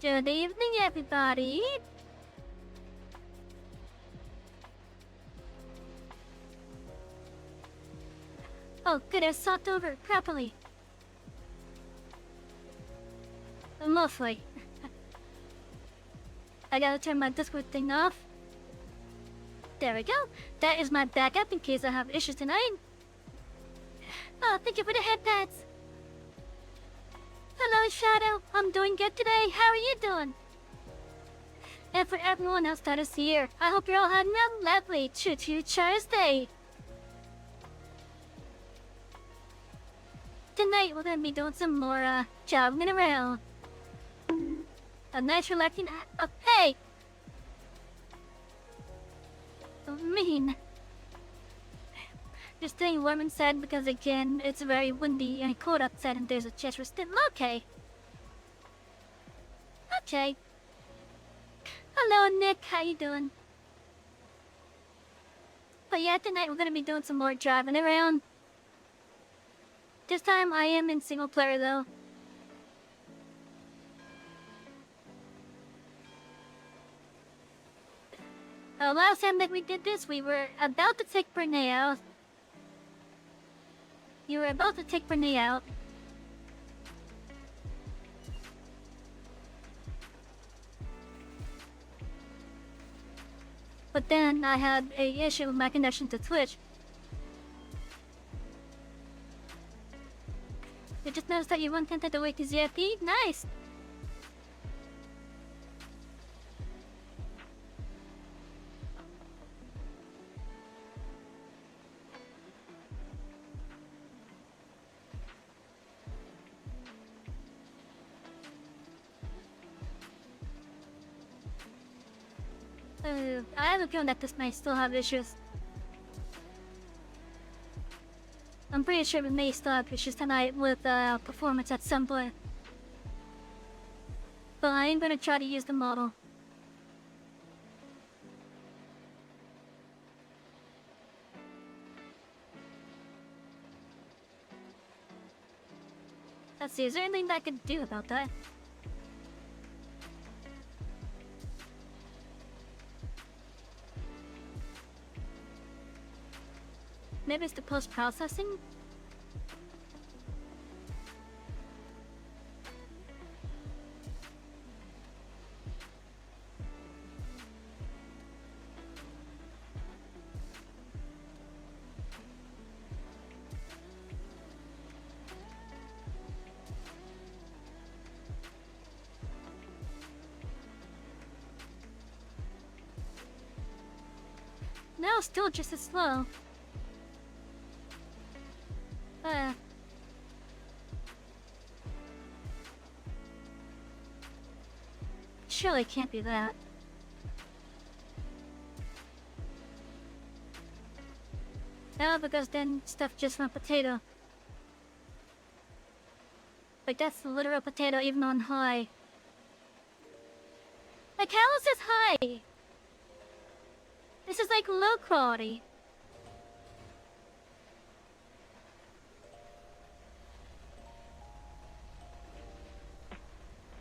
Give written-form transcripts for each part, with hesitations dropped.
Good evening, everybody. Oh, good, I stopped over properly. Mostly. I gotta turn my Discord thing off. There we go. That is my backup in case I have issues tonight. Oh, thank you for the headpads. Hello, Shadow. I'm doing good today. How are you doing? And for everyone else that is here, I hope you're all having a lovely Choo Choo Thursday. Tonight, we're gonna be doing some more, jogging around. A nice relaxing... Oh, hey! Oh, mean. Just staying warm inside because, again, it's very windy and cold outside and there's a chest resistant. Okay. Okay. Hello, Nick. How you doing? But yeah, tonight we're gonna be doing some more driving around. This time I am in single player though. Last time that we did this, we were about to take Brene out. You were about to take Brene out. But then I had a issue with my connection to Twitch. You just noticed that you weren't tempted to wait to ZFP? Nice! I have a feeling that this might still have issues. I'm pretty sure we may still have issues tonight with performance at some point. But I am gonna try to use the model. Let's see, is there anything that I could do about that? Maybe it's the post-processing? No, still just as slow. Surely it can't be that. No, because then stuff just went potato. Like that's the literal potato even on high. Like how is this high? This is like low quality.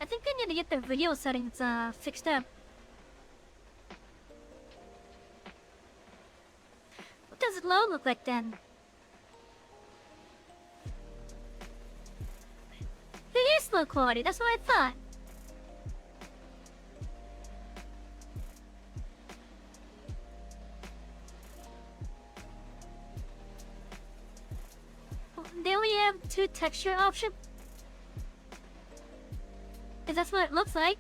I think I need to get the video settings fixed up. What does low look like then? It is low quality, that's what I thought. They only have 2 texture options? Is that what it looks like?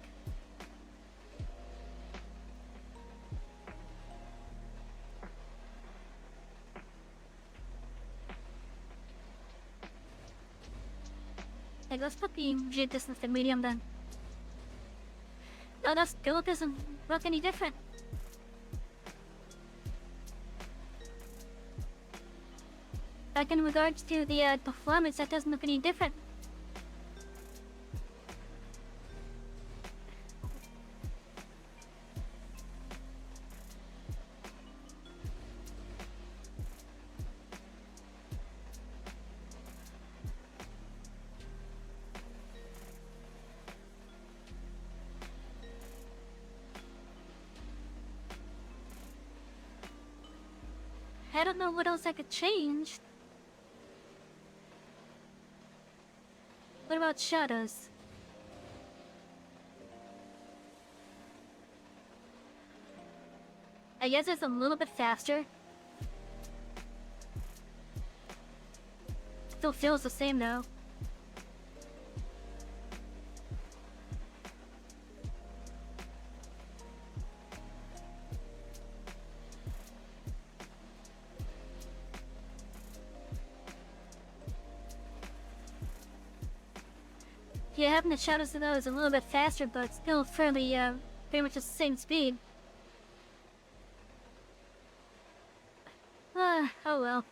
Let's put the view distance to medium then. No, that still doesn't look any different. Like in regards to the performance, that doesn't look any different. I don't know what else I could change. What about shadows? I guess it's a little bit faster. Still feels the same though. Yeah, having the shadows though is a little bit faster, but still fairly, pretty much the same speed. Oh well.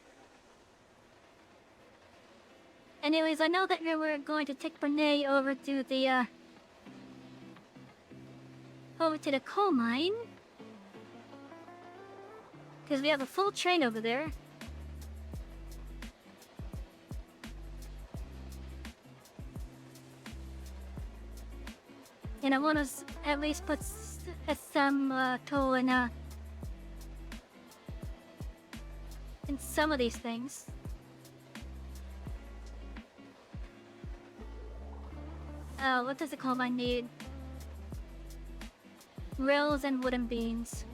Anyways, I know that we were going to take Brene over to the, over to the coal mine. Because we have a full train over there. And I want to at least put some toll in some of these things. What does the coal mine need? Rails and wooden beams.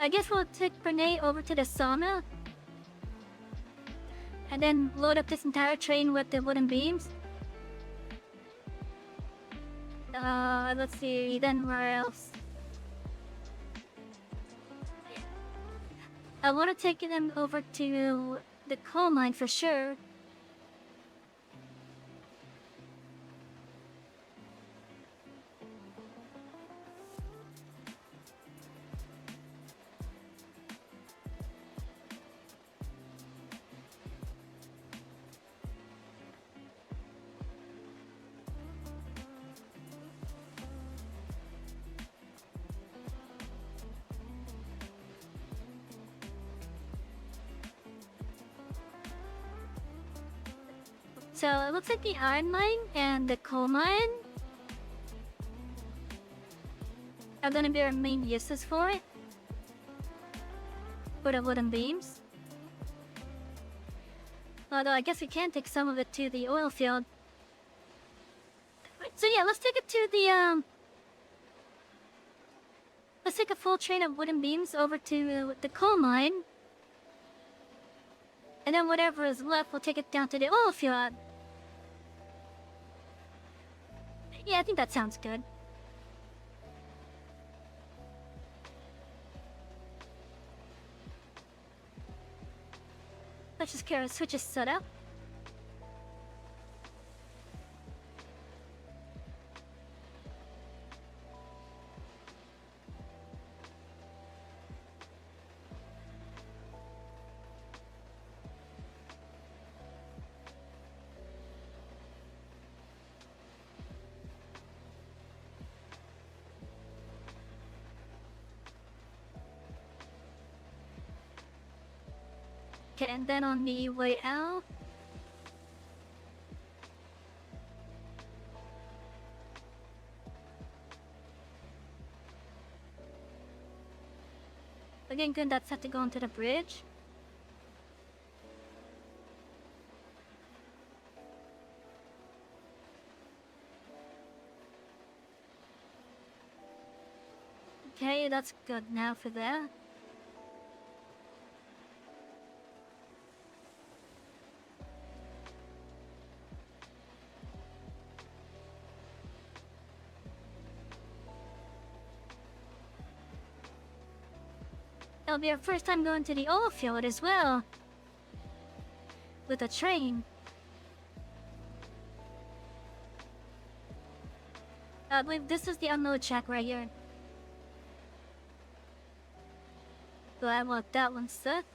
I guess we'll take Brene over to the sauna. And then load up this entire train with the wooden beams. Let's see, then where else? I want to take them over to the coal mine for sure. So it looks like the iron mine and the coal mine are gonna be our main uses for it. For the wooden beams. Although I guess we can take some of it to the oil field. So yeah, let's take it to the let's take a full train of wooden beams over to the coal mine. And then whatever is left, we'll take it down to the oil field. Yeah, I think that sounds good. Let's just get our switches set up. Okay, and then on the way out, again, good, that's set to go onto the bridge. Okay, that's good now for that. It'll be our first time going to the oil field as well. With a train. I believe this is the unload shack right here. So I want that one set.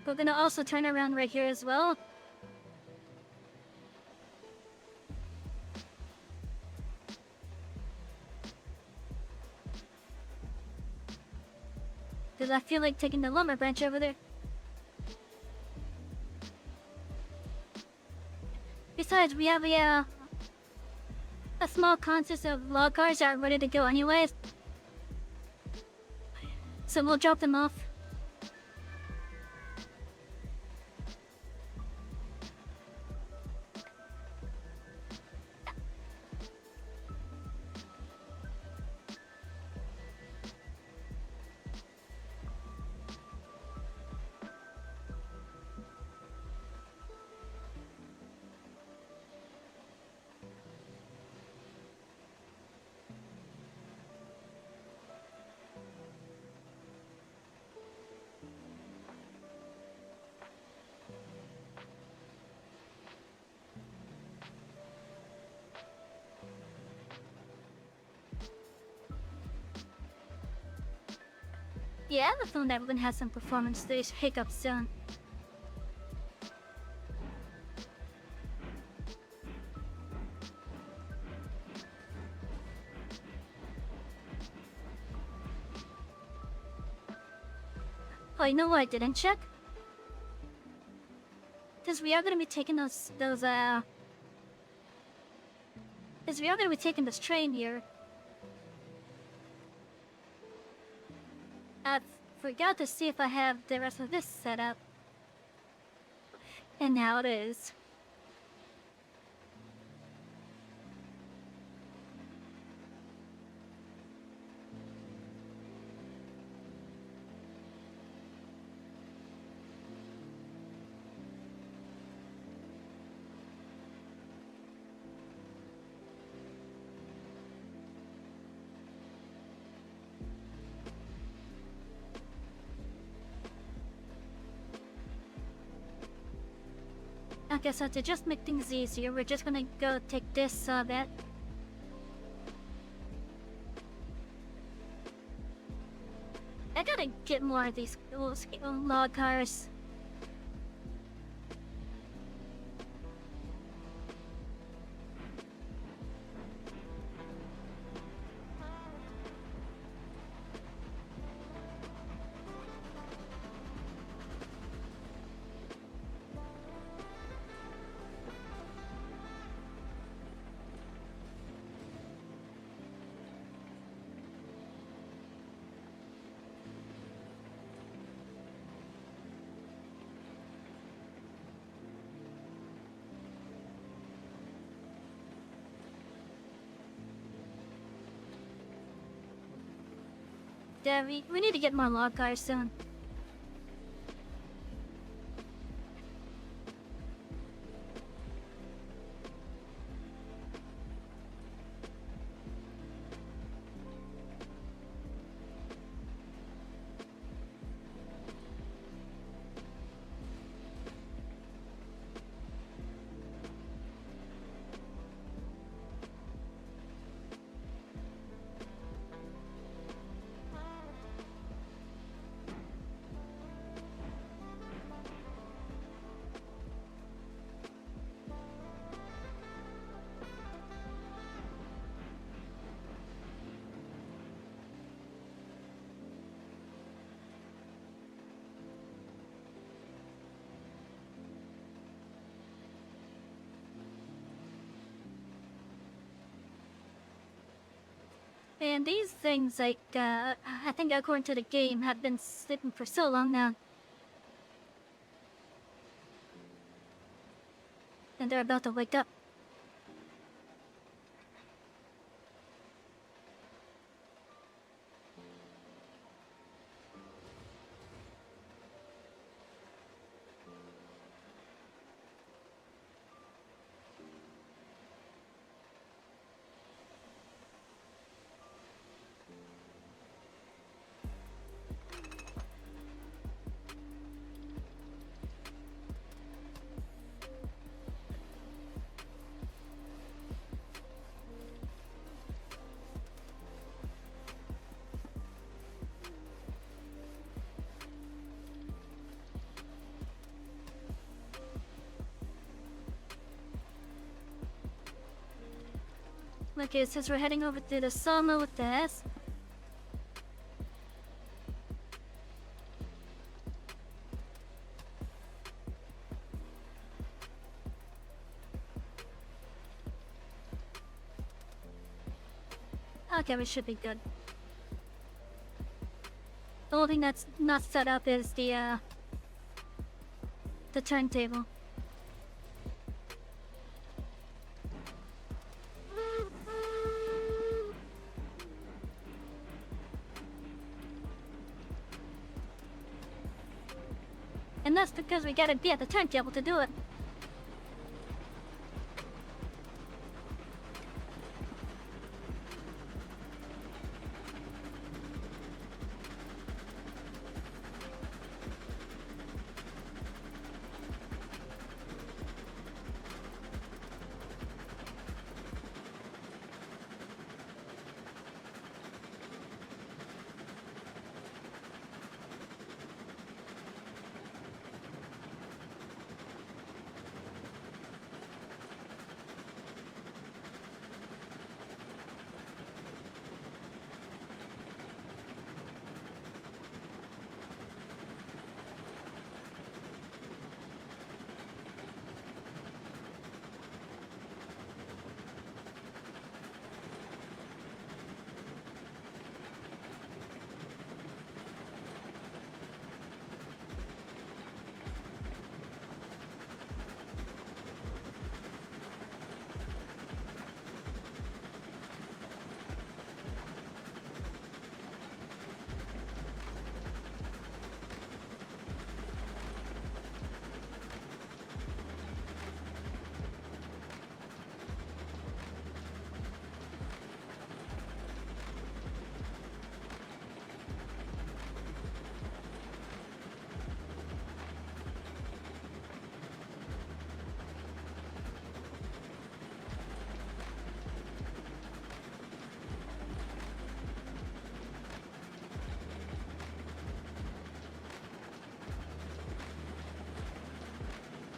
We're gonna also turn around right here as well. Because I feel like taking the lumber branch over there. Besides, we have a small consist of log cars that are ready to go anyways. So we'll drop them off. Yeah, I have a feeling that we're gonna have some performance stage hiccups soon. Oh, you know what I didn't check? Because we are gonna be taking because we are gonna be taking this train here. I forgot to see if I have the rest of this set up. And now it is. I guess to just make things easier, we're just gonna go take this bit. I gotta get more of these log cars. Yeah, we need to get more log cars soon. And these things, like, I think according to the game, have been sleeping for so long now. And they're about to wake up. Okay, it says we're heading over to the sawmill with the S. Okay, we should be good. The only thing that's not set up is the turntable. And that's because we gotta be at the turntable to do it.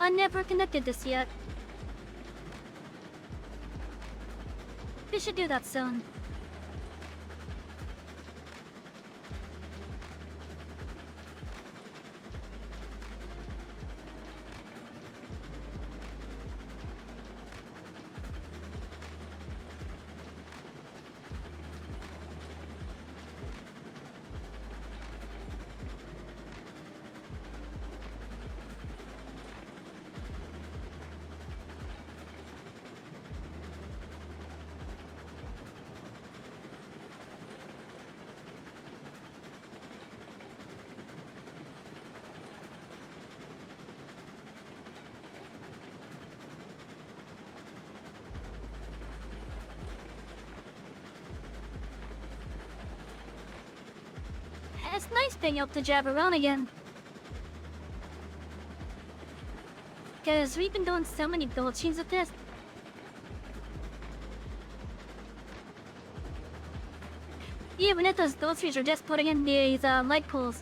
I never connected this yet. We should do that soon. It's nice being able to jab around again. Cause we've been doing so many gold chains with this. Even if those gold trees are just putting in these light poles.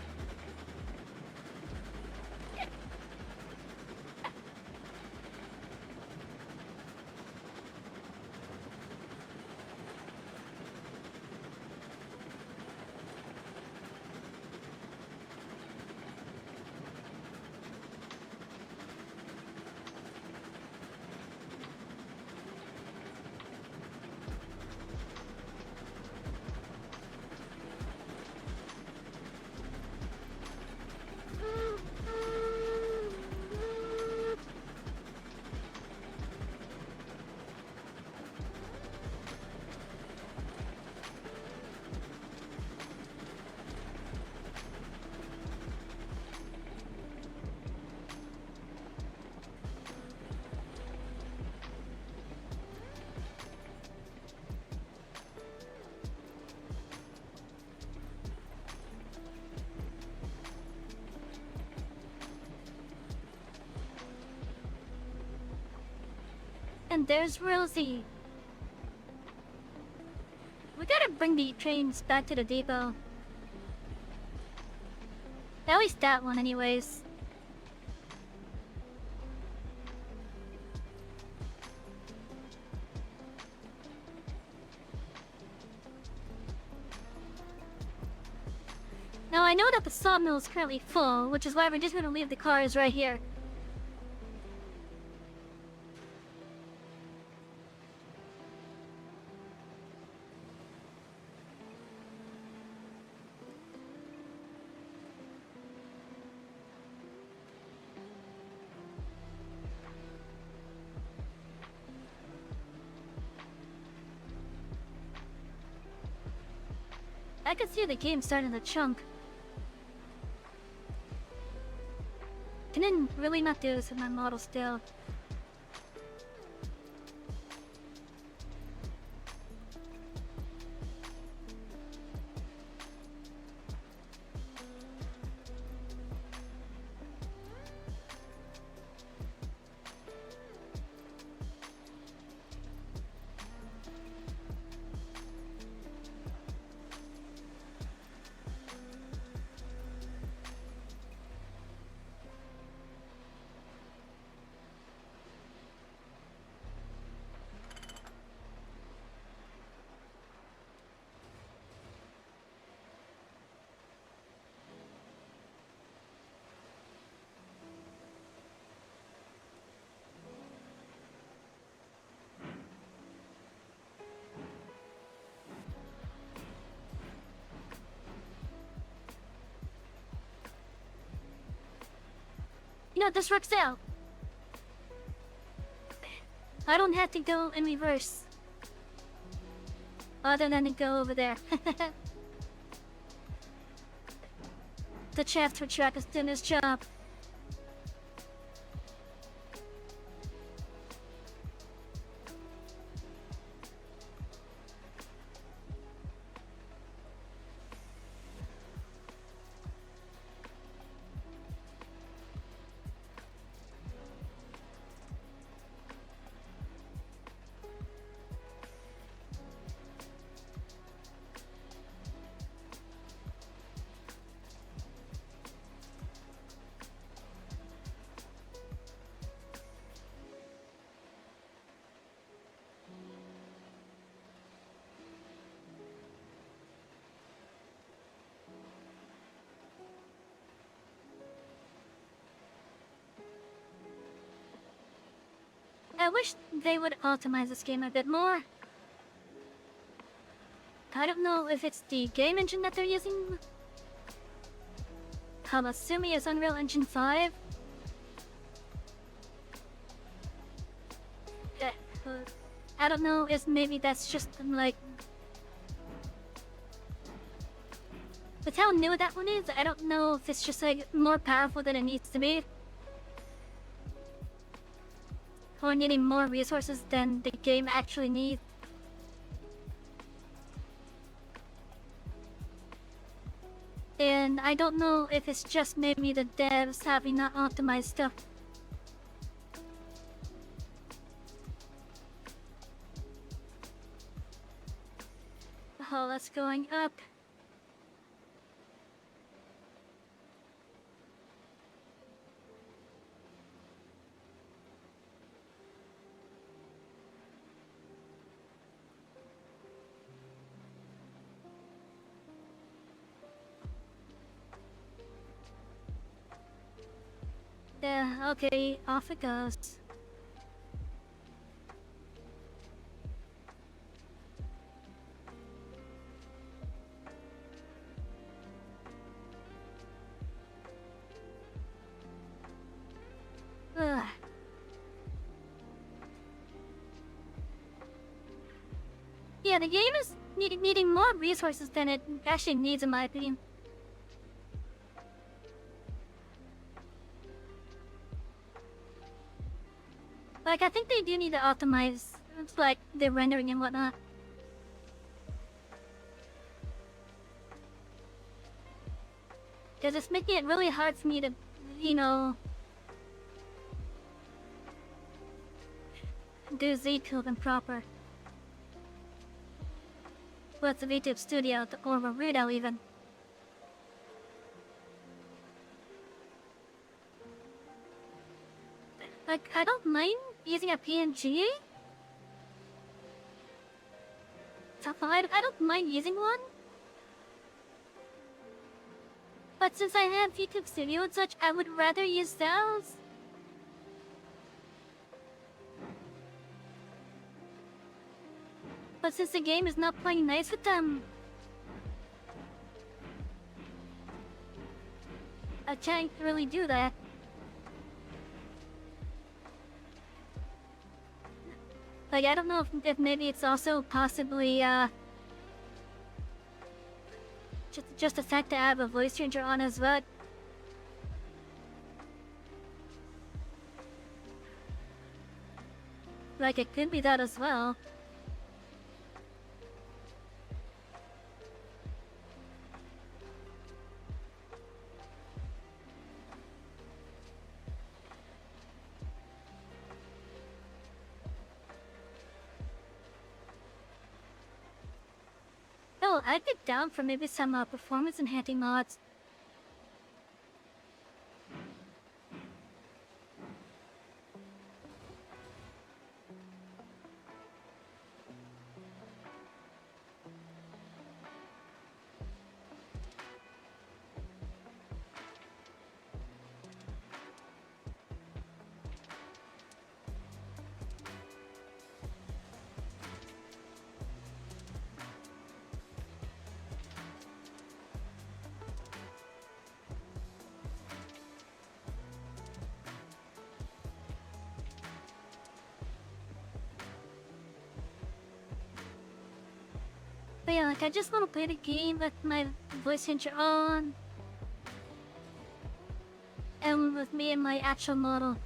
And there's Rosie. We gotta bring the trains back to the depot. At least that one anyways. Now I know that the sawmill is currently full, which is why we're just gonna leave the cars right here. I can see the game starting to chunk. Can I really not do this with my model still? You know, this works out. I don't have to go in reverse. Other than to go over there. The transfer track is doing its job. I wish they would optimize this game a bit more. I don't know if it's the game engine that they're using. I'm assuming it's Unreal Engine 5. I don't know if maybe that's just like... With how new that one is, I don't know if it's just like more powerful than it needs to be. Or needing more resources than the game actually needs. And I don't know if it's just maybe the devs having not optimized stuff. Oh, that's going up. Yeah, okay, off it goes. Ugh. Yeah, the game is needing more resources than it actually needs, in my opinion. Like, I think they do need to optimize, like, the rendering and whatnot. Because it's making it really hard for me to, you know, do ZTube proper. What's the VTube Studio or Rudo even? Like, I don't mind using a PNG. I don't mind using one. But since I have YouTube Studio and such, I would rather use those. But since the game is not playing nice with them, I can't really do that. Like, I don't know if maybe it's also possibly, just the fact that I have a voice changer on as well. Like, it could be that as well. Oh, I'd be down for maybe some performance enhancing mods. But yeah, like, I just want to play the game with my voice changer on. And with me and my actual model.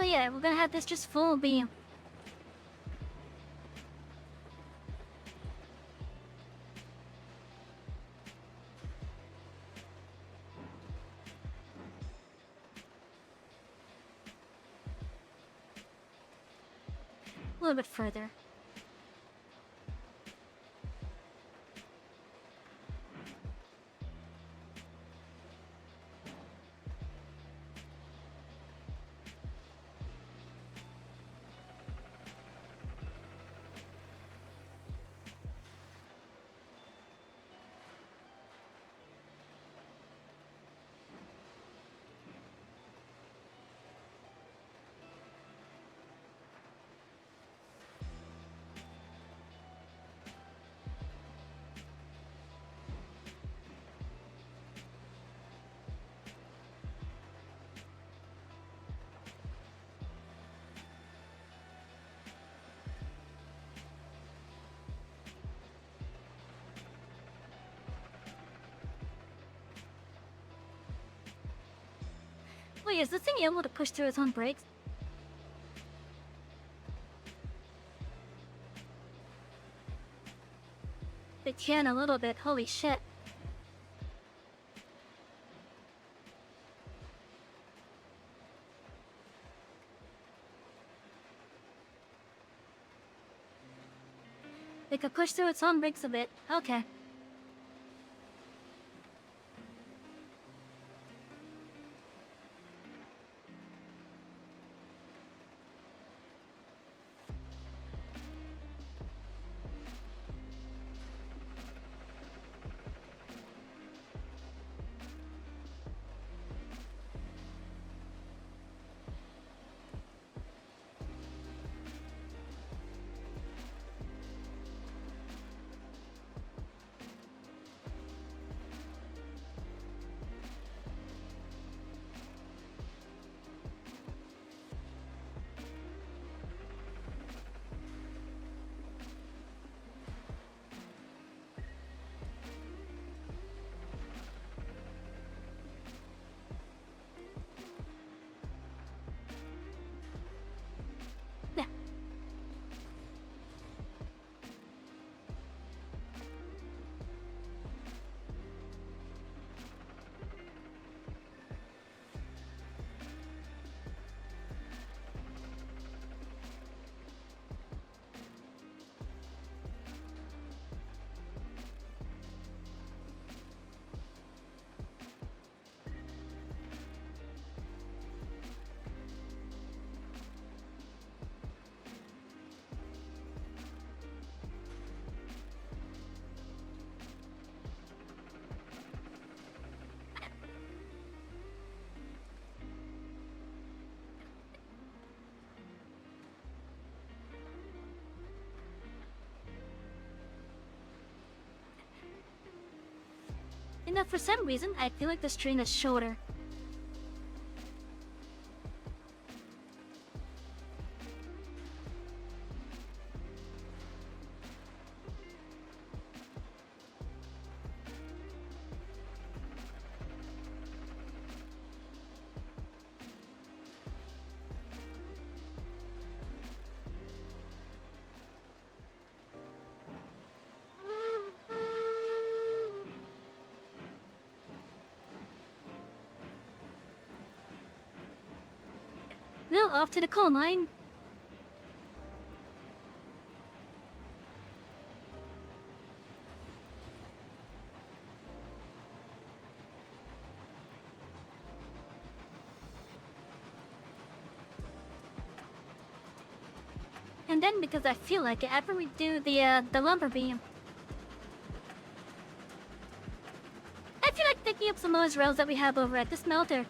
But yeah, we're gonna have this just full beam. A little bit further. Wait, is this thing able to push through its own brakes? It can a little bit, holy shit. It could push through its own brakes a bit, okay. Yeah. You know, for some reason, I feel like this train is shorter. Well, off to the coal mine. And then, because I feel like it, after we do the lumber beam, I feel like picking up some of those rails that we have over at the smelter.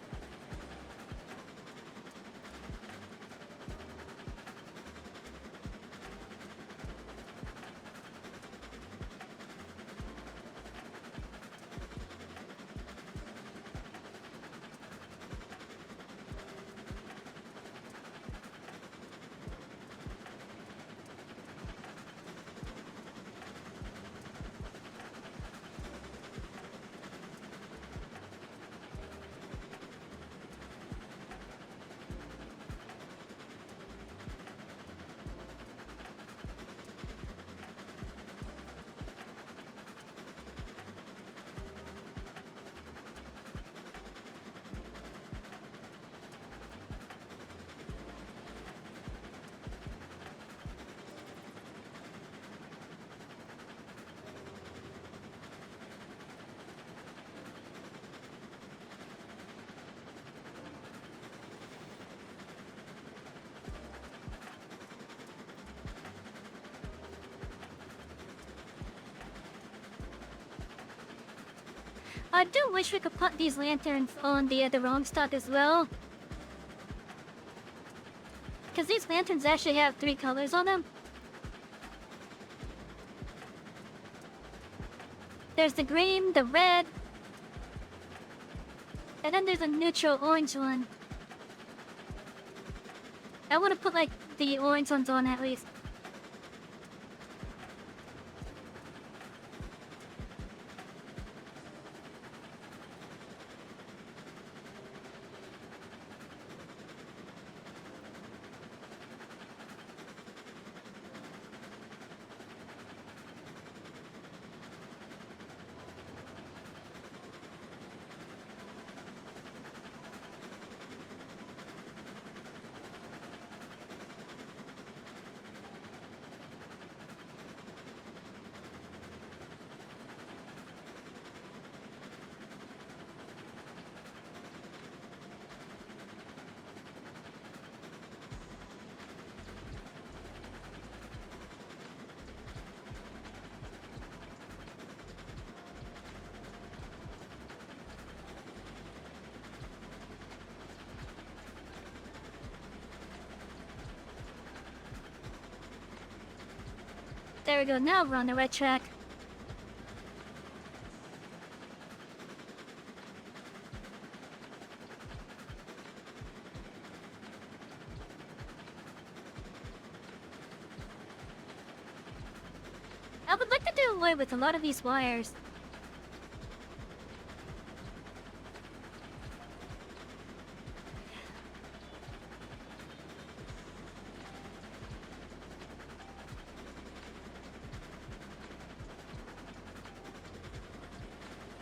I do wish we could put these lanterns on the wrong stock as well. Because these lanterns actually have 3 colors on them. There's the green, the red, and then there's a neutral orange one. I want to put like the orange ones on at least. There we go, now we're on the right track. I would like to do away with a lot of these wires.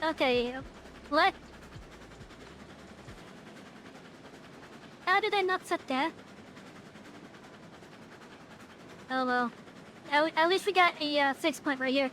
Okay, what? How did I not set that? Oh well. At least we got a 6 point right here.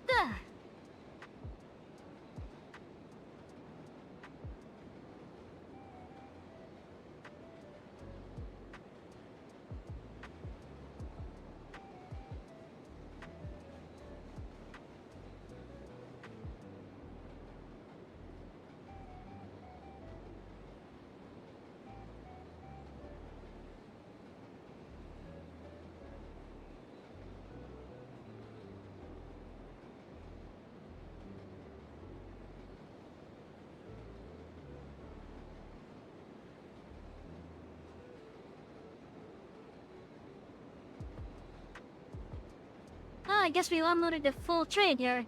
Ah. Oh, I guess we unloaded the full train here.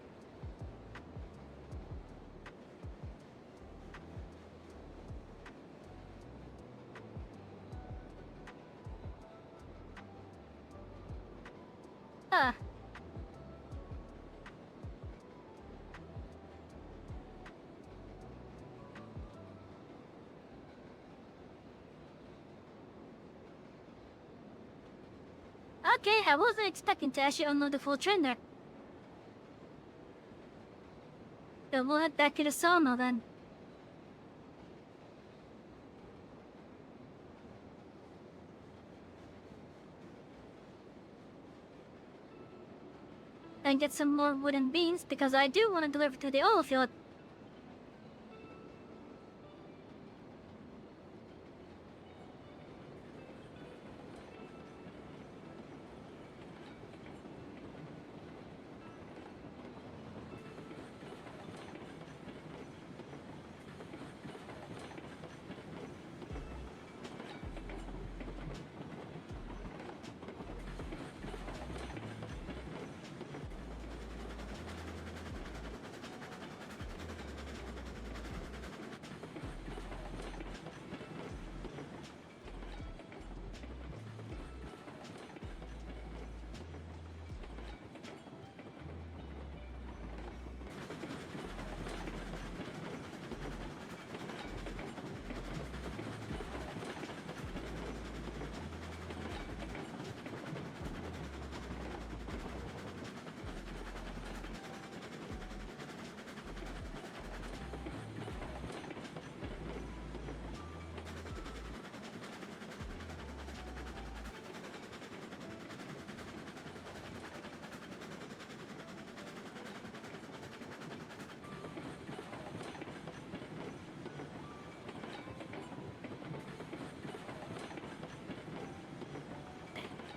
Ah. Okay, I wasn't expecting to actually unload the full train there. So we'll head back to the sawmill then. And get some more wooden beams because I do want to deliver to the oil field.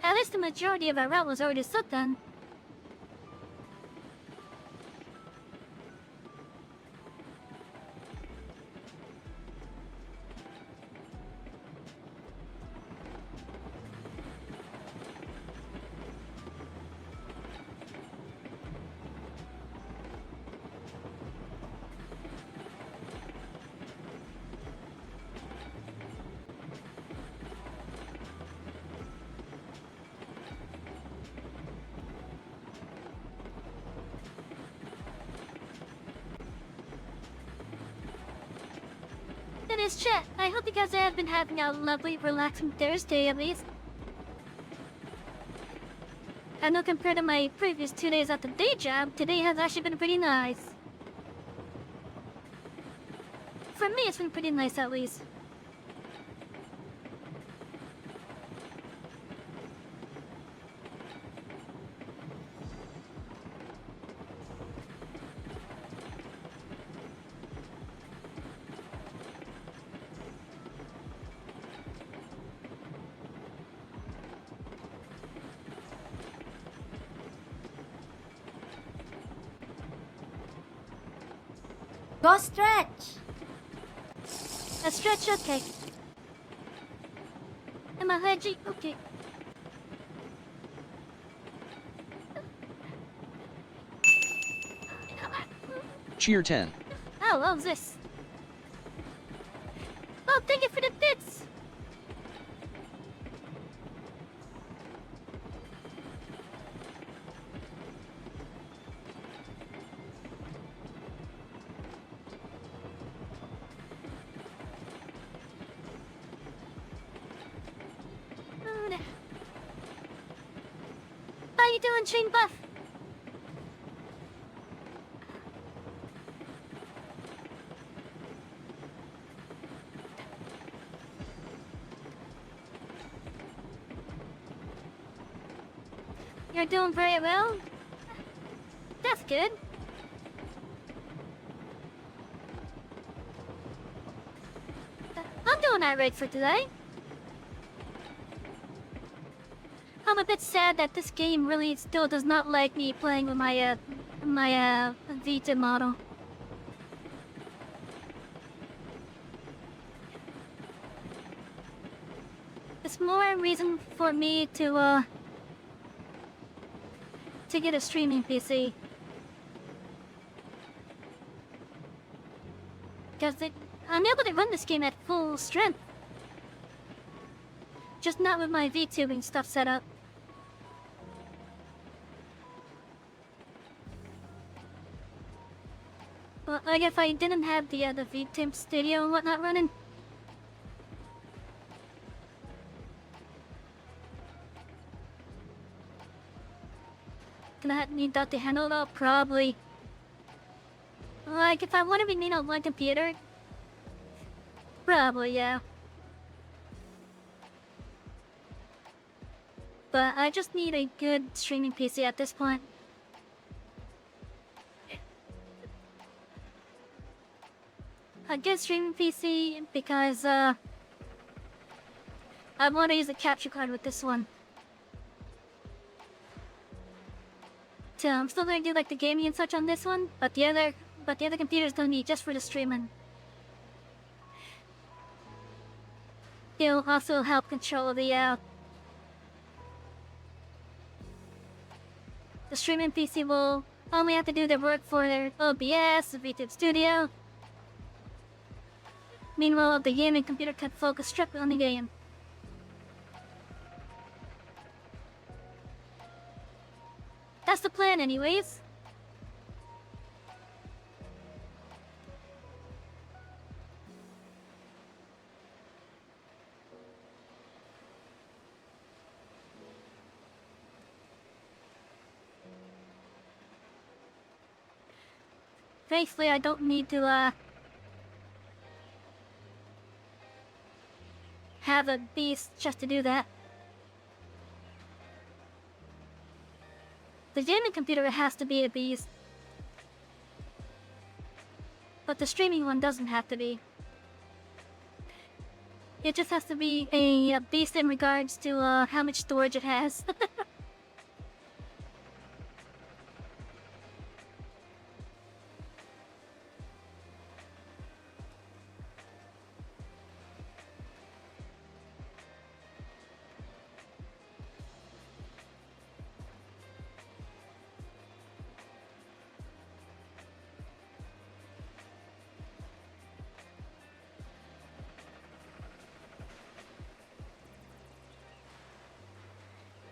At least the majority of our route was already set then. this chat. I hope you guys have been having a lovely, relaxing Thursday at least. I know compared to my previous 2 days at the day job, today has actually been pretty nice. For me, it's been pretty nice at least. Go stretch! A stretch, okay. Am I hedgy? Okay. Cheer 10. Oh, what was this? Oh, thank you for the bits! How you doing, Chain Buff? You're doing very well. That's good. I'm doing alright for today. I'm a bit sad that this game really still does not like me playing with my Vita model. It's more a reason for me to get a streaming PC. Because I'm able to run this game at full strength. Just not with my VTubing stuff set up. But like if I didn't have the VTube studio and whatnot running, gonna need that to handle it all, probably. Like if I want to be made on one computer, probably yeah. But I just need a good streaming PC at this point. A good streaming PC because I want to use a capture card with this one. So I'm still gonna do like the gaming and such on this one, but the other computer is gonna be just for the streaming. It'll also help control the streaming PC will only have to do the work for their OBS, the VTube Studio. Meanwhile, the gaming computer can focus strictly on the game. That's the plan anyways. Thankfully, I don't need to have a beast just to do that. The gaming computer has to be a beast. But the streaming one doesn't have to be. It just has to be a beast in regards to how much storage it has.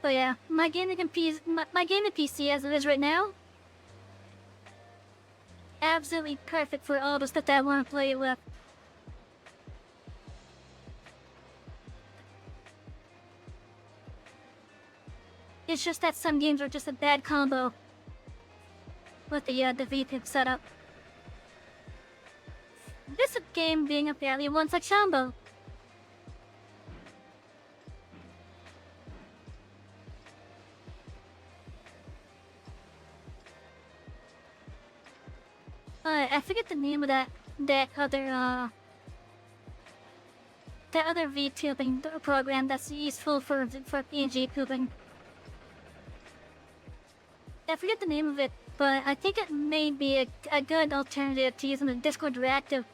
But yeah, my gaming PC as it is right now, absolutely perfect for all the stuff that I want to play with. It's just that some games are just a bad combo with the VTIP setup. This game being apparently one such combo. I forget the name of that other VTubing program that's useful for PNG tubing. I forget the name of it, but I think it may be a good alternative to using the Discord Reactive.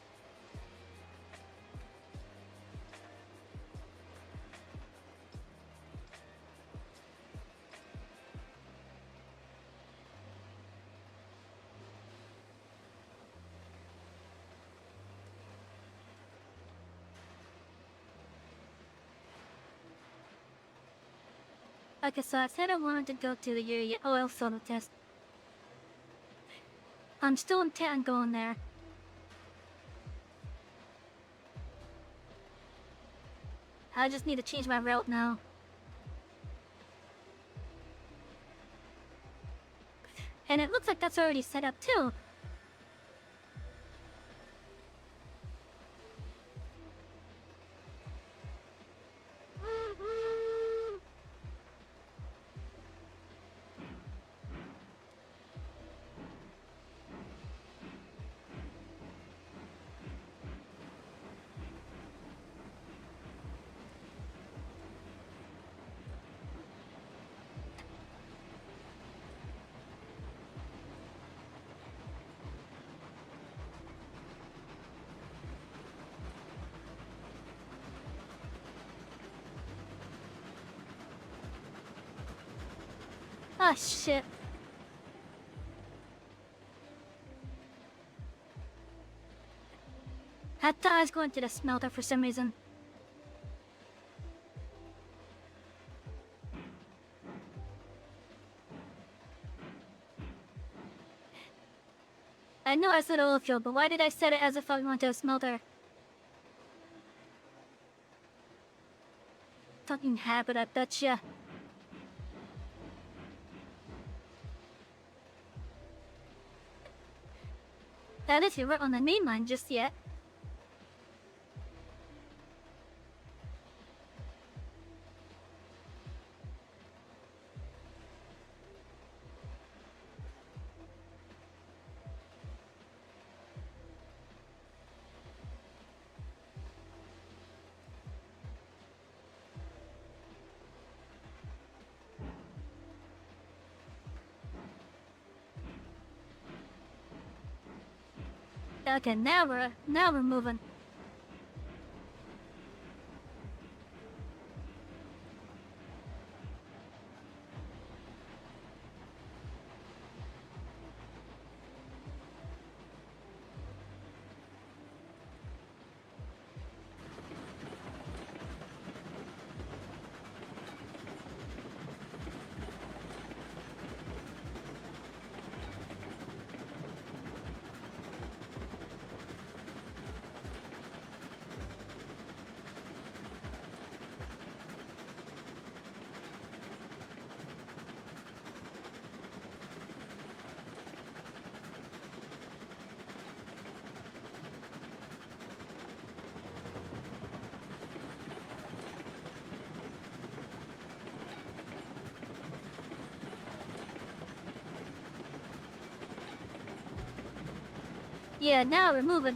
Okay, so I said I wanted to go to the OL solo test. I'm still intent on going there. I just need to change my route now. And it looks like that's already set up too. Ah, shit. I thought I was going to the smelter for some reason. I know I said oil field, but why did I set it as if I went to a smelter? Fucking habit, I betcha. That is, you weren't on the main line just yet. Okay, now we're moving. Yeah, now we're moving.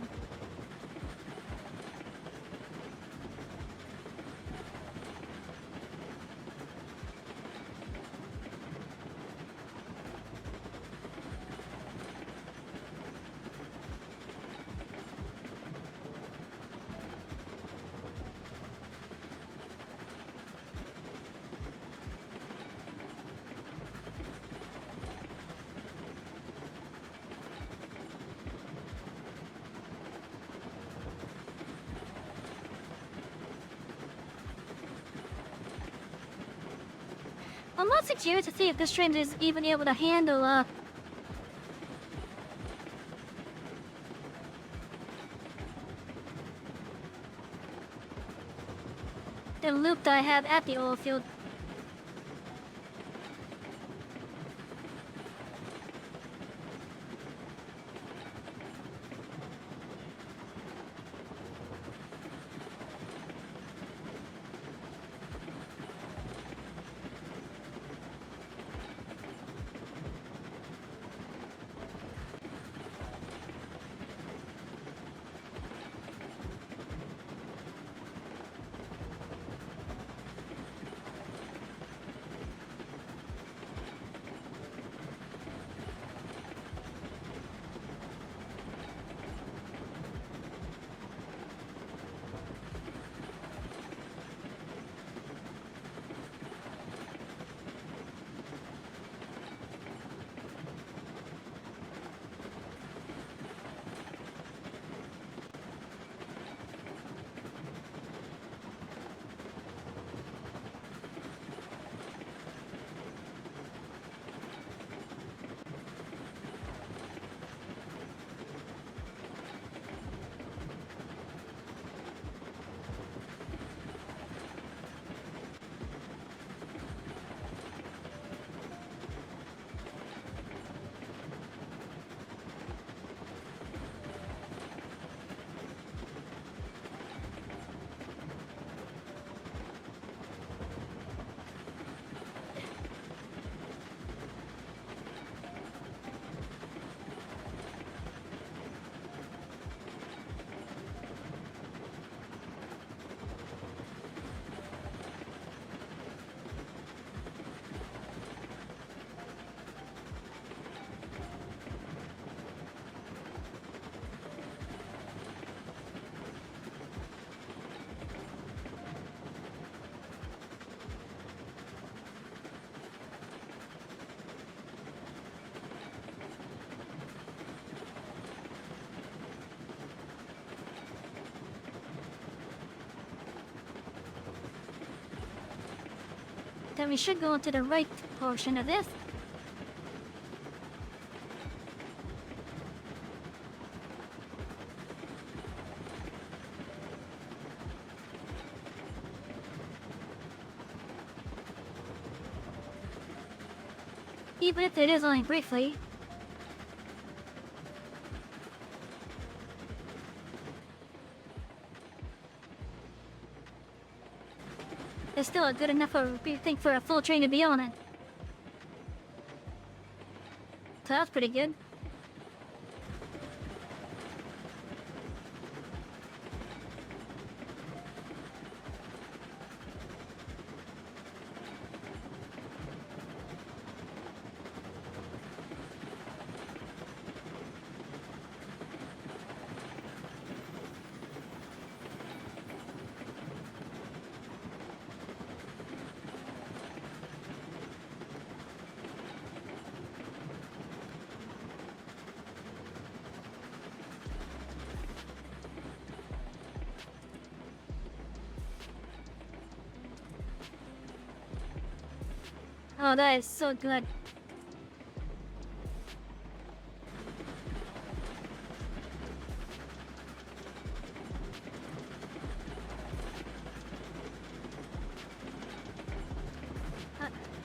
I'm also curious to see if this train is even able to handle, the loop that I have at the oil field. then we should go into the right portion of this. Even if it is only briefly. It's still a good enough thing for a full train to be on it. So that's pretty good. Oh, that is so good.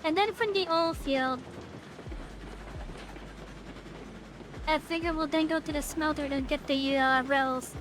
And then from the oil field, I figure we'll then go to the smelter to get the rails.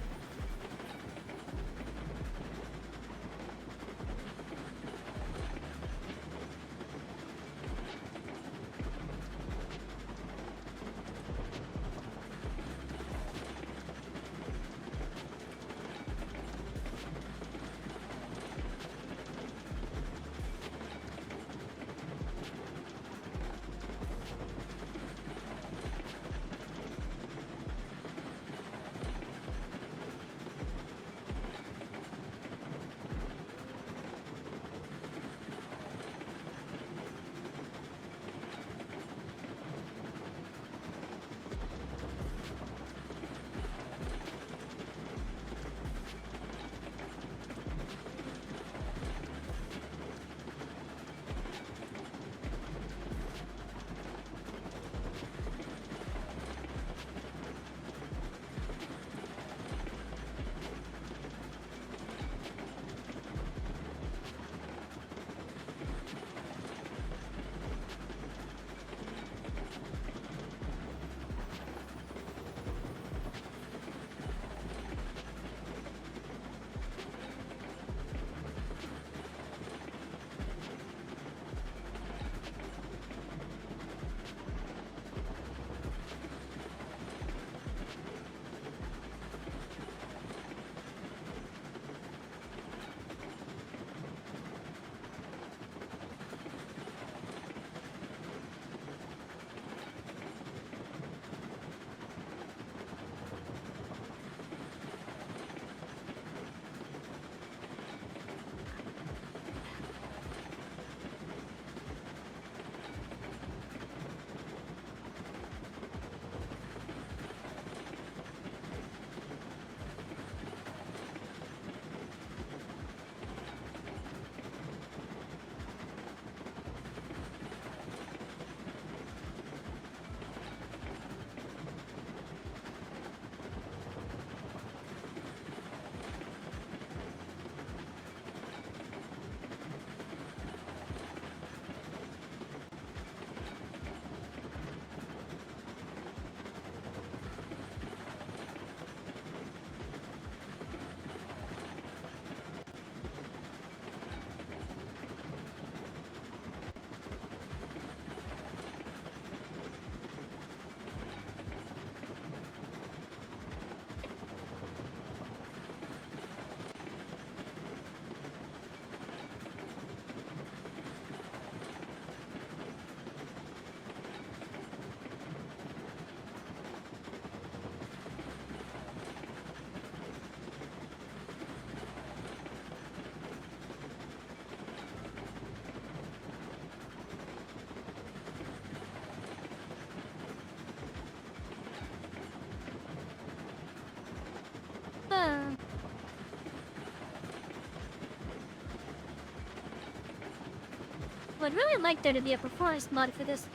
would really like there to be a performance mod for this.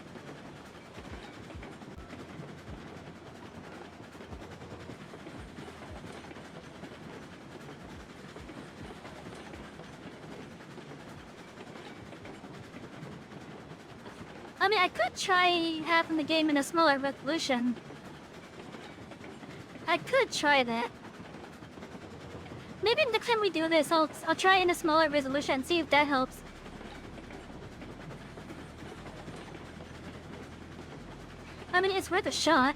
I mean, I could try having the game in a smaller resolution. I could try that. Maybe next time we do this, I'll try in a smaller resolution and see if that helps. I mean, it's worth a shot.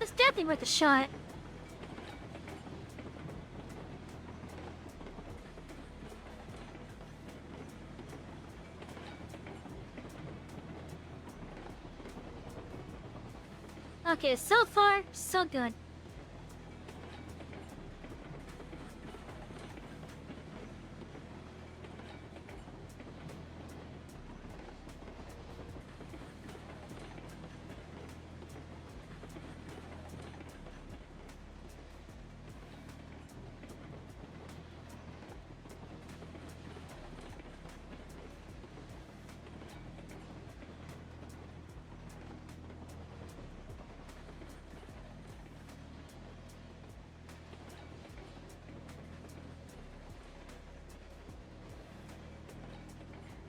It's definitely worth a shot. Okay, so far, so good.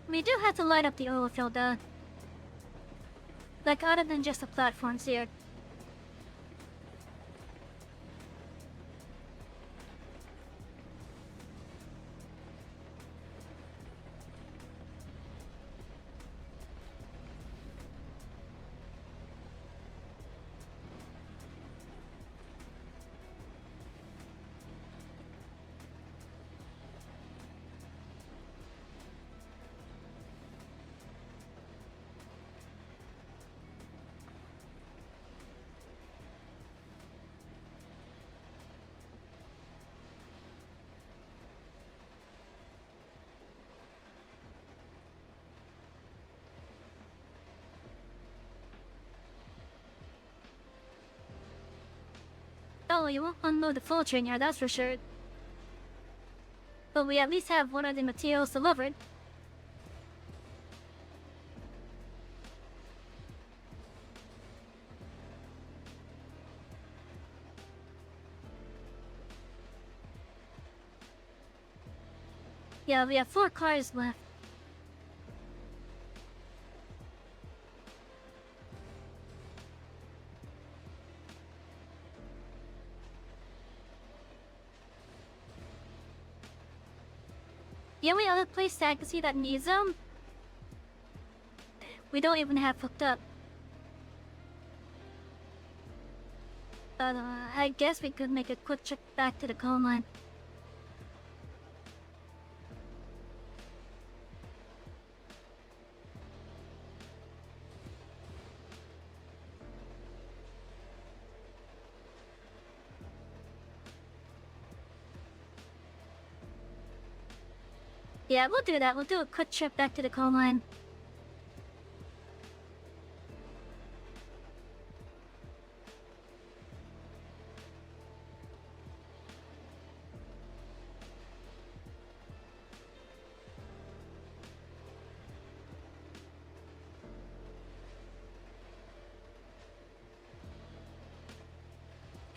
We do have to light up the oil field, like other than just the platforms here. Oh, you won't unload the full train yard, that's for sure. But we at least have one of the materials delivered. Yeah, we have 4 cars left. The only other place that I can see that needs them, we don't even have hooked up. But I guess we could make a quick trip back to the coal mine. Yeah, we'll do that. We'll do a quick trip back to the coal mine.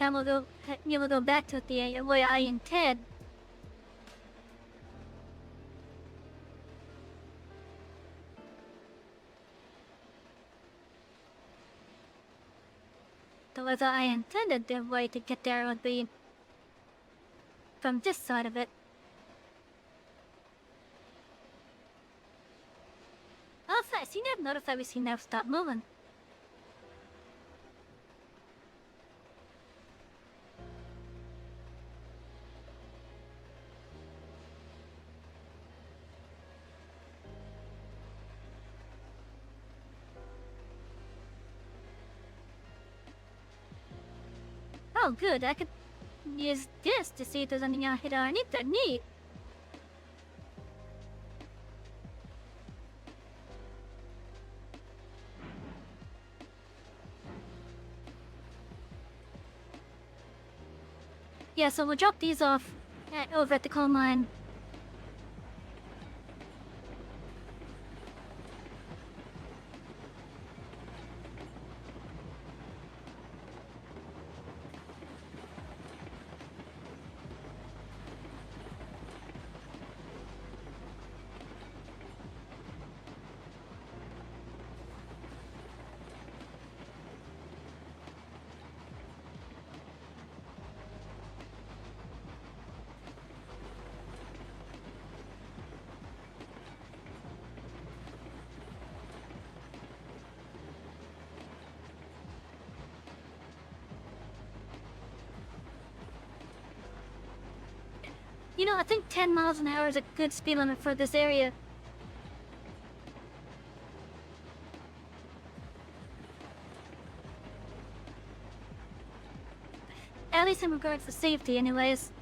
And we'll go back to the way I intend. The way that I intended the way to get there would be from this side of it. Oh, I seen that notified we seen now stop moving. Oh, good. I could use this to see if there's anything out here I need to need. Yeah, so we'll drop these off over at the coal mine. You know, I think 10 miles an hour is a good speed limit for this area. At least in regards to safety, anyways.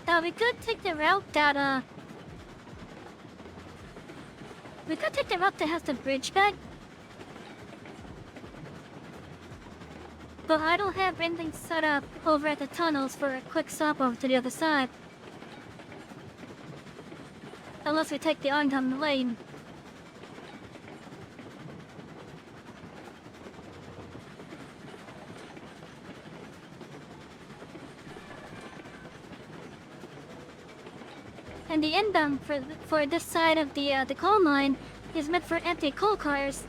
Now we could take the route that we could take the route that has the bridge back. But I don't have anything set up over at the tunnels for a quick stop over to the other side. Unless we take the oncoming lane. And the inbound for this side of the coal mine is meant for empty coal cars.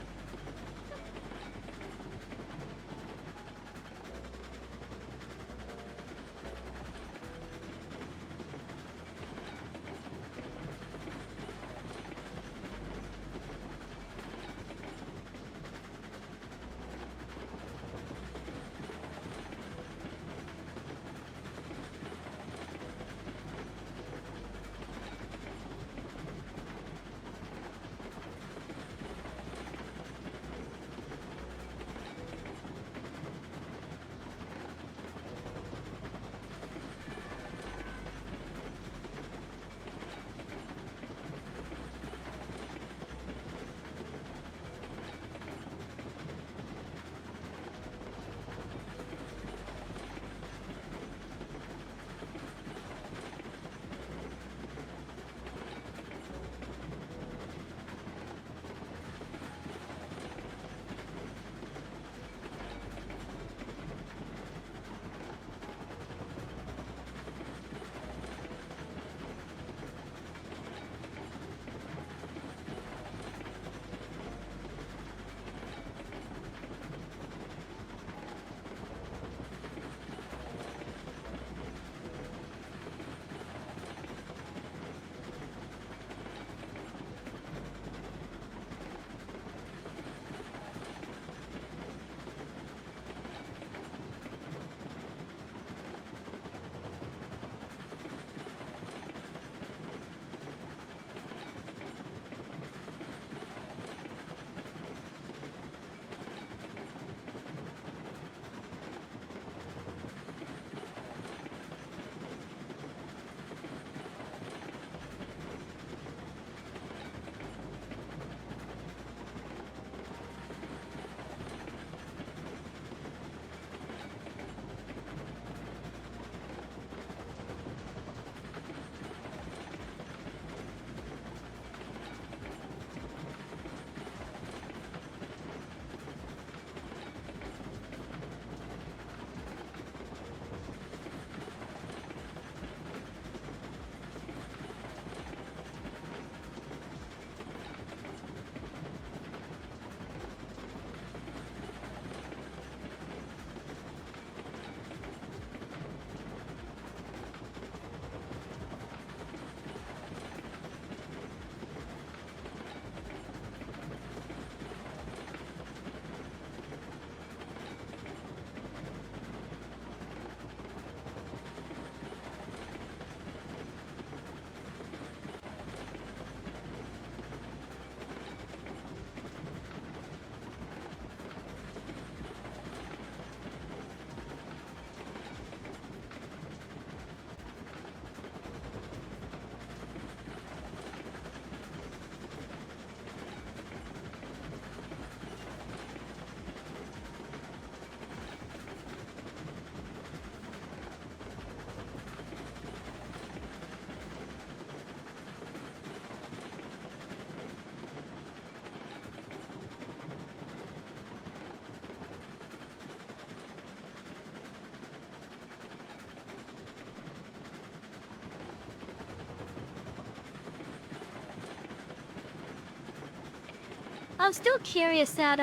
I'm still curious at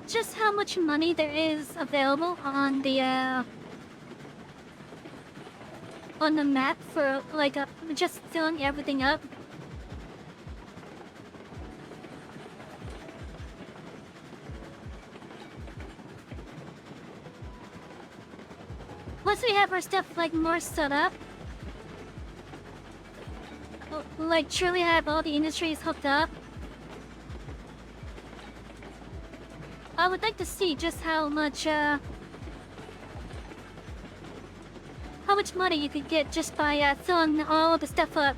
just how much money there is available on the map for like just filling everything up. Once we have our stuff like more set up, like truly have all the industries hooked up, I would like to see just how much money you could get just by filling all of the stuff up.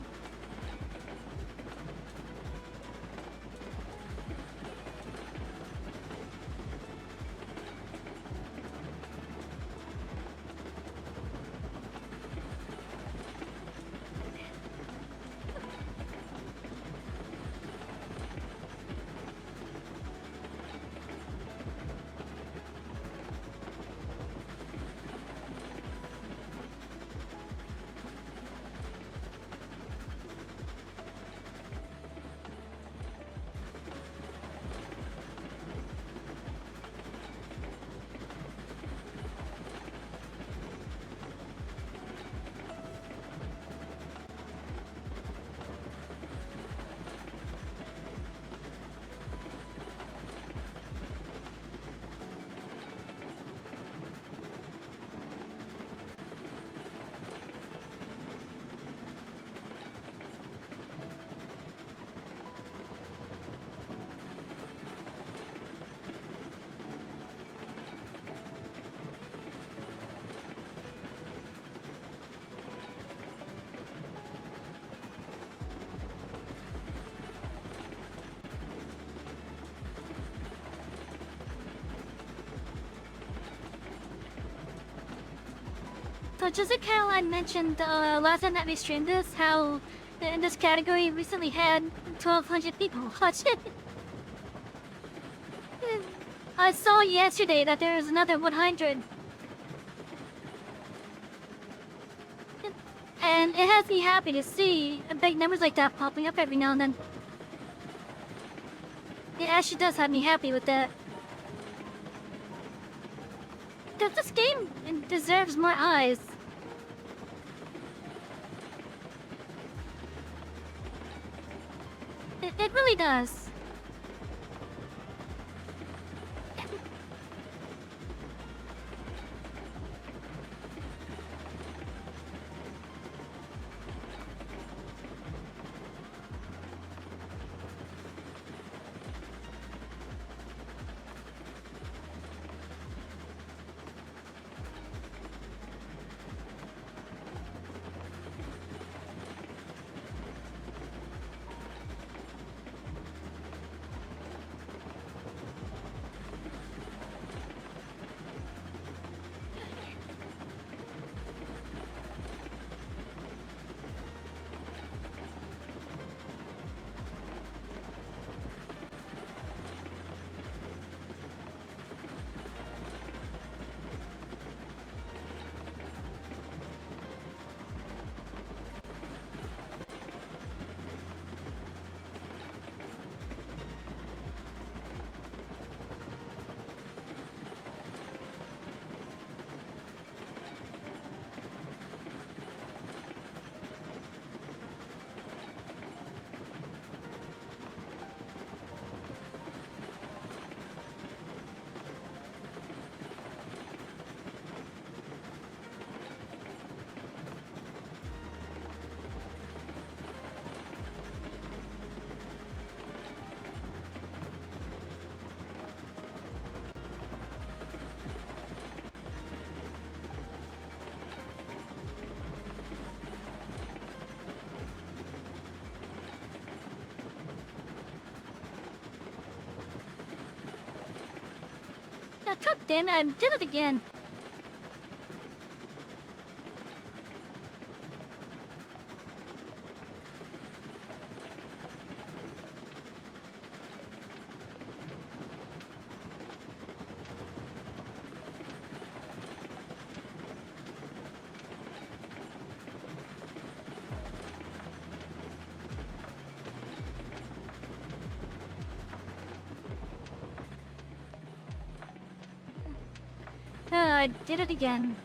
So just like Caroline mentioned last time that we streamed this, how in this category recently had 1,200 people watch it. I saw yesterday that there is another 100. And it has me happy to see big numbers like that popping up every now and then. It actually does have me happy with that. Because this game deserves more eyes. It really does. God damn it, I did it again. I did it again.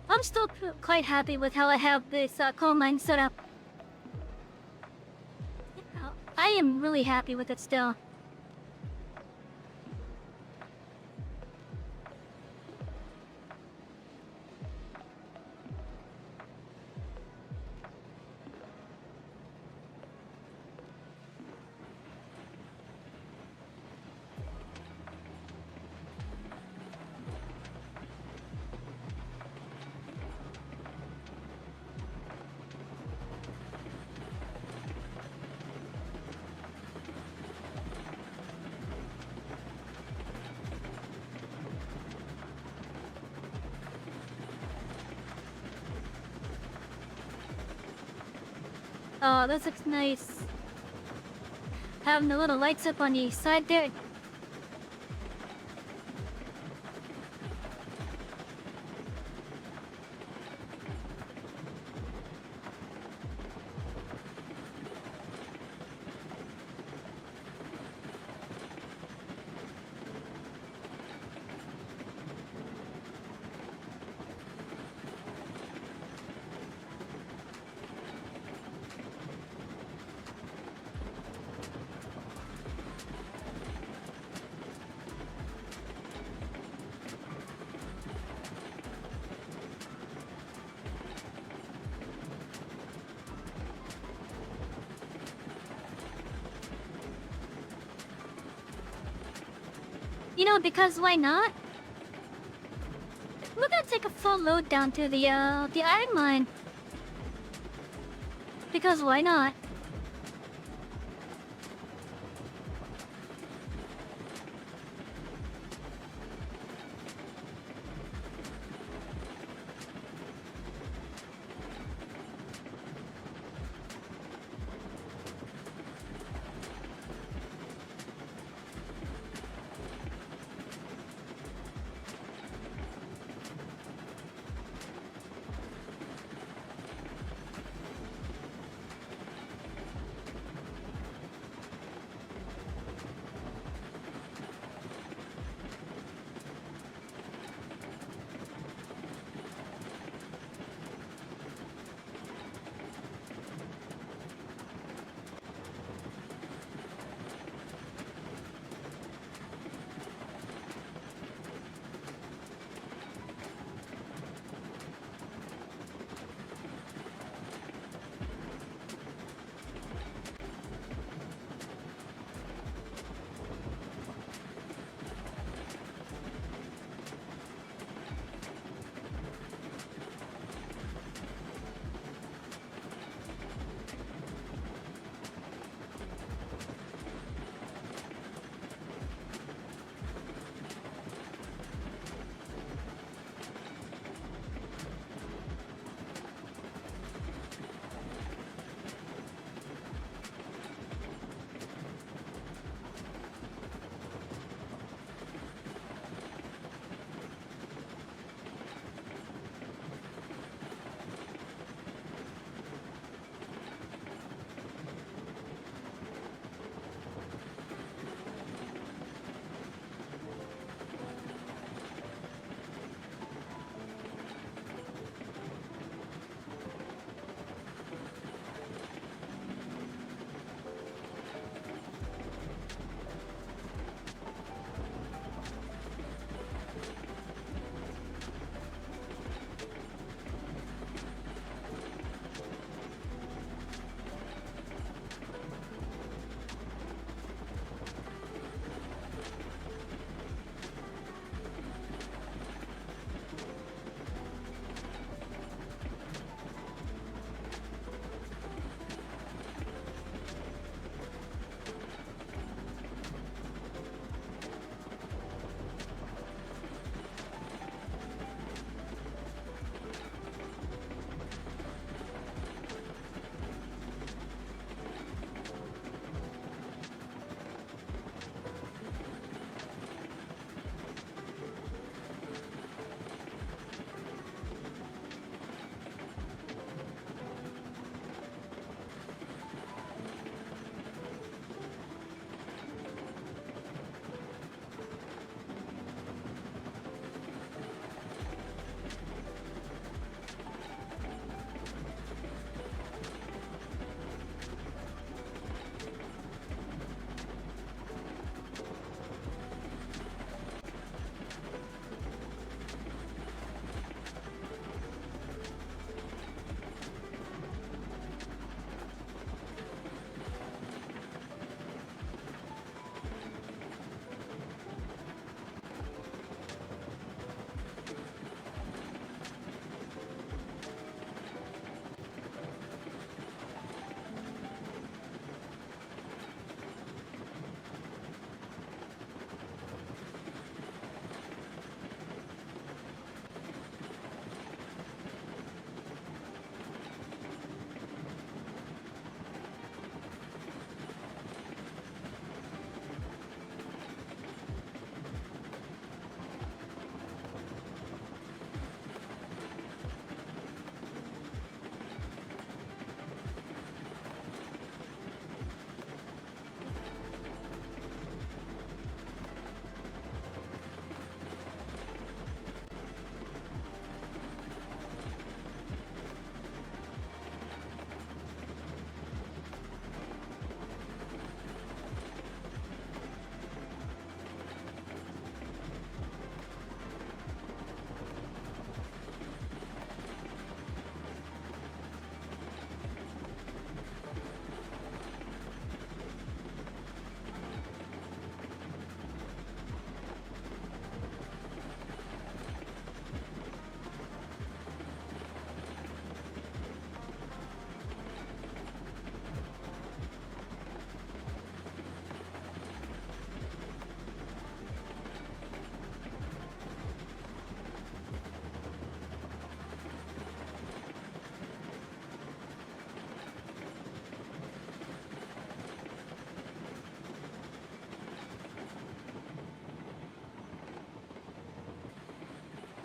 I'm still quite happy with how I have this coal mine set up. I am really happy with it still. Oh, this looks nice. Having the little lights up on the side there. You know, because why not? We're gonna take a full load down to the iron mine. Because why not?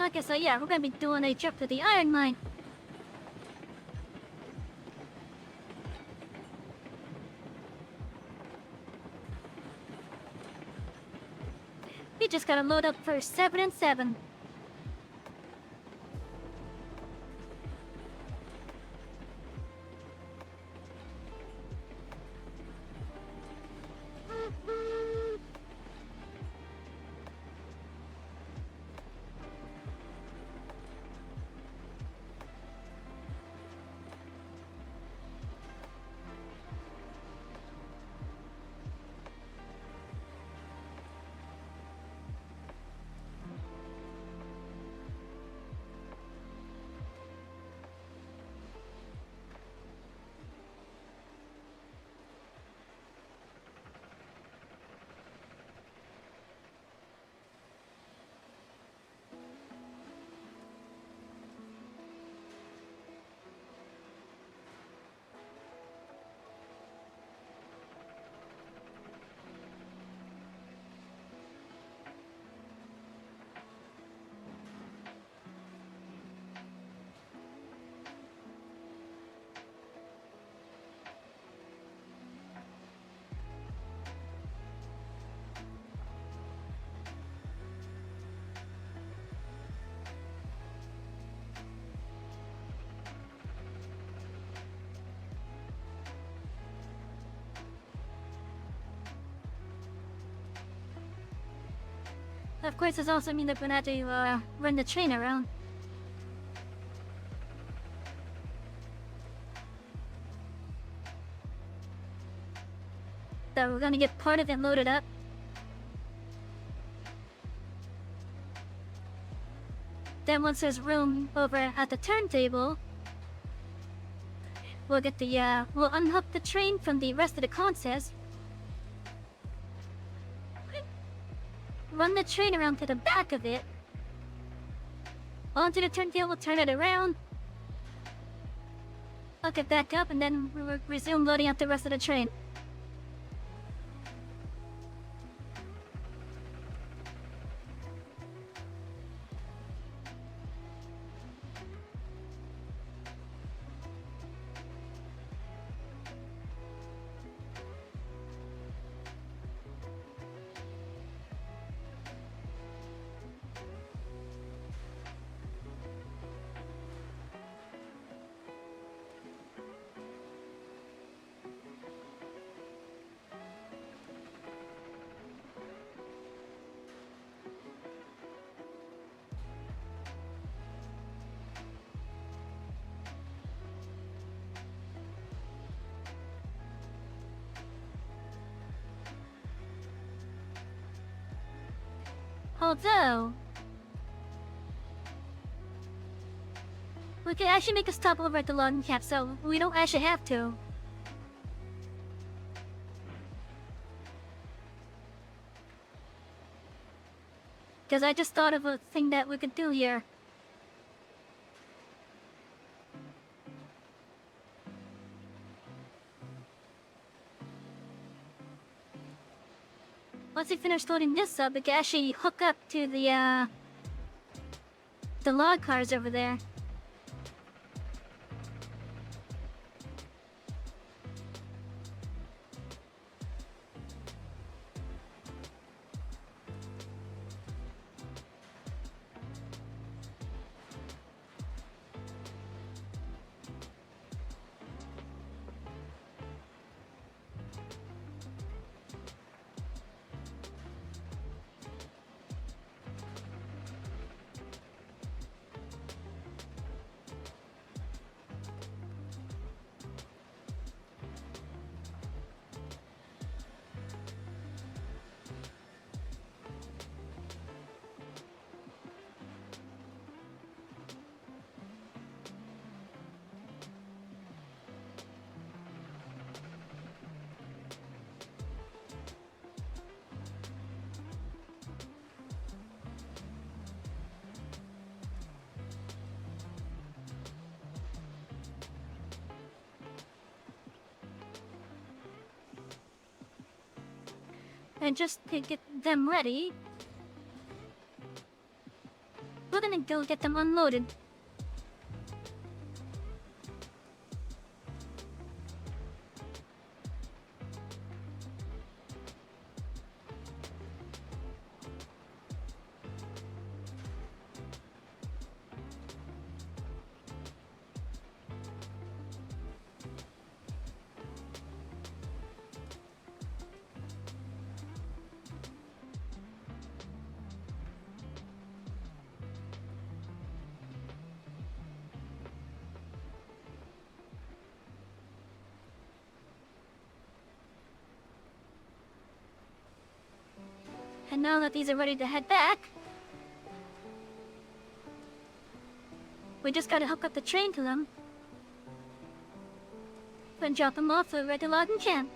Okay, so yeah, we're gonna be doing a trip to the iron mine. We just gotta load up for 7 and 7. Of course, this also means that we're gonna have to run the train around. So we're gonna get part of it loaded up. Then once there's room over at the turntable, we'll get the we'll unhook the train from the rest of the consoles. Run the train around to the back of it. Onto the turntable, turn it around. Hook it back up, and then we'll resume loading up the rest of the train. Although, we could actually make a stop over at the logging camp, so we don't actually have to. Because I just thought of a thing that we could do here. Once we finish loading this up, we can actually hook up to the log cars over there. And just to get them ready, we're gonna go get them unloaded. And now that these are ready to head back, we just gotta hook up the train to them. Then drop them off at the logging camp.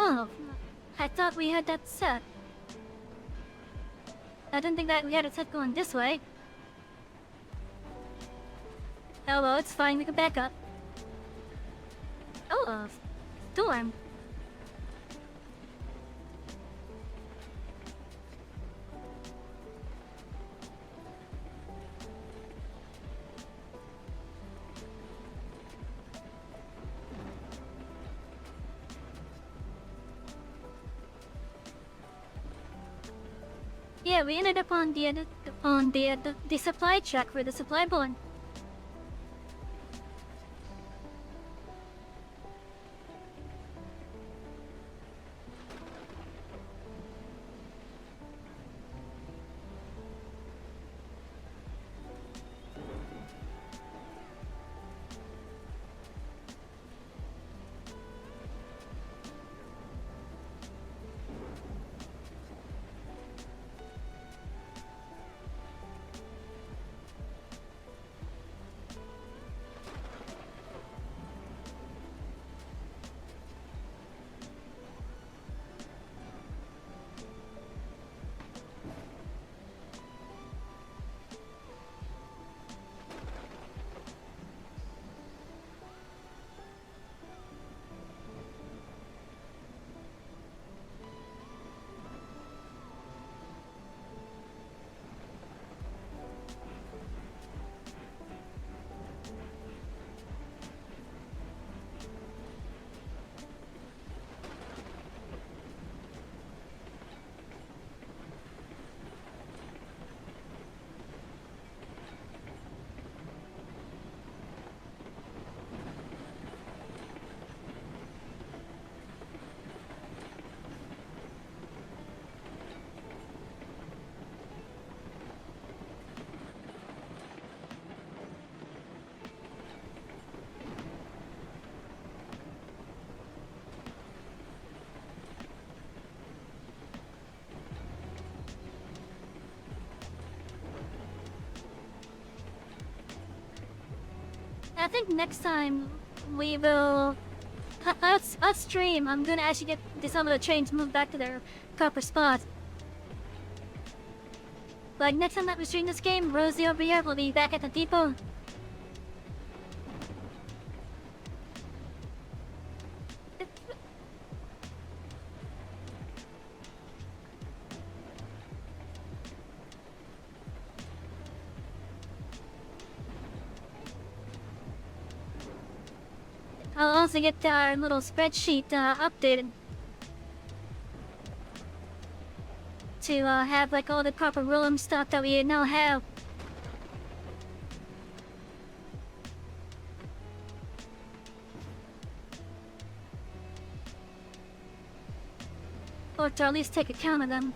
Oh, I thought we had that set. I didn't think that we had it set going this way. Oh well, it's fine, we can back up. Oh, storm. Yeah, we ended up on the supply truck for the supply point. I think next time we will upstream. I'm gonna actually get some of the trains moved back to their proper spot. Like next time that we stream this game, Rosie over here will be back at the depot. I'll also get our little spreadsheet updated to have like all the proper room stuff that we now have. Or to at least take account of them.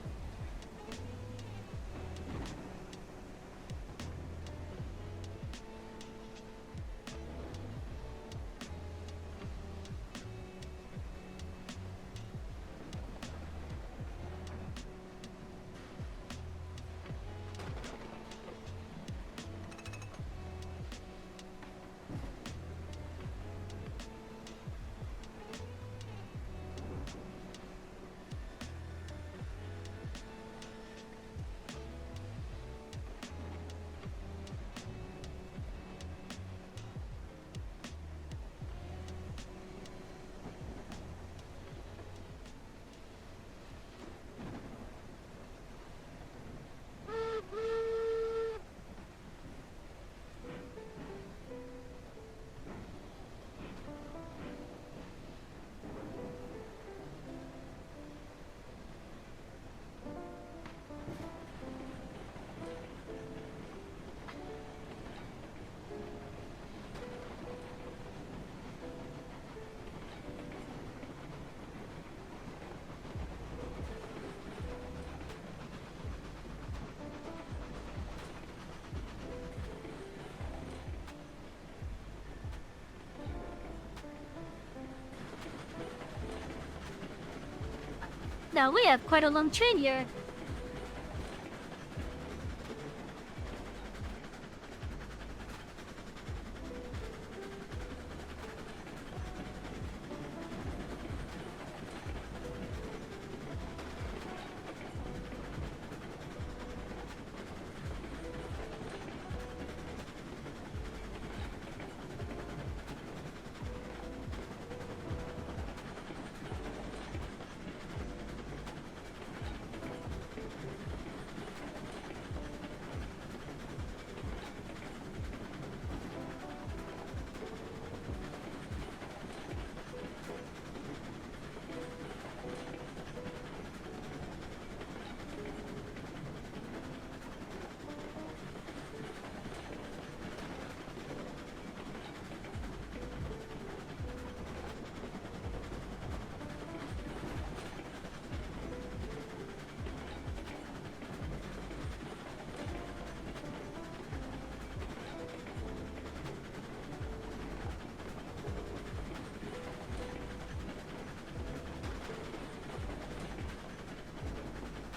Now we have quite a long train here.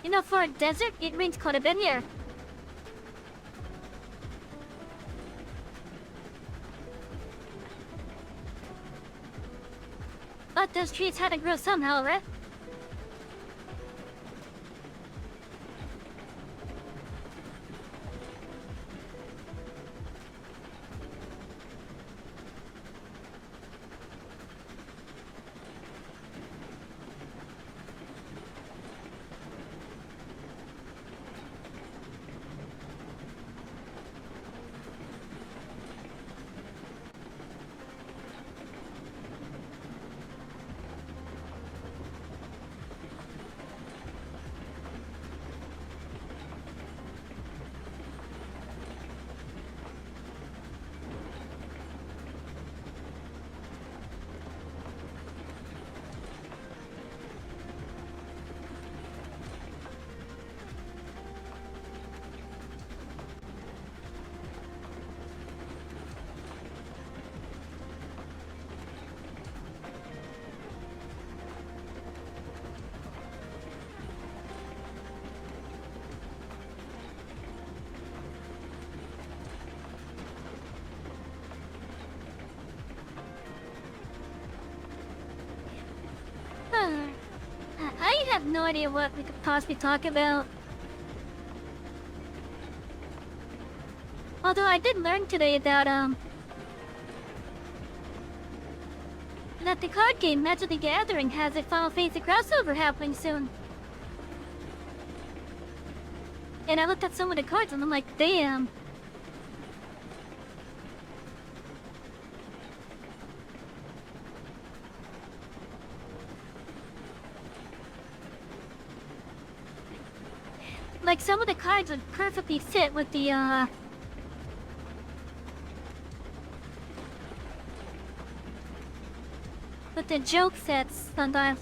You know, for a desert, it rains quite a bit here. But those trees had to grow somehow, right? I have no idea what we could possibly talk about. Although I did learn today that the card game Magic the Gathering has a Final Fantasy crossover happening soon. And I looked at some of the cards and I'm like, damn. Like, some of the cards would perfectly fit with the joke sets sometimes.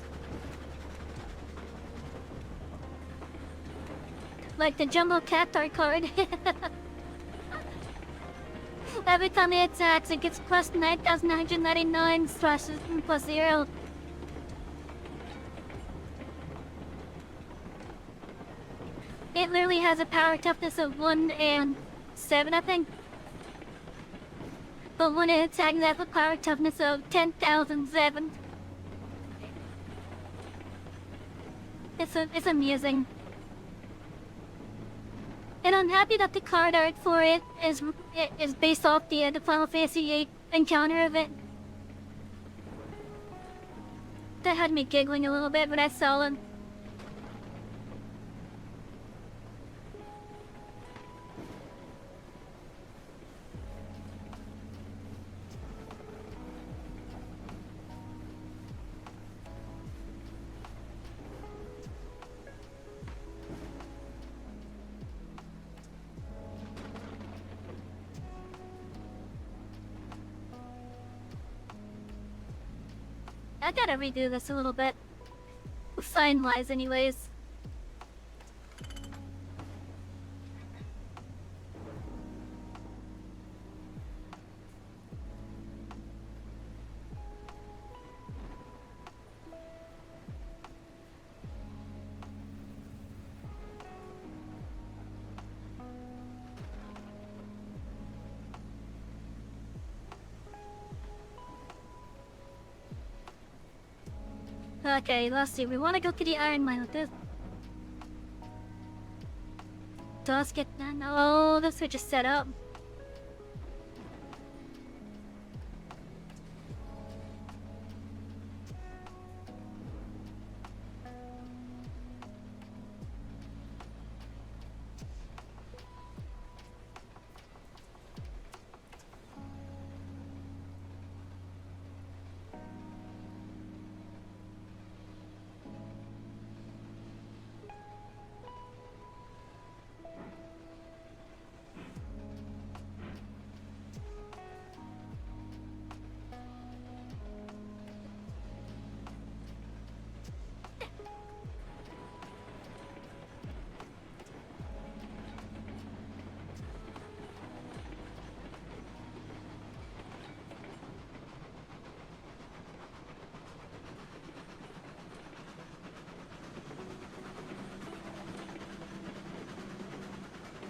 Like the Jumbo Cactar card. Every time it attacks, it gets plus 9,999 slashes plus 0. It literally has a power toughness of 1 and 7, I think. But when it attacks, it has a power toughness of 10,007. It's amusing. And I'm happy that the card art for it is based off the Final Fantasy VIII encounter event. That had me giggling a little bit when I saw them. I gotta redo this a little bit. Sign-wise, anyways. Okay, let's see. We want to go to the iron mine with this. Does get done. Oh, the switch is set up.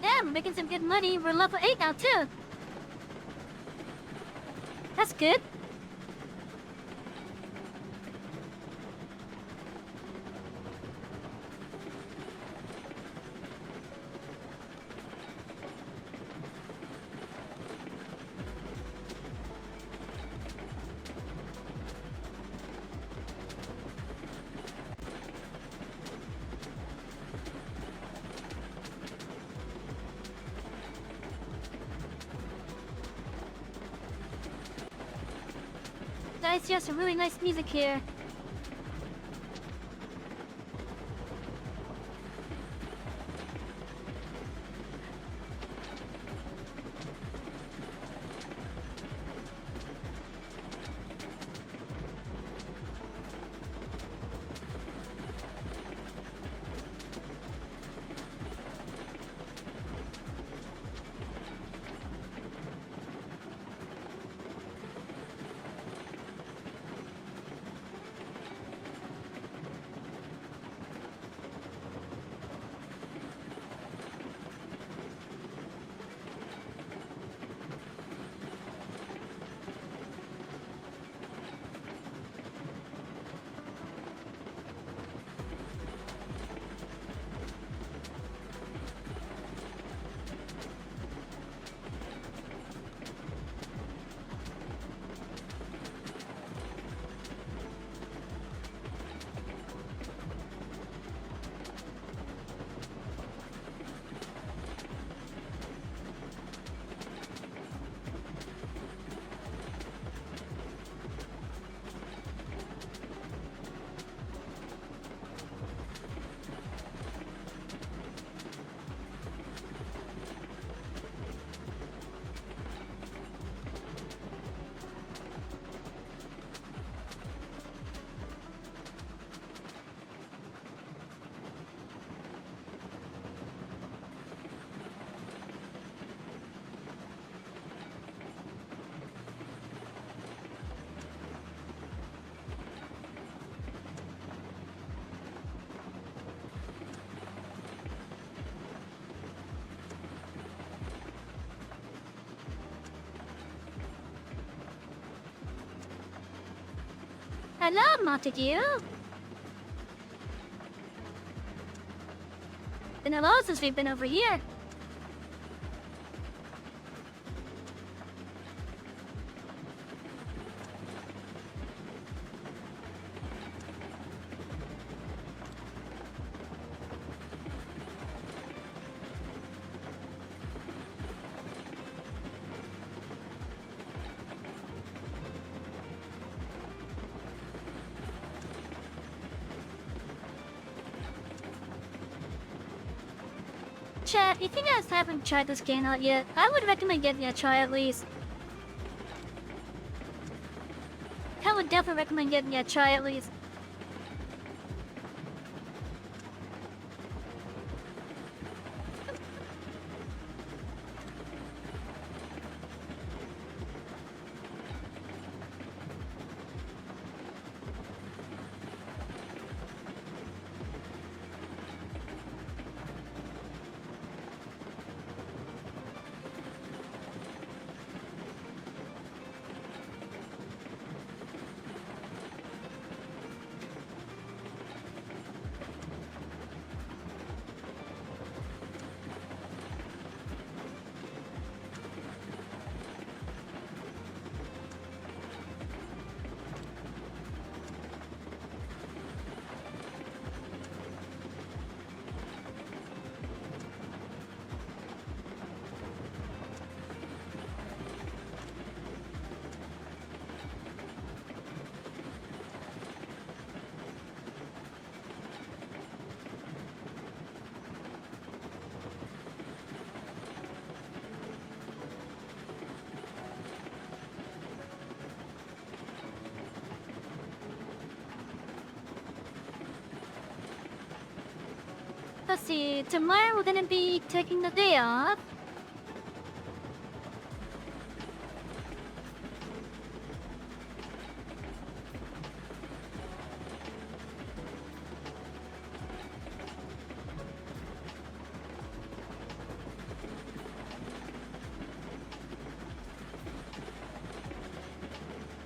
Yeah, we're making some good money. We're level 8 now, too. That's good. Guys, you have some really nice music here. Hello, Montague. Been a while since we've been over here. Chat, if you guys haven't tried this game out yet, I would recommend giving it a try at least. I would definitely recommend giving it a try at least. let's see. Tomorrow we're gonna be taking the day off.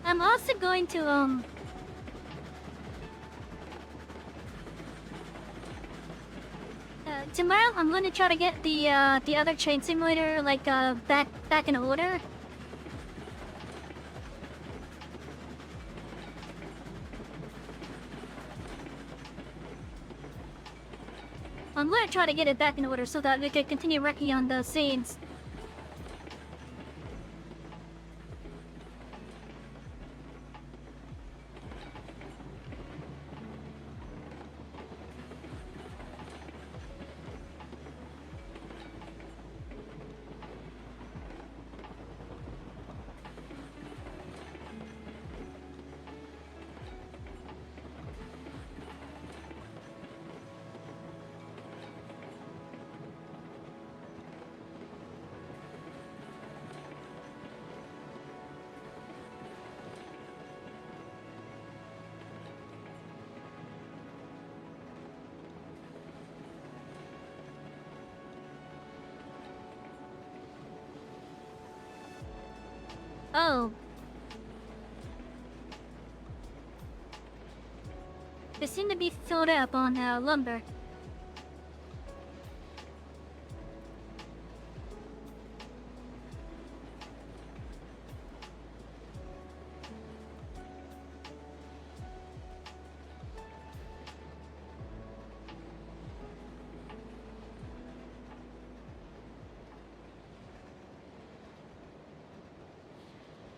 I'm also going to tomorrow I'm gonna try to get the other train simulator like back in order. I'm gonna try to get it back in order so that we can continue working on the scenes. Oh. They seem to be filled up on lumber.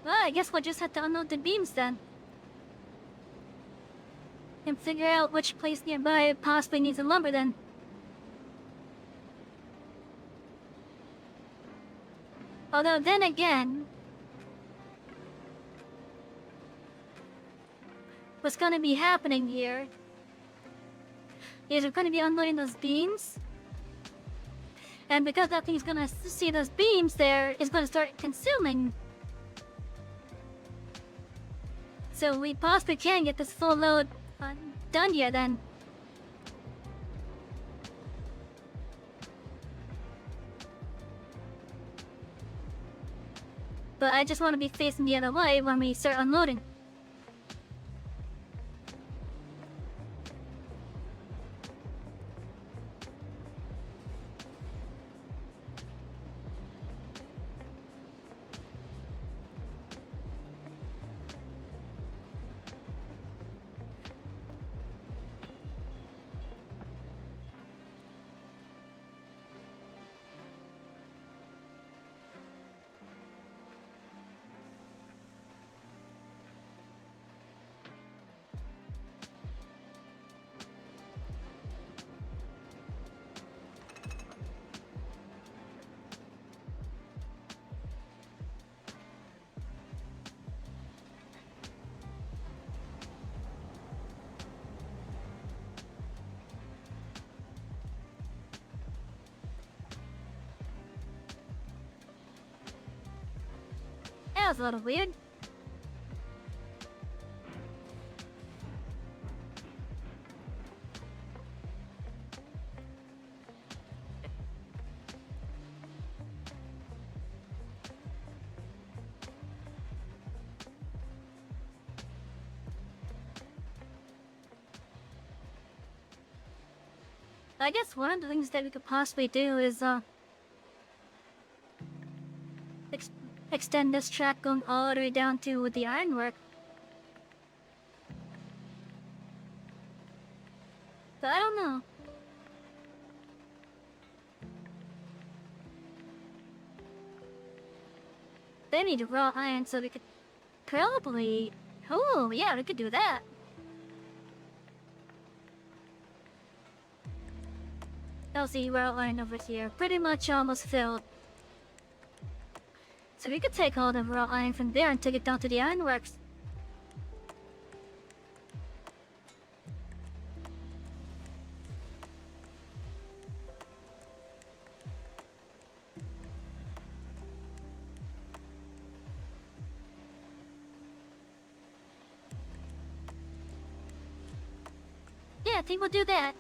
Well, I guess we'll just have to unload the beams then. And figure out which place nearby possibly needs the lumber then. Although then again, what's gonna be happening here is we're gonna be unloading those beams. And because that thing's gonna see those beams there, it's gonna start consuming. So we possibly can get this full load done here then. But I just want to be facing the other way when we start unloading. That was a little weird. I guess one of the things that we could possibly do is extend this track going all the way down to the ironwork. But I don't know. They need raw iron, so we could probably... Oh, yeah, we could do that. LC raw iron over here, pretty much almost filled. So we could take all the raw iron from there and take it down to the ironworks. I think we'll do that.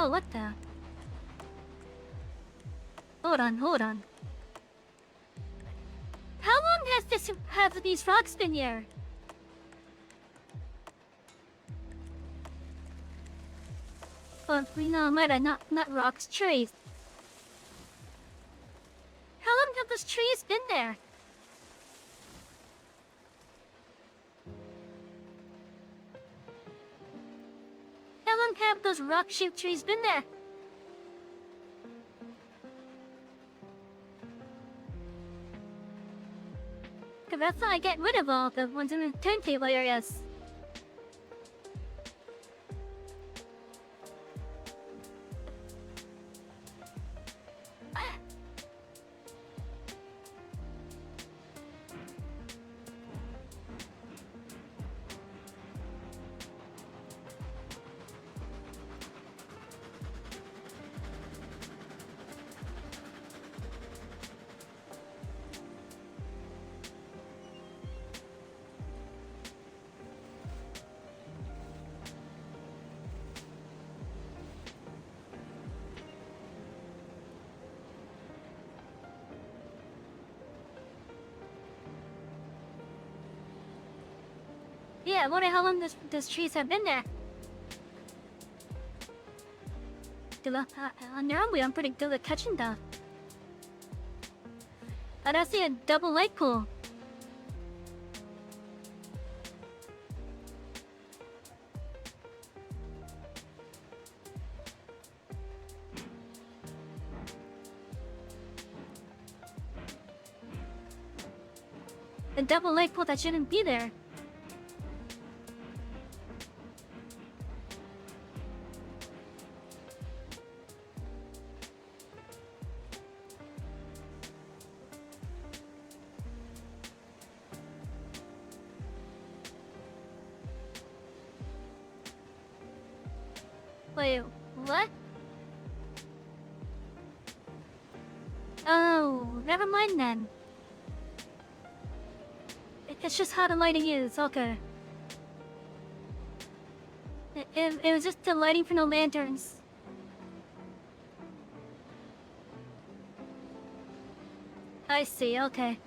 Oh, what the? Hold on, hold on. How long has these rocks been here? Well, we know, not rocks, trees. How long have those trees been there? How long have those rock-shaped trees been there? Cause that's how I get rid of all the ones in the turntable areas. Yeah, I wonder how long those trees have been there. I'm pretty good at catching them. And I see a double light pool. A double light pool that shouldn't be there. Wait, what? Oh, never mind then. It's just how the lighting is, okay. It was just the lighting from the lanterns. I see, okay.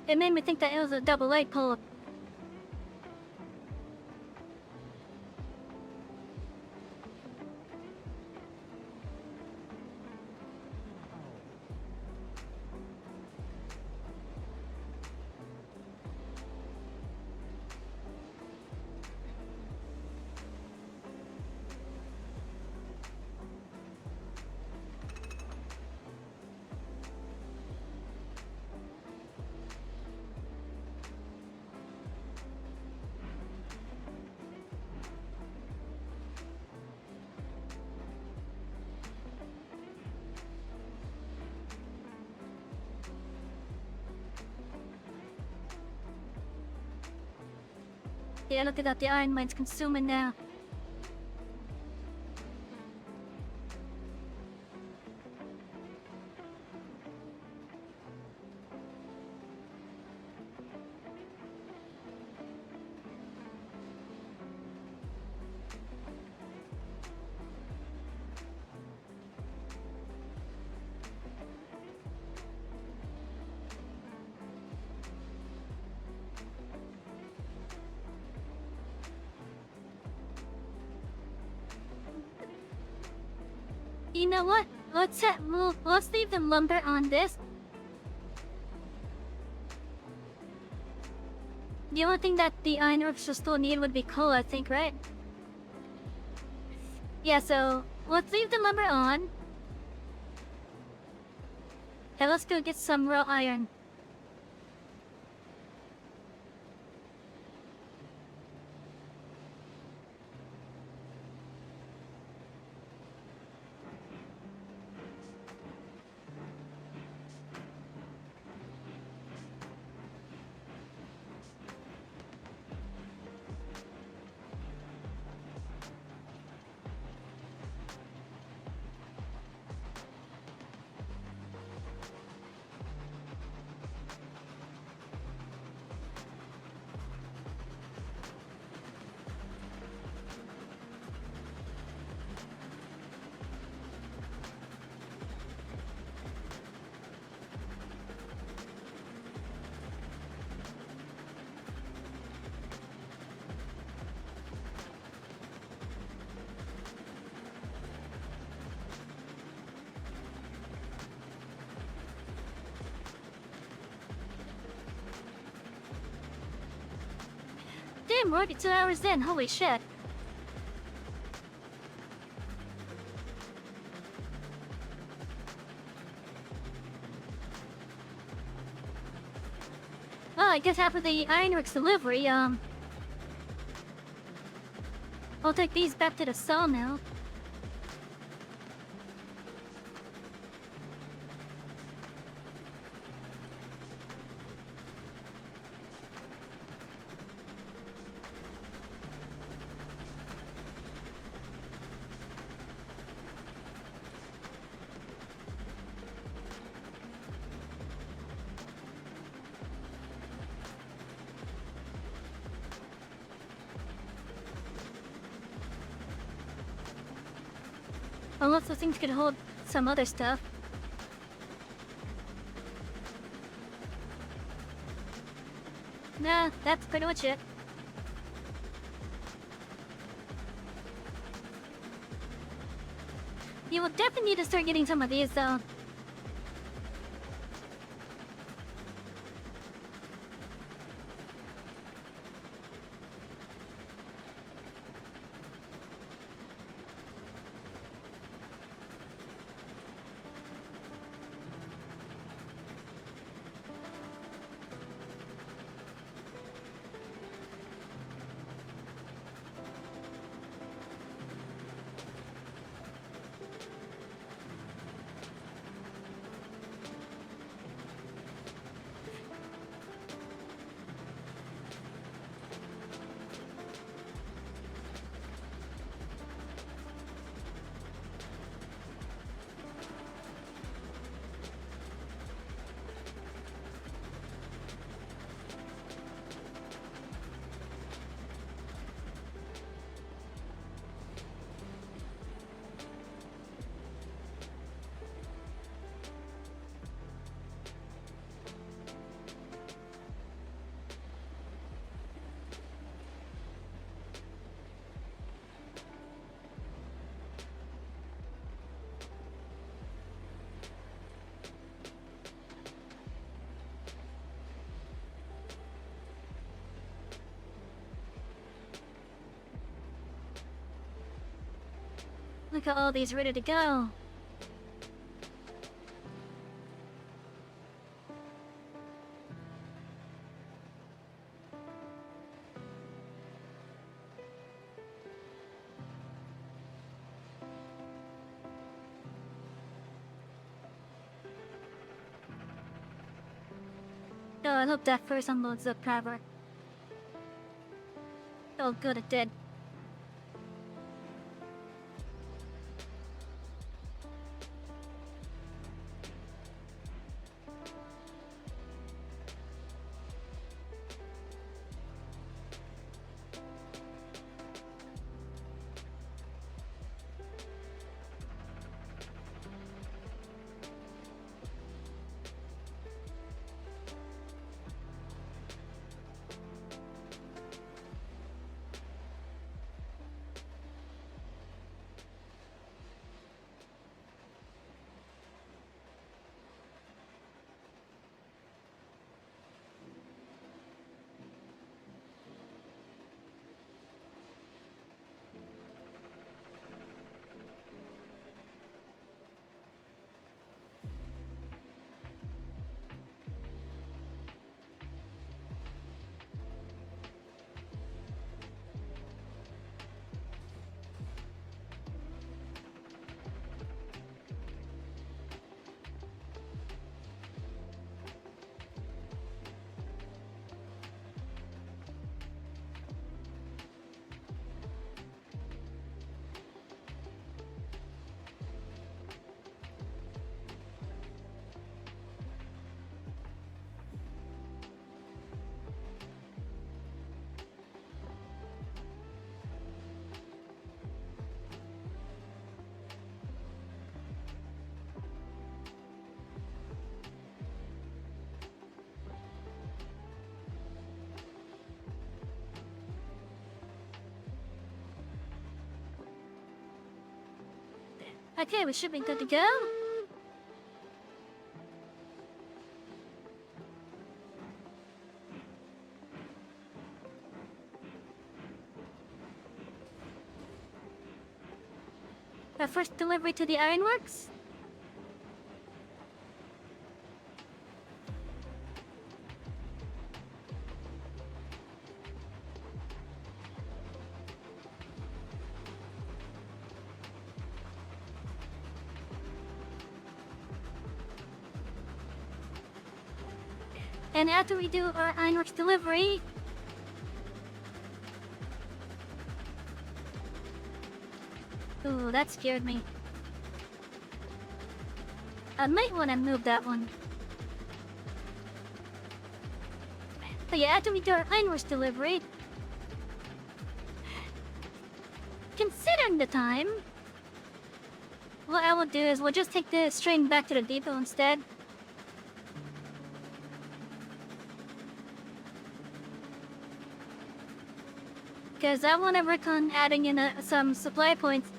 It made me think that it was a double light pole. Yeah, look at that, the iron mine's consuming now. You know what? Let's leave the lumber on this. The only thing that the ironworks will still need would be coal, I think, right? Yeah, so let's leave the lumber on. And let's go get some raw iron. Damn, we're already 2 hours in, holy shit. Well, I guess after the ironworks delivery, I'll take these back to the sawmill. Unless those things could hold some other stuff. Nah, that's pretty much it. You will definitely need to start getting some of these, though. Look at all these ready to go. Oh, I hope that first unloads the crabber. Oh, good, it did. Okay, we should be good to go. Our first delivery to the ironworks. And after we do our ironworks delivery, ooh, that scared me. I might want to move that one. But yeah, after we do our ironworks delivery, considering the time, what I will do is we'll just take this train back to the depot instead. Because I want to work on adding in some supply points.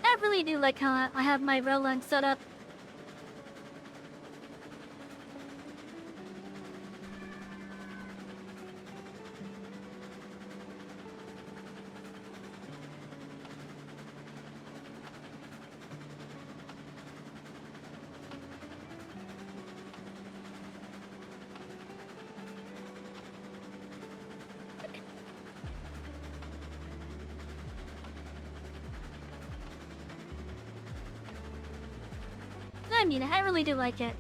I really do like how I have my rail line set up. I mean, I really do like it.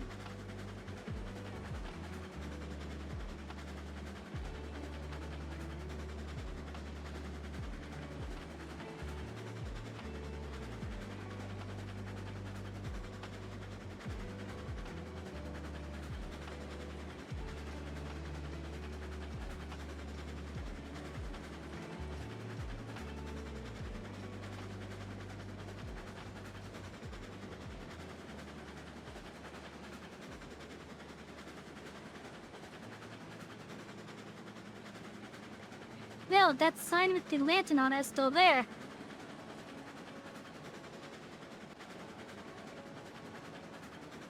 Well, that sign with the lantern on it is still there.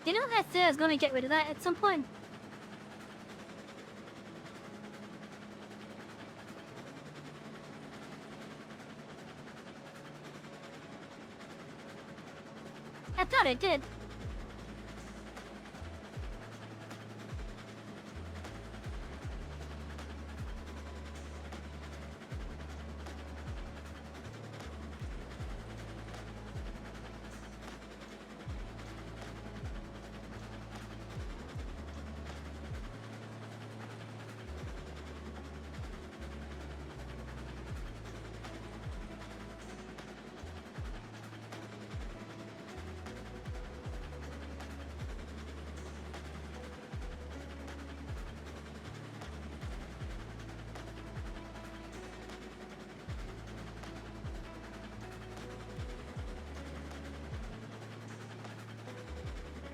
You know, I said I was gonna get rid of that at some point. I thought I did.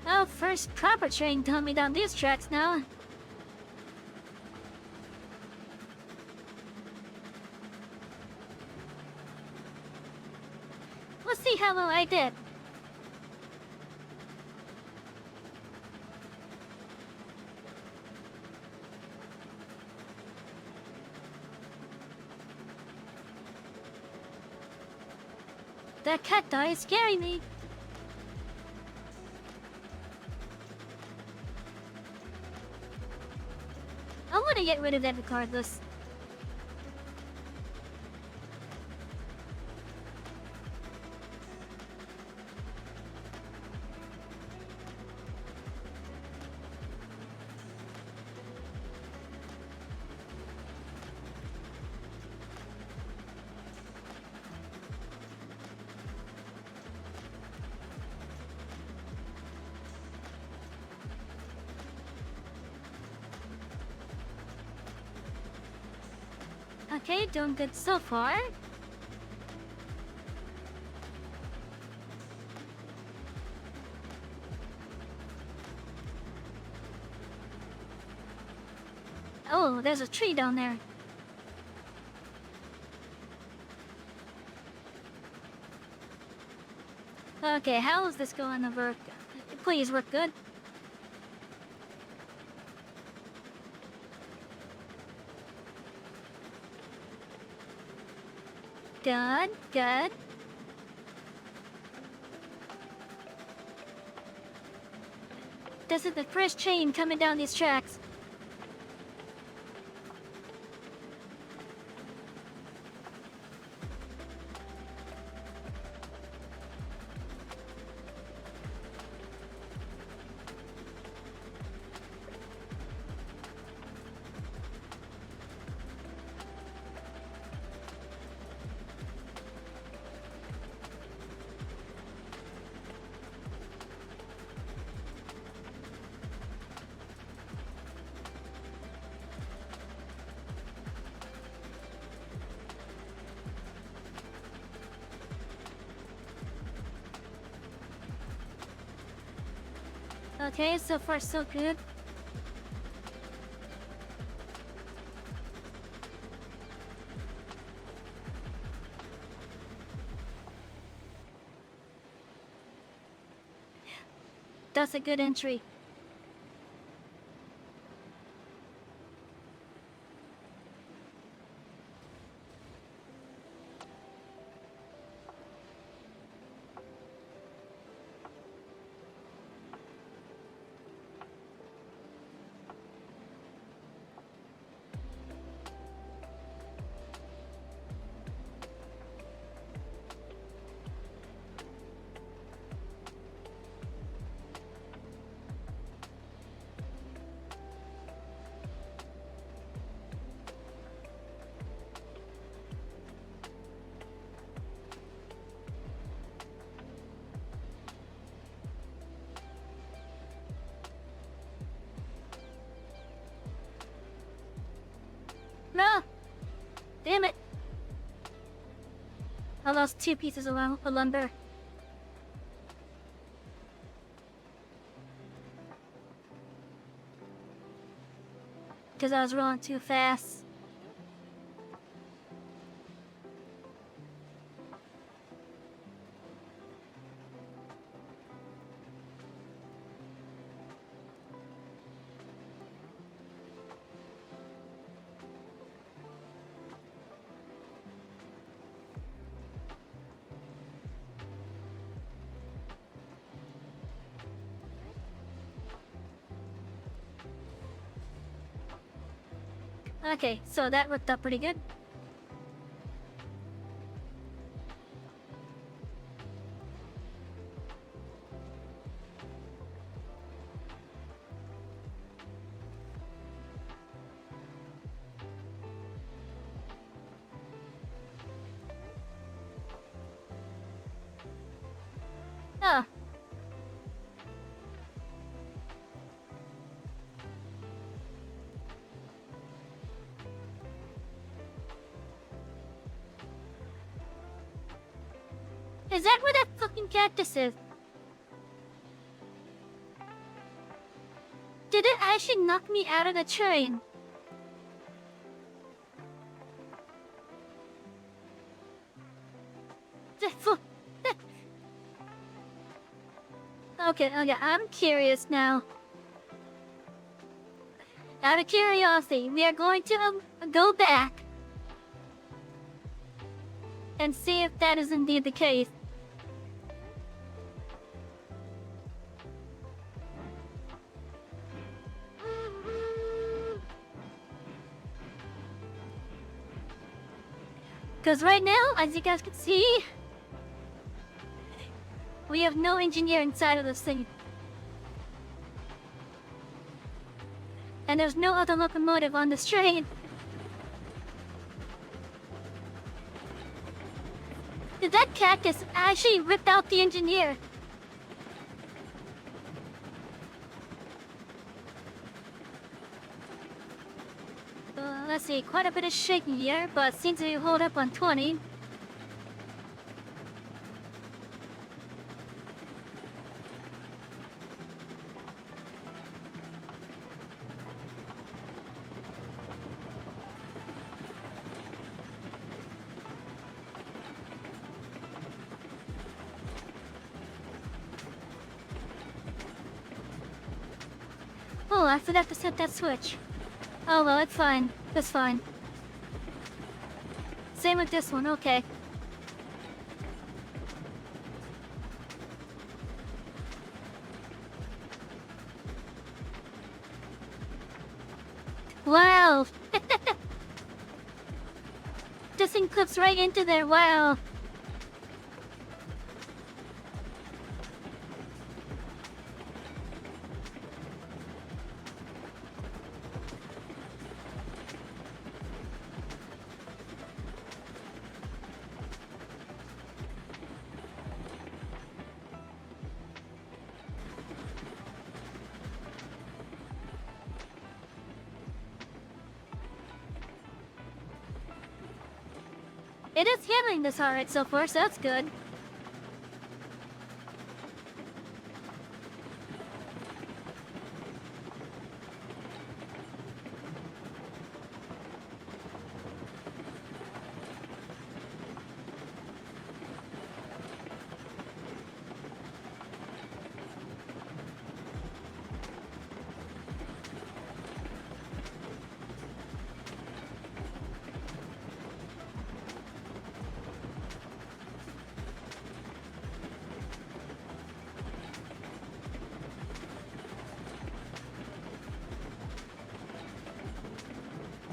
Oh, first proper train coming down these tracks now. Let's see how well I did. That cacti is scaring me. I want to get rid of that regardless. Okay, doing good so far. Oh, there's a tree down there. Okay, how is this going to work? Please work good. Good, good. This is the first train coming down these tracks. Okay, so far so good. That's a good entry. No! Damn it! I lost 2 pieces of lumber. Because I was rolling too fast. Okay, so that worked out pretty good. Oh. Is that where that fucking cactus is? did it actually knock me out of the train? Okay, I'm curious now. Out of curiosity, we are going to go back and see if that is indeed the case. Because right now, as you guys can see, we have no engineer inside of this thing. And there's no other locomotive on this train. Did that cactus actually rip out the engineer? Let's see, quite a bit of shaking here, but seems to hold up on 20. Oh, I forgot to set that switch. Oh well, it's fine. That's fine. Same with this one, okay. Wow! This thing clips right into there, wow! It is handling this alright so far, so that's good.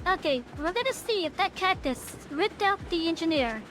Okay, we're gonna see if that cactus ripped out the engineer.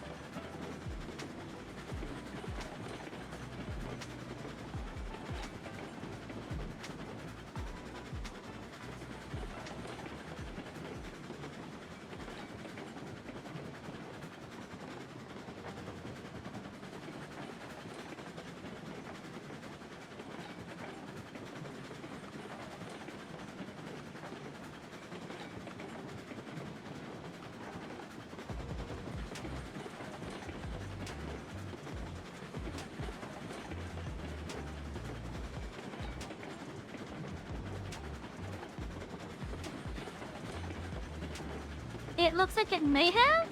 It looks like it may have?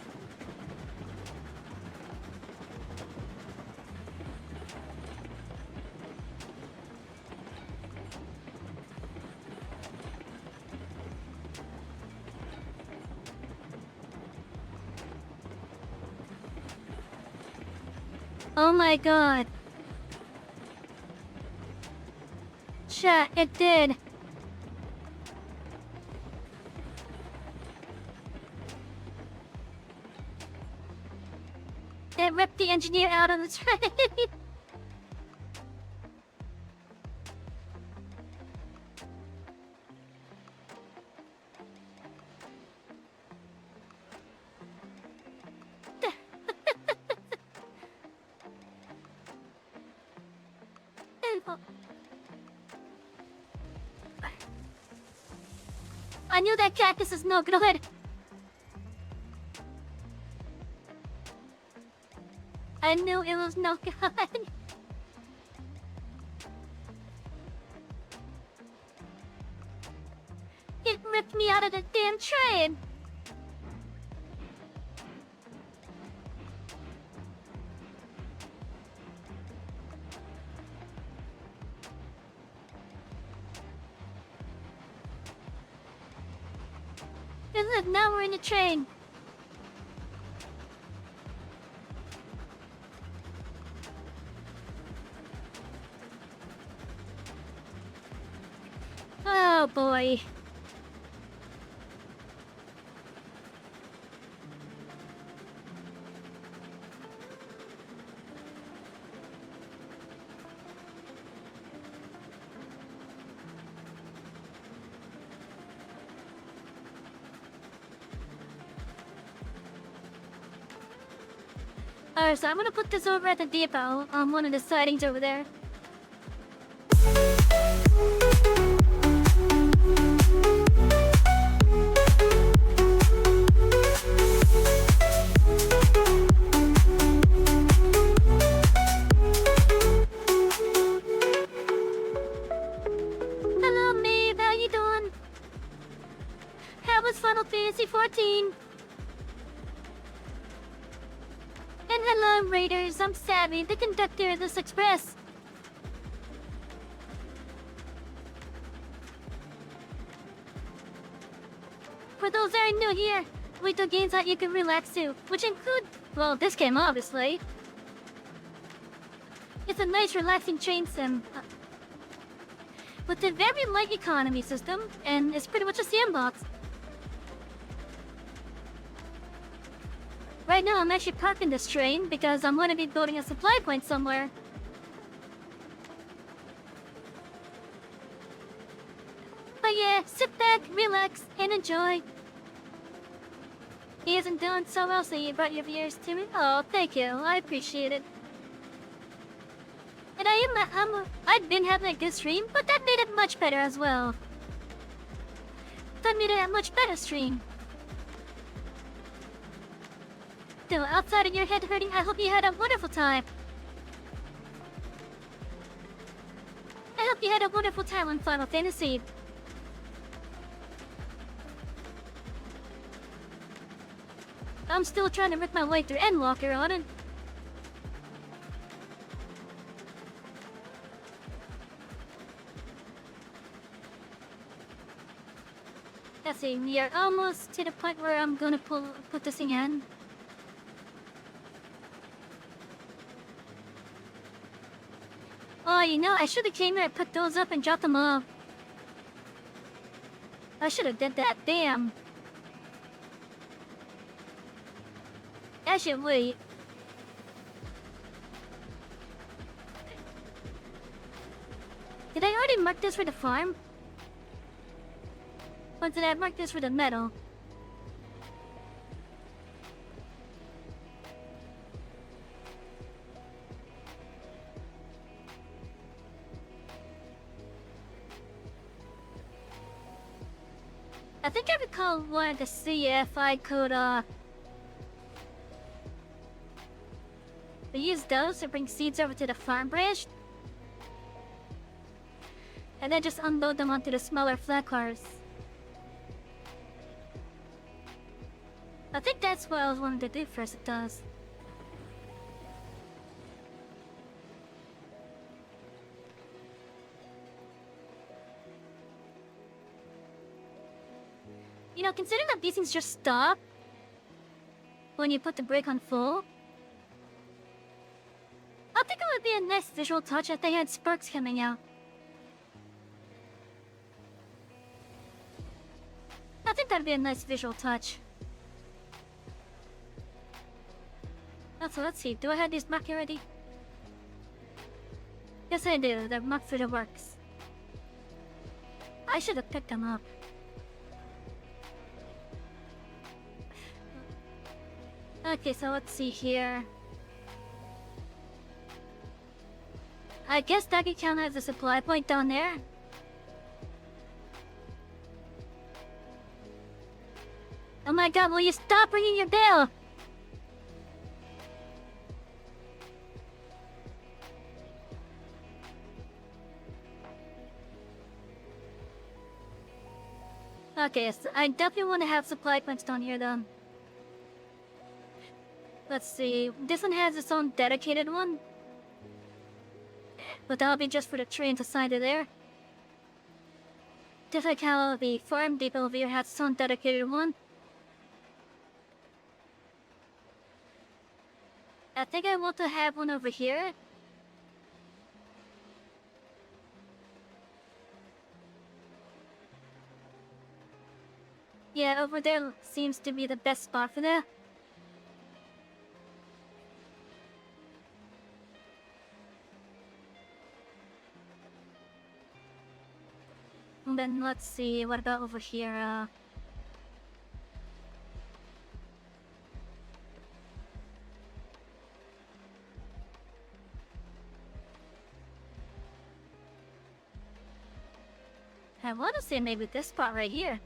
Oh my god. Chat, it did. It ripped the engineer out of the train. I knew that cactus is no good. I knew it was no good. ripped me out of the damn train! And look, now we're in the train. Oh boy. Alright, so I'm gonna put this over at the depot on one of the sidings over there. Hello, Maeve. How you doing? How was Final Fantasy 14? And hello, Raiders. I'm Savvy, the conductor of this express. For those that are new here, we do games that you can relax to, which include, well, this game, obviously. It's a nice, relaxing train sim. With a very light economy system, and it's pretty much a sandbox. Right now, I'm actually parking this train because I'm going to be building a supply point somewhere. But yeah, sit back, relax, and enjoy. He isn't doing so well, so you brought your viewers to me? Oh, thank you. I appreciate it. And I've been having a good stream, but that made it much better as well. That made it a much better stream. Still, outside of your head hurting, I hope you had a wonderful time. I hope you had a wonderful time on Final Fantasy. I'm still trying to rip my way through Endwalker on it. Let's see, we are almost to the point where I'm gonna put this thing in. Oh, you know, I should have came here and put those up and dropped them off. I should have did that, damn. Actually, wait. Did I already mark this for the farm? Or did I mark this for the metal? I think I recall wanting to see if I could, use those to bring seeds over to the farm branch. And then just unload them onto the smaller flat cars. I think that's what I was wanting to do first, it does. You know, considering that these things just stop when you put the brake on full, I think it would be a nice visual touch if they had sparks coming out. I think that'd be a nice visual touch. So let's see, do I have these marked already? Yes I do, they're marked for the works. I should have picked them up. Okay, so let's see here. I guess Daggy Town has a supply point down there. Oh my god, will you stop ringing your bell? Okay, so I definitely want to have supply points down here then. Let's see. This one has its own dedicated one. But that'll be just for the trains assigned to there. Just like how the farm depot over here has its own dedicated one. I think I want to have one over here. Yeah, over there seems to be the best spot for that. And then let's see, what about over here? I want to say maybe this spot right here.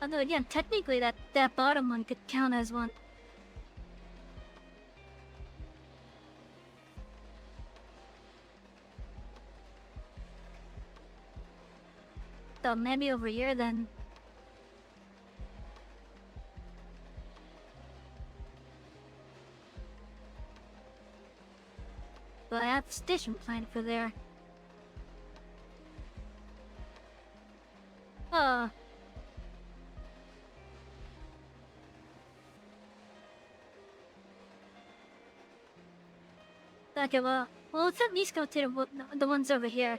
Although again, technically that bottom one could count as one. So maybe over here then. But I have a station planned for there. Oh. Okay, well, let's at least go to the ones over here.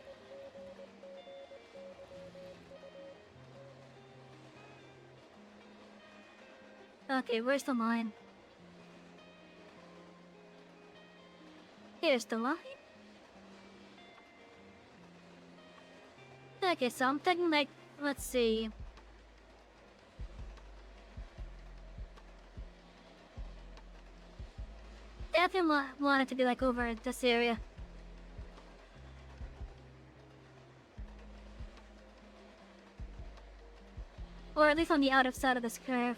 Okay, where's the line? Here's the line. Okay, so I'm thinking like, let's see. Definitely want it to be like over this area. Or at least on the outer side of this curve.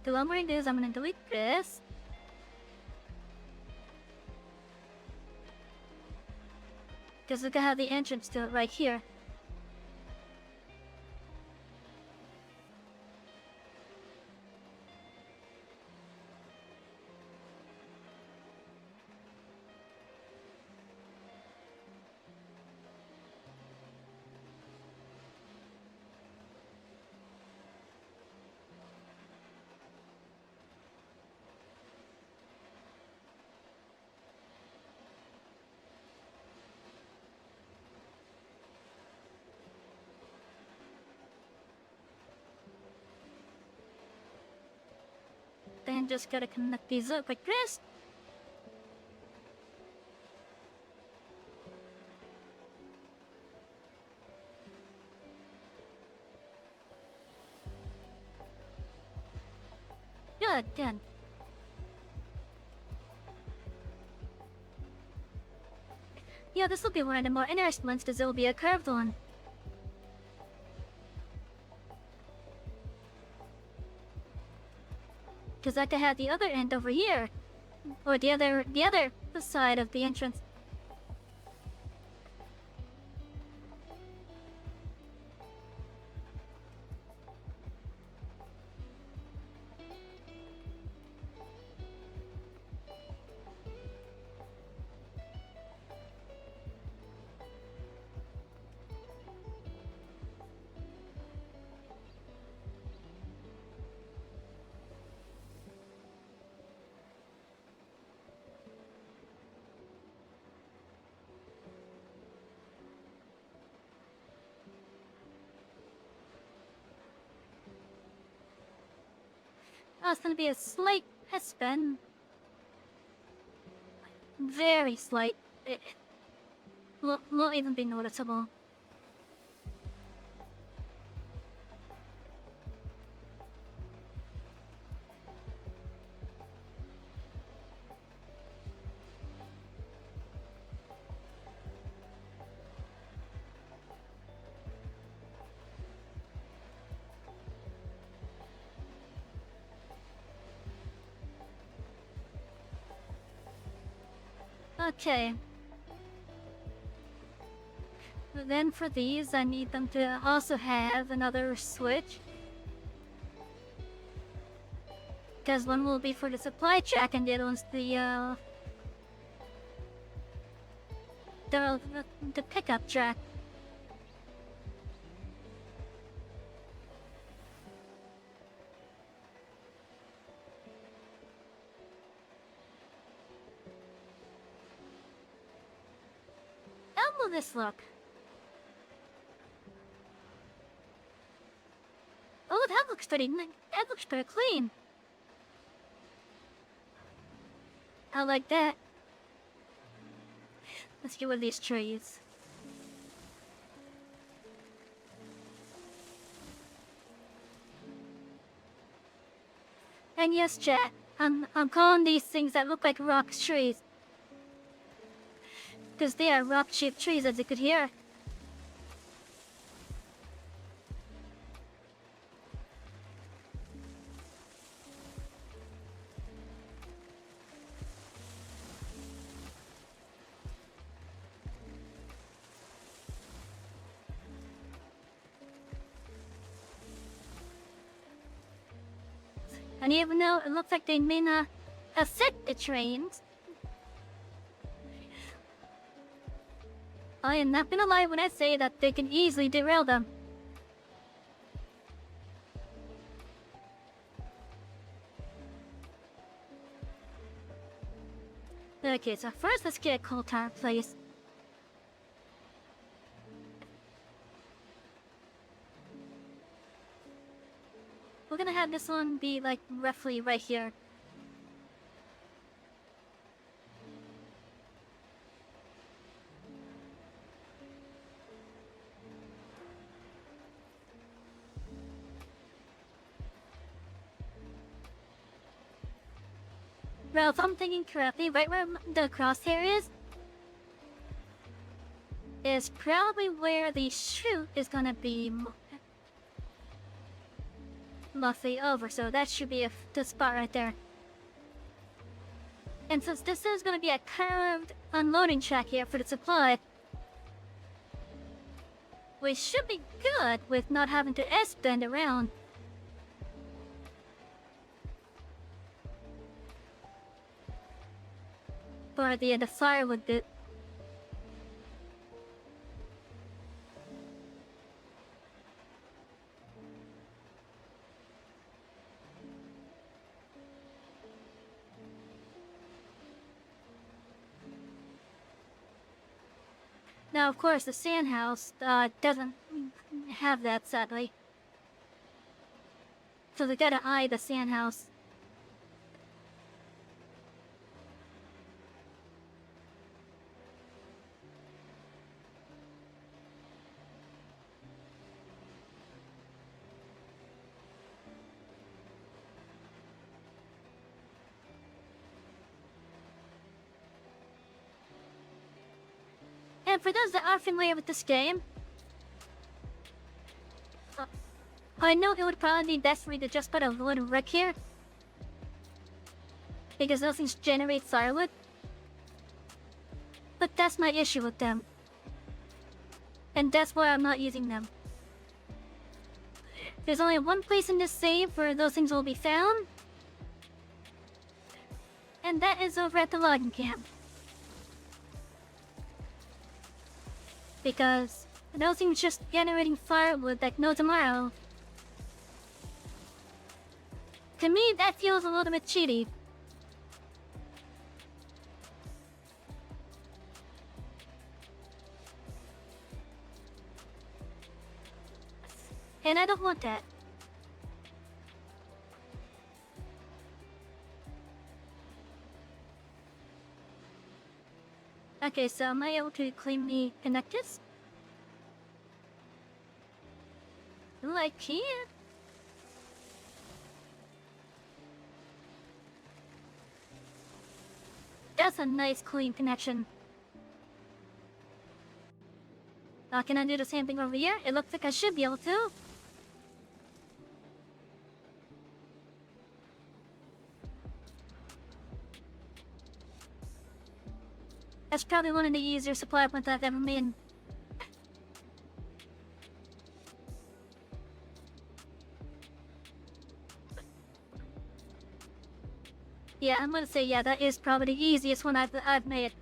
So what I'm going to do is I'm going to delete this. Because look at how the entrance to it right here. Then just gotta connect these up like this. Good, done. Yeah, this will be one of the more interesting ones because it will be a curved one. Because I could have the other end over here. Or the other side of the entrance. Oh, it's gonna be a slight headspin. Very slight. It won't even be noticeable. Okay. Then for these, I need them to also have another switch. Because one will be for the supply track and the other one's the pickup track. How will this look? Oh, that looks pretty clean. I like that. Let's get rid of these trees. And yes, chat, I'm calling these things that look like rock trees. Because they are rock-shaped trees, as you could hear. And even though it looks like they may not affect the trains, I am not gonna lie when I say that they can easily derail them. Okay, so first let's get a coal tar placed. We're gonna have this one be like roughly right here. Well, if I'm thinking correctly, right where the crosshair is probably where the chute is gonna be roughly over, so that should be the spot right there. And since this is gonna be a curved unloading track here for the supply, we should be good with not having to S-bend around. For the firewood bit. Now, of course, the sand house doesn't have that, sadly. So they gotta eye the sand house. And for those that are familiar with this game, I know it would probably be best for me to just put a wooden brick here, because those things generate firewood. But that's my issue with them. And that's why I'm not using them. There's only one place in this save where those things will be found, and that is over at the logging camp. Because those things just generating firewood like no tomorrow. To me, that feels a little bit cheaty. And I don't want that. Okay, so am I able to cleanly connect this? Ooh, I can. That's a nice clean connection. Can I do the same thing over here? It looks like I should be able to. That's probably one of the easier supply points I've ever made. Yeah, I'm gonna say, yeah, that is probably the easiest one I've made.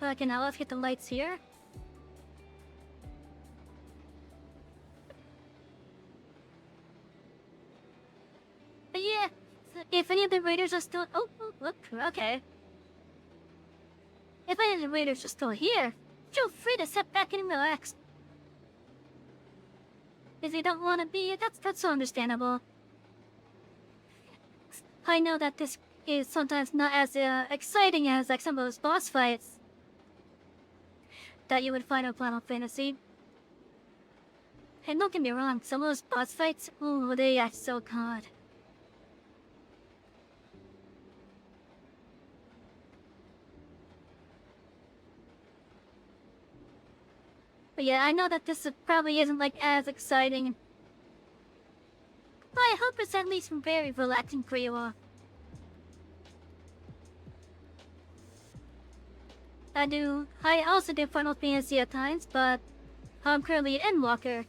Okay, now let's get the lights here. But yeah, if any of the raiders are still— oh, look, okay. If any of the raiders are still here, feel free to sit back and relax. If they don't want to be, that's so understandable. I know that this is sometimes not as exciting as like some of those boss fights that you would find on Final Fantasy. And don't get me wrong, some of those boss fights, oh, they are so good. But yeah, I know that this probably isn't like as exciting. But I hope it's at least very relaxing for you all. I also do Final Fantasy at times, but I'm currently an Endwalker.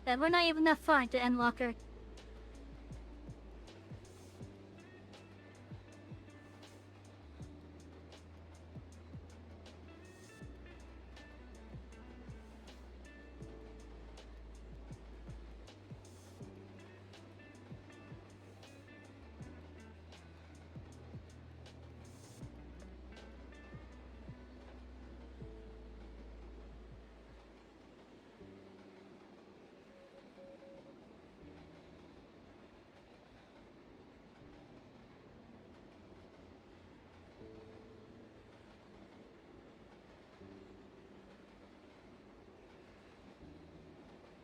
And we're not even that far into Endwalker.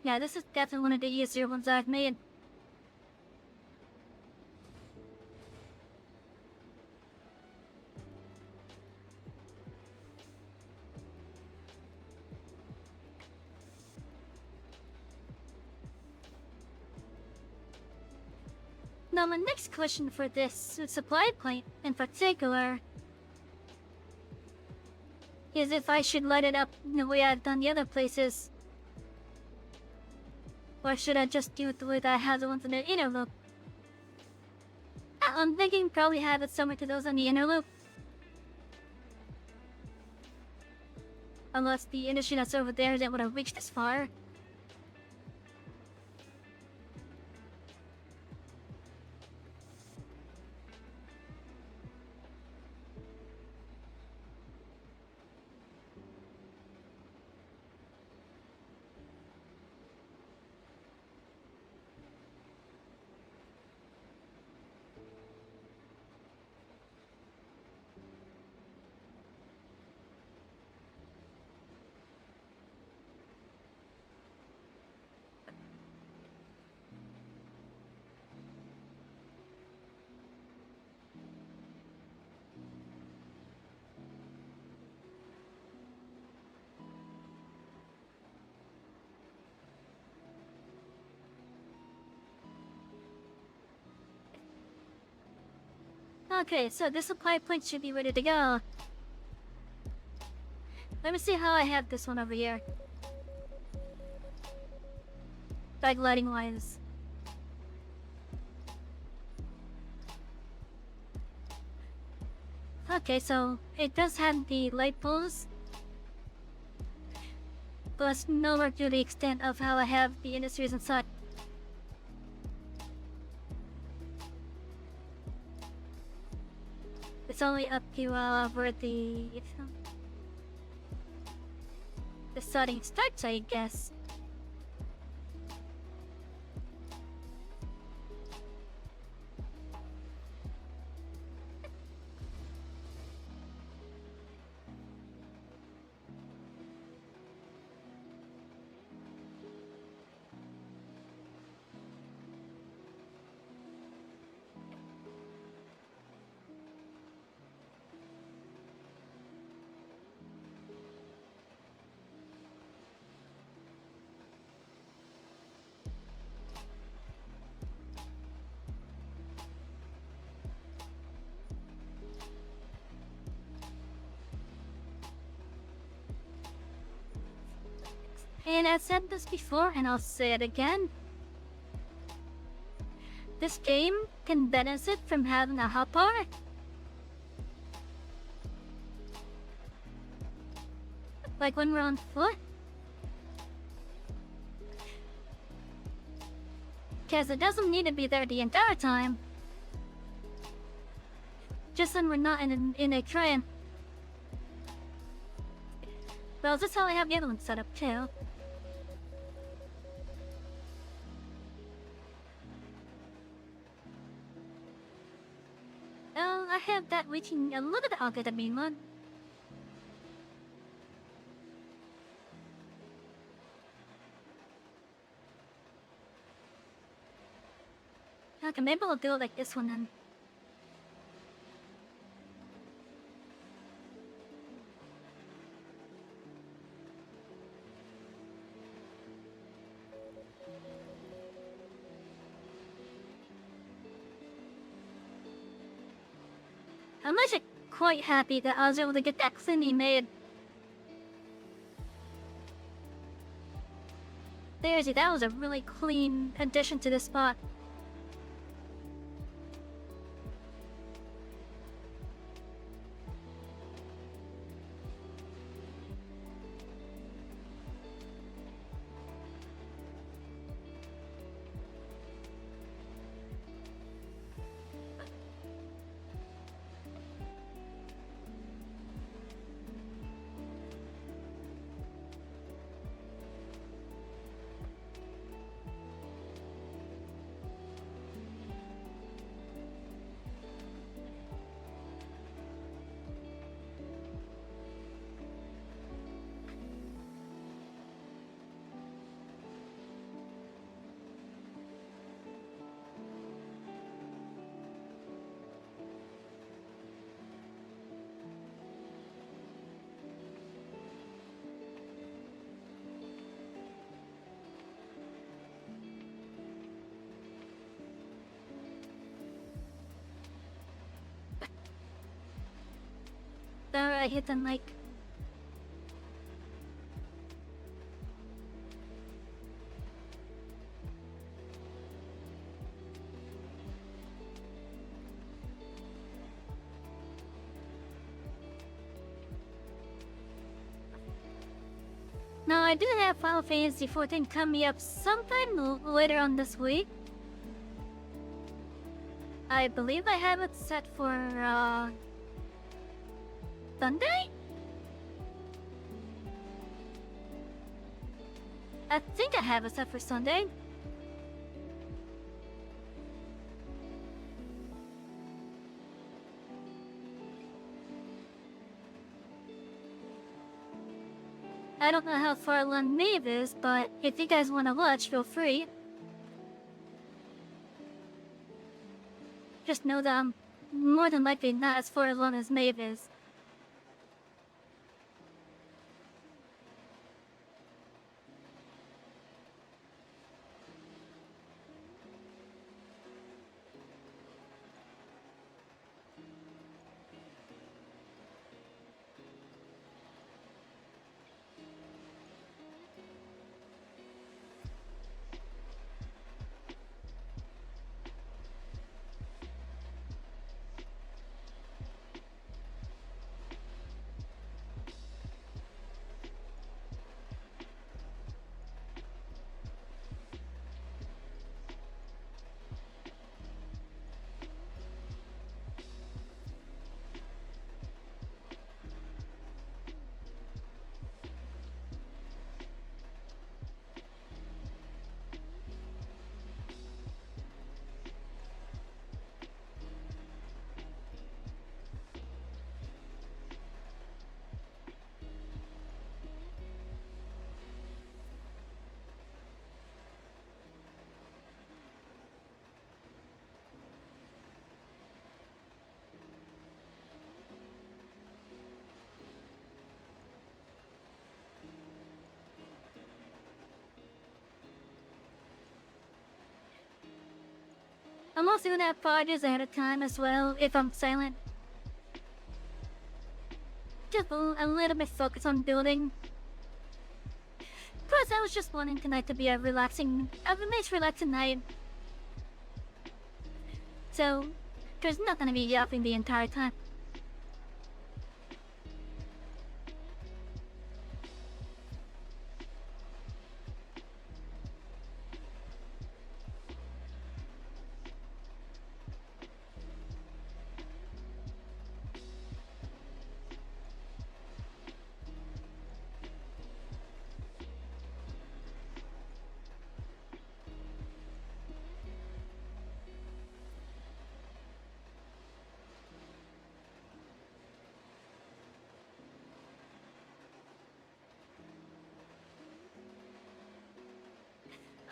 Yeah, this is definitely one of the easier ones I've made. Now my next question for this supply point in particular is if I should light it up the way I've done the other places. Or should I just do it the way that I have the ones in the inner loop? I'm thinking probably have it similar to those on the inner loop. Unless the industry that's over there that would have reached this far. Okay, so this supply point should be ready to go. Let me see how I have this one over here. Like lighting wise. Okay, so it does have the light poles. But it's nowhere to the extent of how I have the industries inside. It's only up to where the setting starts, I guess. And I've said this before and I'll say it again. This game can benefit from having a hotbar. Like when we're on foot. Because it doesn't need to be there the entire time. Just when we're not in a train. Well, that's how I have the other one set up too. Well, I have that waiting a little bit longer than me one. Okay, maybe I'll do it like this one then. I'm actually quite happy that I was able to get that cleanly made. Seriously, that was a really clean addition to this spot. There I hit the mic. Now I do have Final Fantasy XIV coming up sometime later on this week. I believe I have it set for Sunday? I think I have it set for Sunday. I don't know how far along Maeve is, but if you guys want to watch, feel free. Just know that I'm more than likely not as far along as Maeve is. I'm also gonna have pauses ahead of time as well if I'm silent. Just a little bit focused on building. Plus Because I was just wanting tonight to be a nice relaxing night. So, there's not gonna be yapping the entire time.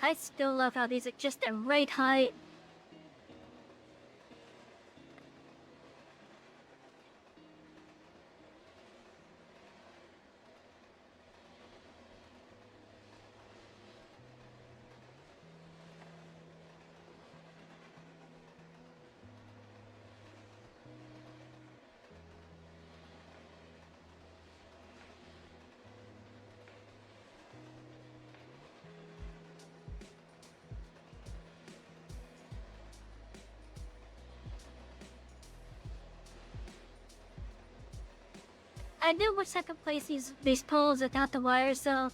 I still love how these are just the right height. I do wish I could place these poles without the wires though.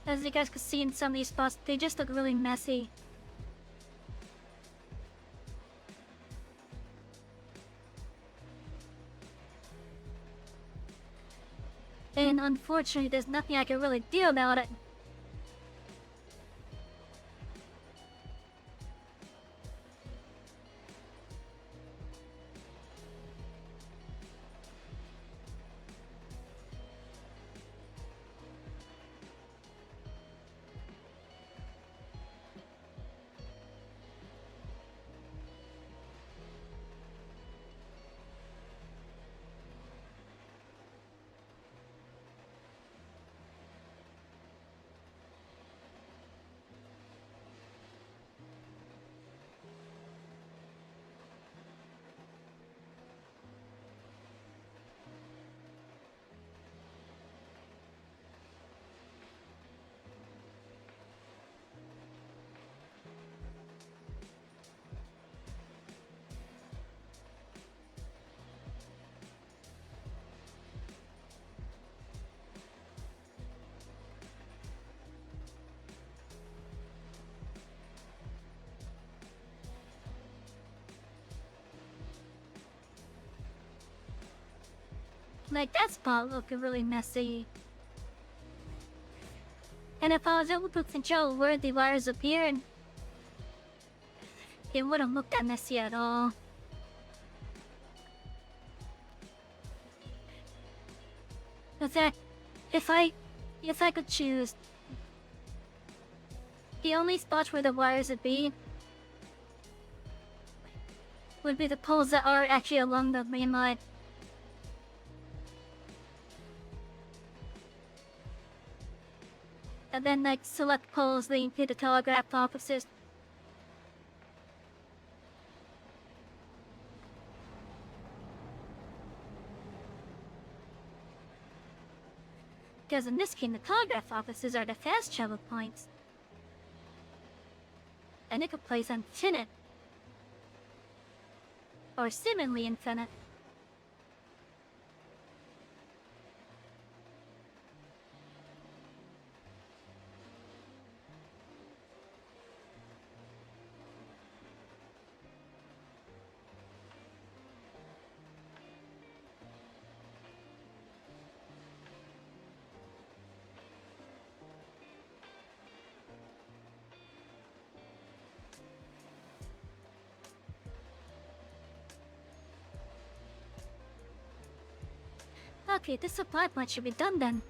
As you guys could see in some of these spots, they just look really messy. And unfortunately, there's nothing I can really do about it. Like, that spot looked really messy. And if I was able to control where the wires appeared, it wouldn't look that messy at all. In fact, if I could choose, the only spots where the wires would be the poles that are actually along the main line. And then, like, select poles leading to the telegraph offices. Because in this case, the telegraph offices are the fast travel points. And it could place infinite. Or seemingly infinite. Okay, this supply point should be done then.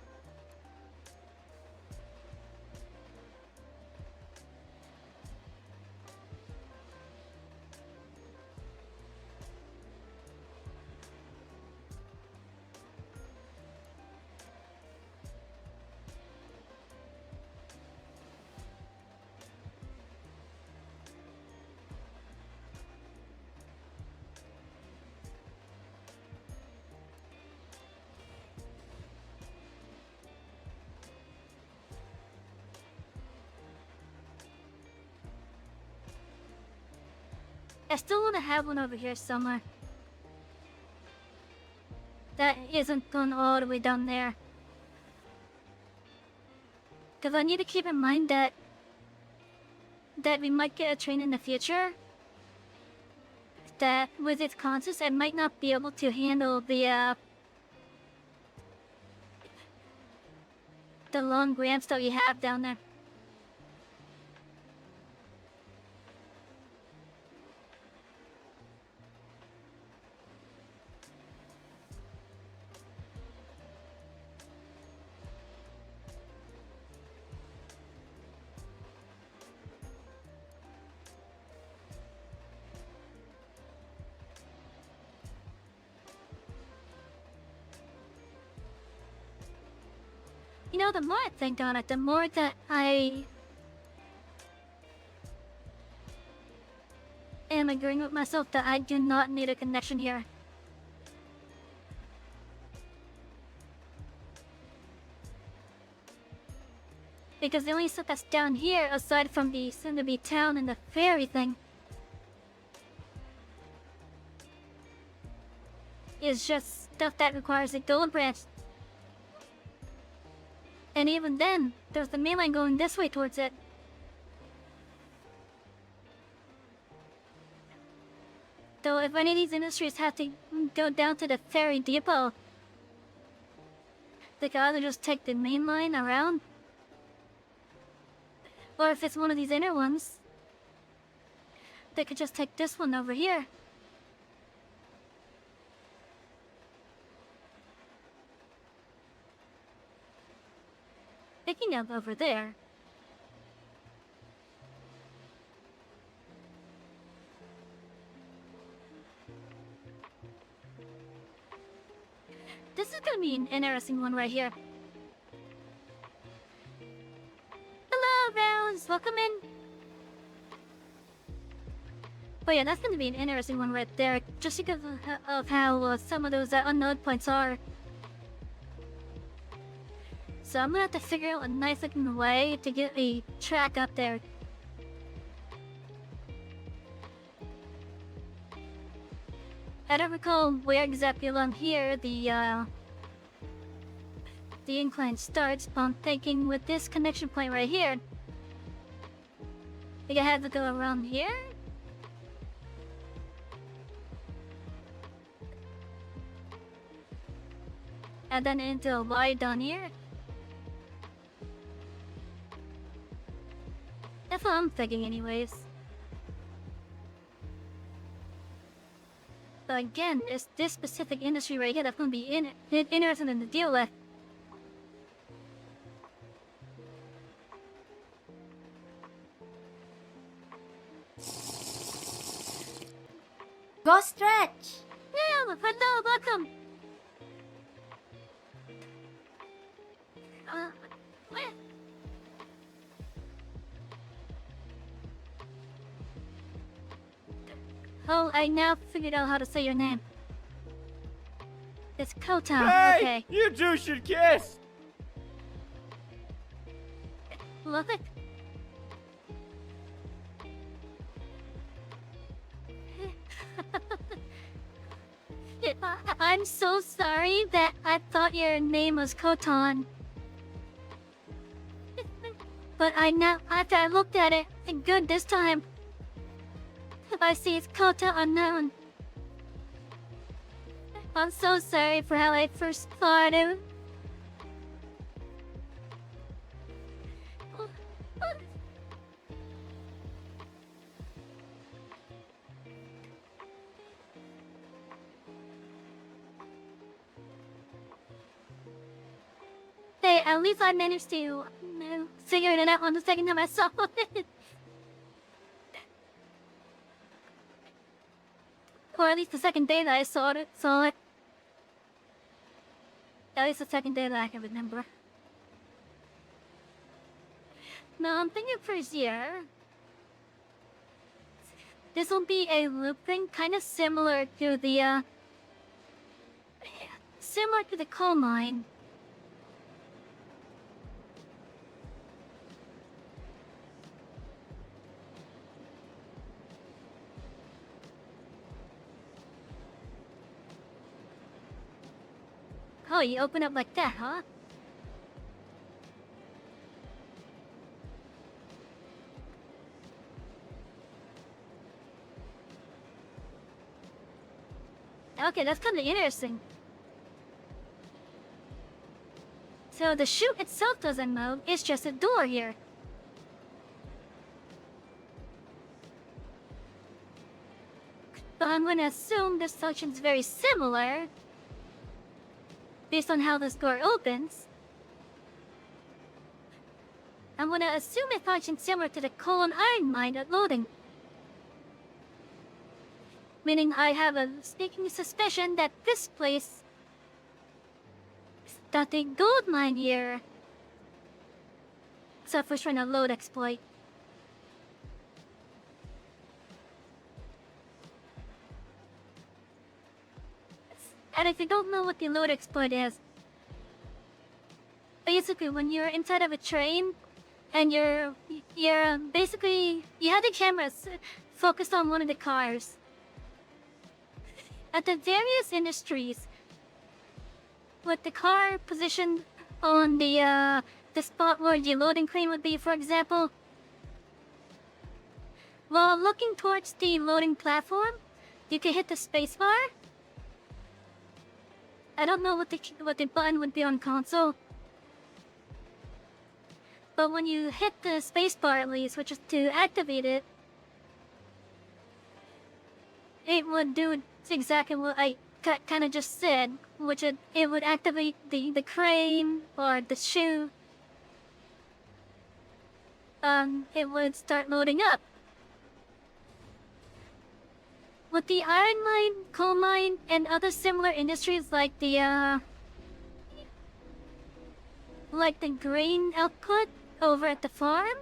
I still want to have one over here somewhere. That isn't going all the way down there. Because I need to keep in mind that we might get a train in the future that with its concepts I might not be able to handle the long ramps that we have down there. You know, the more I think on it, the more that I am agreeing with myself that I do not need a connection here. Because the only stuff that's down here, aside from the soon-to-be town and the ferry thing, is just stuff that requires a gold branch. And even then, there's the main line going this way towards it. Though if any of these industries have to go down to the ferry depot, they could either just take the main line around, or if it's one of these inner ones, they could just take this one over here. Picking up over there. This is gonna be an interesting one right here. Hello, Rounds! Welcome in! But yeah, that's gonna be an interesting one right there, just because of how some of those unknown points are. So I'm gonna have to figure out a nice looking way to get a track up there. I don't recall where exactly along here the incline starts, but I'm thinking with this connection point right here, I think I have to go around here? And then into a Y down here? That's what I'm thinking anyways. But again, it's this specific industry right here that's gonna be interesting to deal with. Go Stretch! Yeah, hello, welcome! Where? Oh, I now figured out how to say your name. It's Kotan, Hey! okay. You two should kiss! Love it. I'm so sorry that I thought your name was Kotan. But after I looked at it, and good this time, I see it's Kota Unknown. I'm so sorry for how I first thought it. Hey, at least I managed to figure it out on the second time I saw it. Or at least the second day that I saw it. At least the second day that I can remember. No, I'm thinking first year. This will be a looping, kind of similar to the coal mine. Oh, you open up like that, huh? Okay, that's kind of interesting. So the chute itself doesn't move, it's just a door here. But I'm gonna assume this function's very similar based on how this door opens. I'm gonna assume it functions similar to the coal and iron mine at loading. Meaning I have a sneaking suspicion that this place is not a gold mine here. Except for trying to load exploit. And if you don't know what the load exploit is, basically when you're inside of a train and you're basically, you have the cameras focused on one of the cars. At the various industries, with the car positioned on the spot where the loading crane would be, for example, while looking towards the loading platform, you can hit the spacebar. I don't know what the button would be on console, but when you hit the spacebar at least, which is to activate it, it would do exactly what I kind of just said, which it would activate the crane or the chute. It would start loading up. With the iron mine, coal mine, and other similar industries like the grain output over at the farm,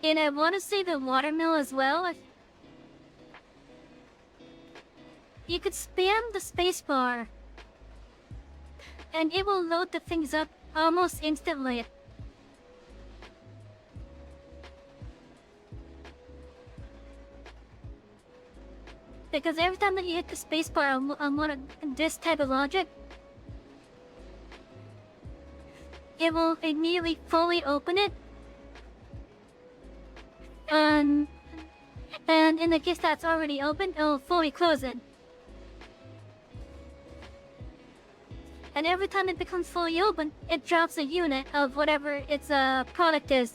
and I want to say the watermill as well. You could spam the spacebar, and it will load the things up almost instantly. Because every time that you hit the spacebar on one of this type of logic, it will immediately fully open it. And in the case that's already open, it'll fully close it. And every time it becomes fully open, it drops a unit of whatever its product is.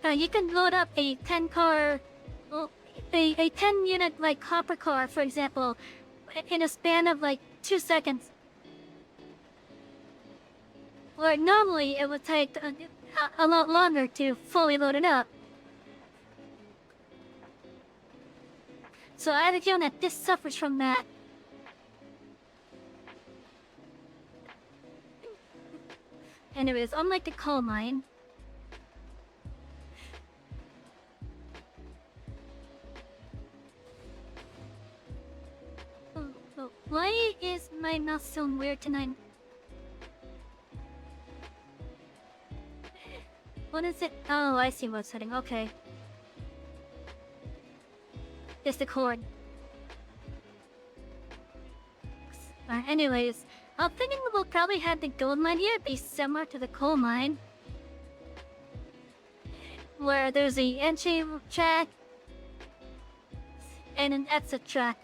You can load up a 10-car, a 10-unit like copper car, for example, in a span of like 2 seconds. Where normally it would take a lot longer to fully load it up. So I have a feeling that this suffers from that. Anyways, unlike the coal mine, why is my mouth so weird tonight? What is it? Oh, I see what's setting. Okay. It's the cord. Anyways, I'm thinking we'll probably have the gold mine here be similar to the coal mine, where there's a entry track and an exit track.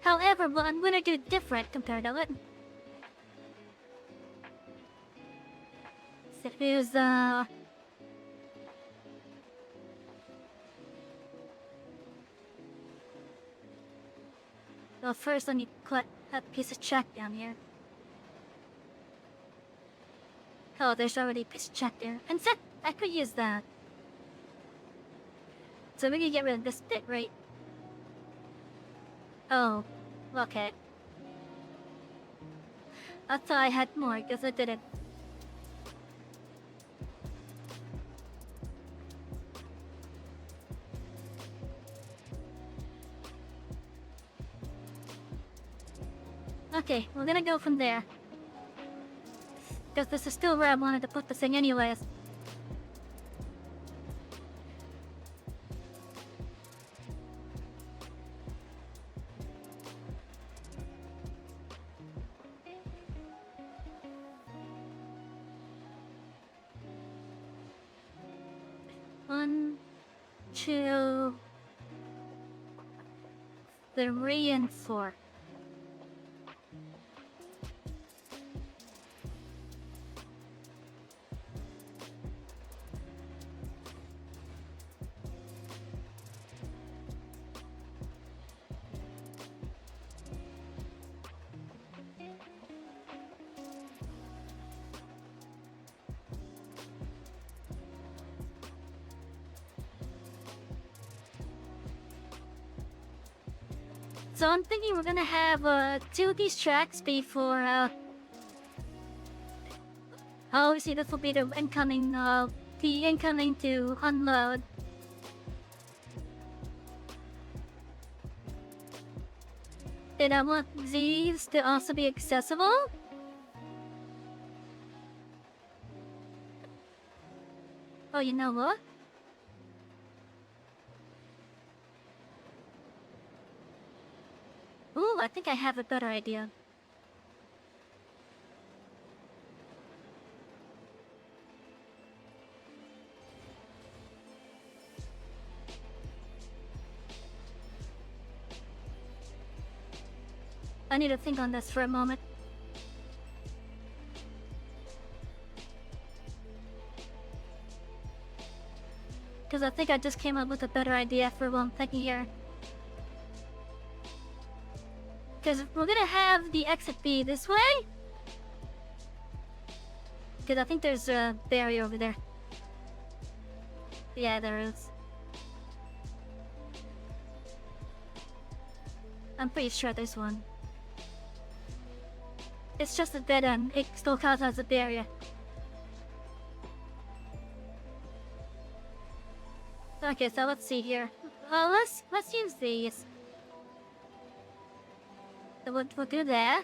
However, what I'm gonna do different compared to it is well, first let me put a piece of chalk down here. Oh, there's already a piece of chalk there. In fact, I could use that. So we can get rid of this bit, right? Oh, okay. I thought I had more, because I didn't. Okay, we're gonna go from there. Because this is still where I wanted to put the thing anyways. 1, 2, 3, and 4. So I'm thinking we're gonna have 2 of these tracks be for obviously this will be the incoming to unload. And I want these to also be accessible. Oh, you know what? Ooh, I think I have a better idea. I need to think on this for a moment. Because I think I just came up with a better idea for what I'm thinking here. Because we're gonna have the exit be this way. Because I think there's a barrier over there. Yeah, there is. I'm pretty sure there's one. It's just a dead end. It still counts as a barrier. Okay, so let's see here. Let's use these. So we'll do that.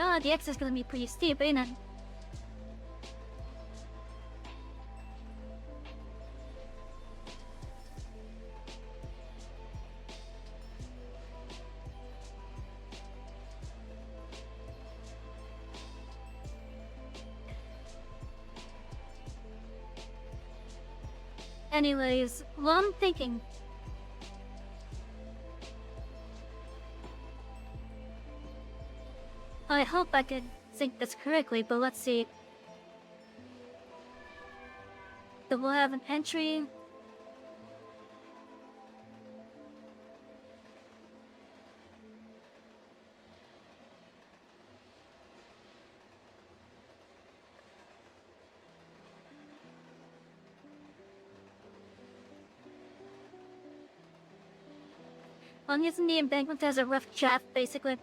Oh, the X is gonna be pretty steep, ain't it? Anyways, what I'm thinking. I hope I could think this correctly, but let's see. So we'll have an entry. I'm using the embankment as a rough draft, basically.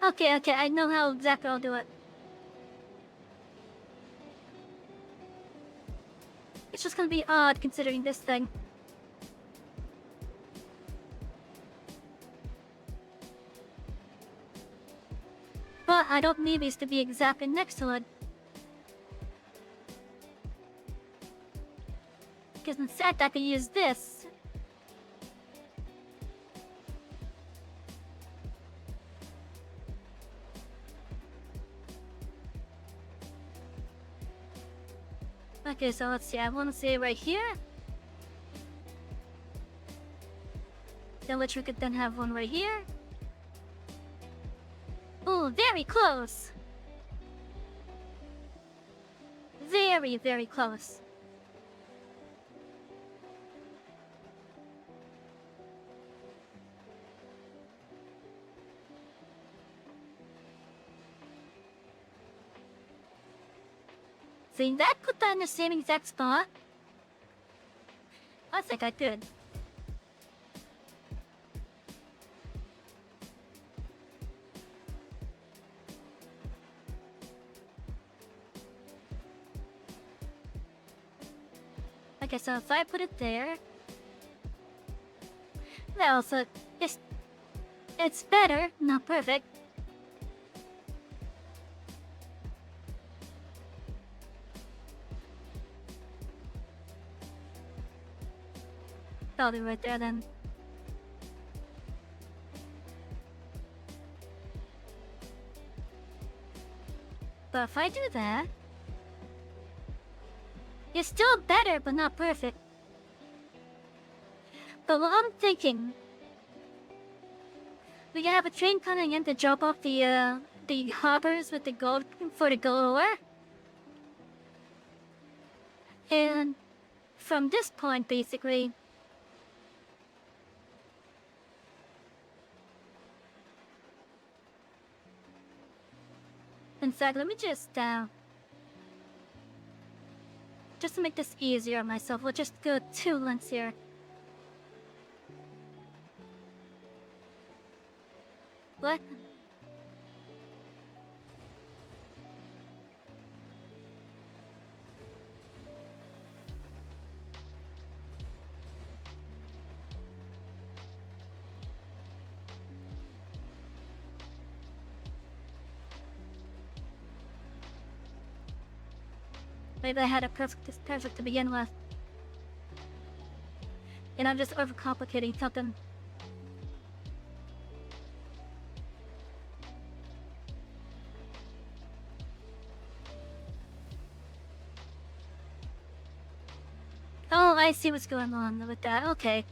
Okay, I know how exactly I'll do it. It's just gonna be odd considering this thing. But I don't need these to be exactly next to it. Because instead I can use this. Okay, so let's see, I want to say right here. Then which we could then have one right here. Oh, very close. Very, very close. See, that put that in the same exact spot. I think I could. Okay, so if I put it there, well, so it's better, not perfect. Probably right there then. But if I do that, it's still better, but not perfect. But what I'm thinking, we can have a train coming in to drop off the hoppers with the gold for the gold ore. And from this point, basically, in fact, let me just to make this easier on myself, we'll just go 2 lengths here. What? Maybe I had this perfect to begin with. And I'm just overcomplicating something. Oh, I see what's going on with that. Okay.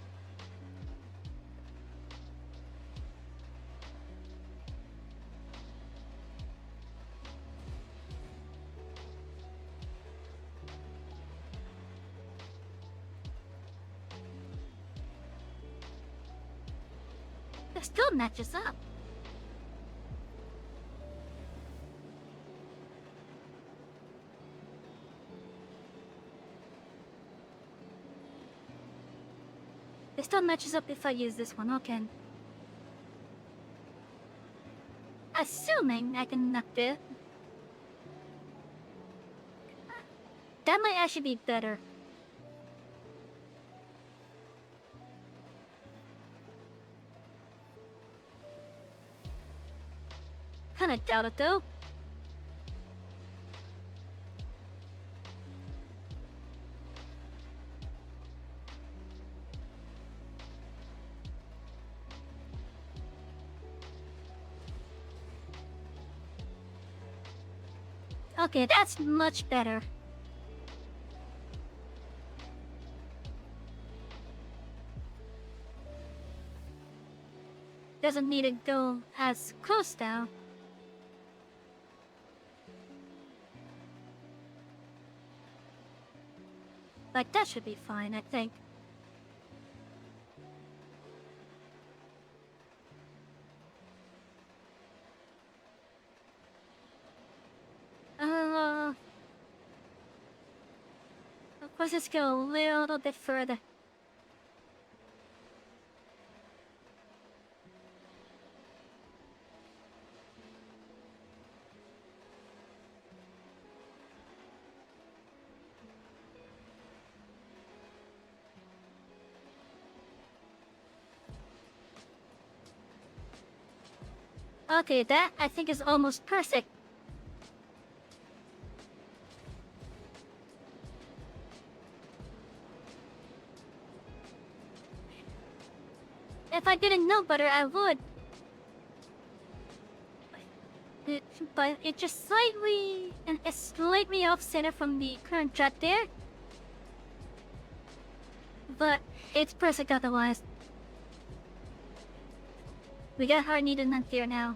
It still matches up. It still matches up if I use this one, okay. Assuming I can knock it. That might actually be better. Kinda doubt it though. Okay, that's much better. Doesn't need to go as close now. Like, that should be fine, I think. Of course, let's go a little bit further. Okay, that I think is almost perfect. If I didn't know better, I would. But it just it's slightly off center from the current track there. But it's perfect otherwise. We got hard needed none here now.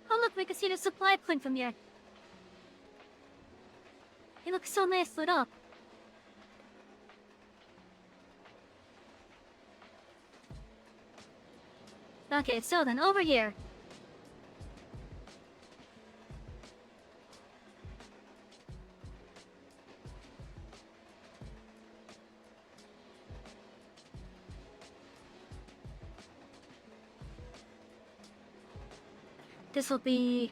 Oh look, we can see the supply point from here. It looks so nice lit up. Okay, so then over here. This will be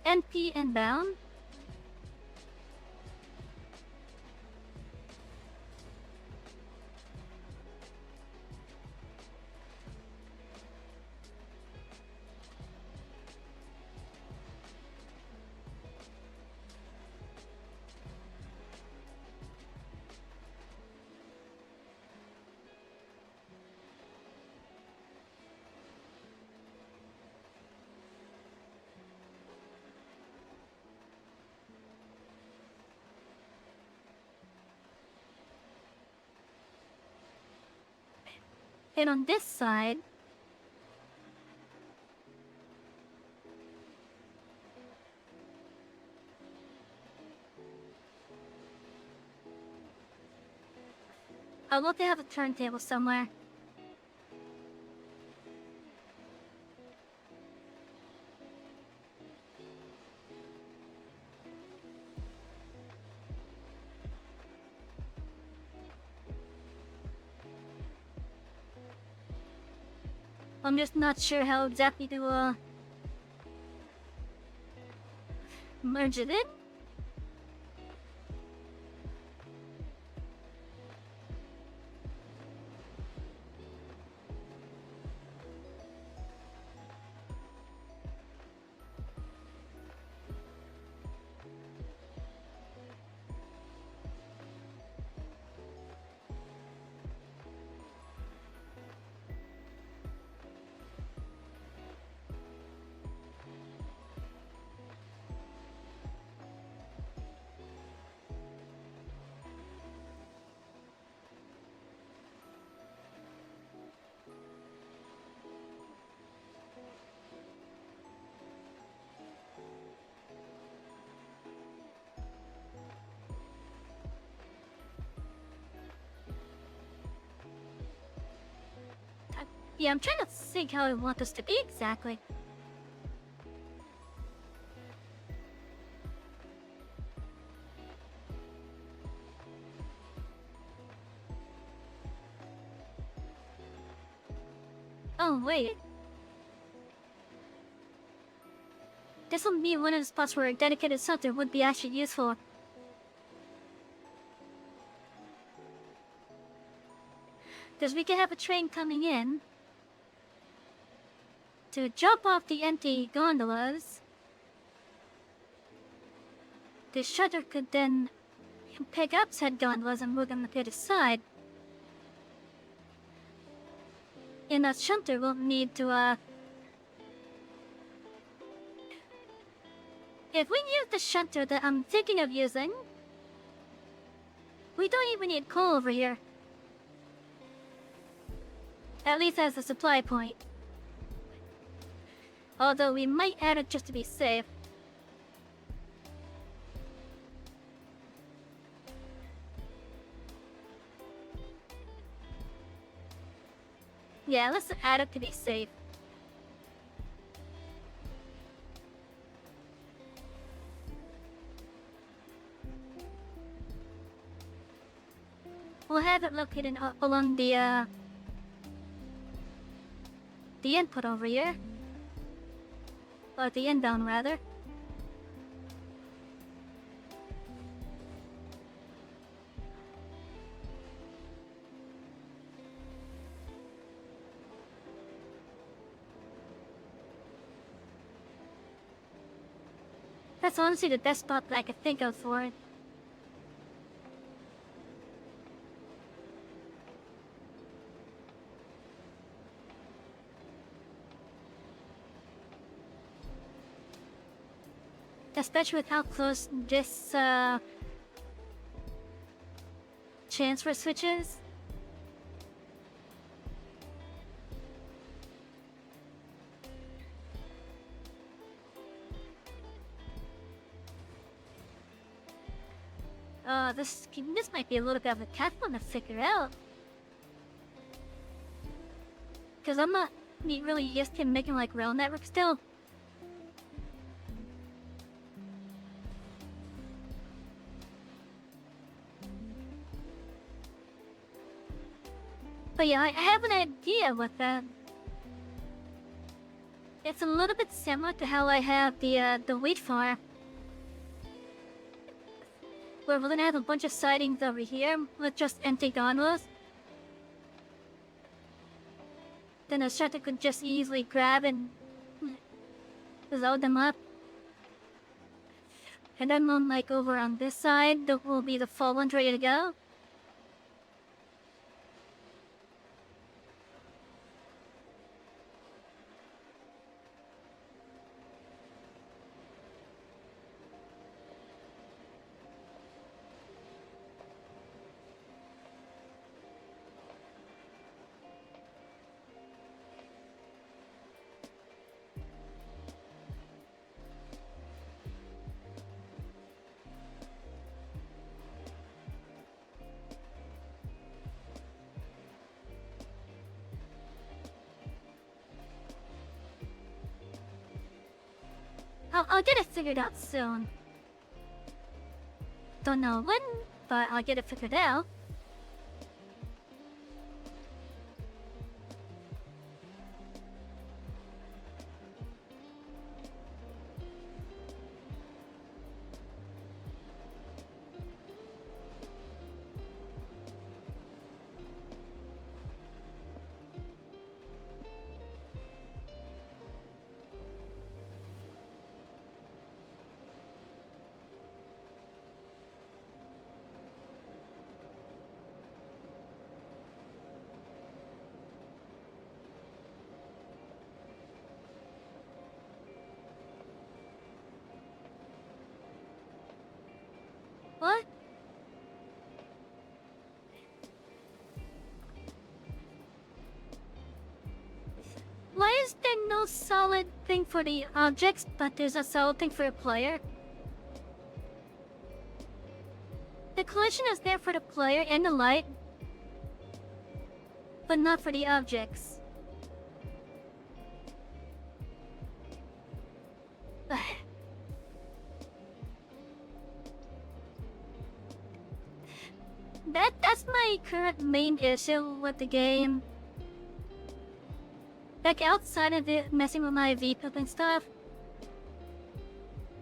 NP inbound. And on this side, I'll look to have a turntable somewhere. I'm just not sure how exactly to merge it in. Yeah, I'm trying to think how I want this to be exactly. Oh, wait. This will be one of the spots where a dedicated center would be actually useful. Because we can have a train coming in to drop off the empty gondolas. The shutter could then pick up said gondolas and move them to the other side. And that shutter will need to, if we use the shutter that I'm thinking of using, we don't even need coal over here. At least as a supply point. Although we might add it just to be safe. Yeah, let's add it to be safe. We'll have it located along the input over here. Or the inbound, rather. That's honestly the best spot that I could think of for it. Especially with how close this transfer switch is. This might be a little bit of a tough one to figure out. Because I'm not really used to making like rail network still. But yeah, I have an idea with that. It's a little bit similar to how I have the wheat farm. Where we're gonna have a bunch of sidings over here with just empty gondolas. Then a shutter could just easily grab and load them up. And then like over on this side, there will be the full ones ready to go. I'll get it figured out soon. Don't know when, but I'll get it figured out. What? Why is there no solid thing for the objects, but there's a solid thing for a player? The collision is there for the player and the light, but not for the objects. That's my current main issue with the game. Like outside of it messing with my VPIP and stuff.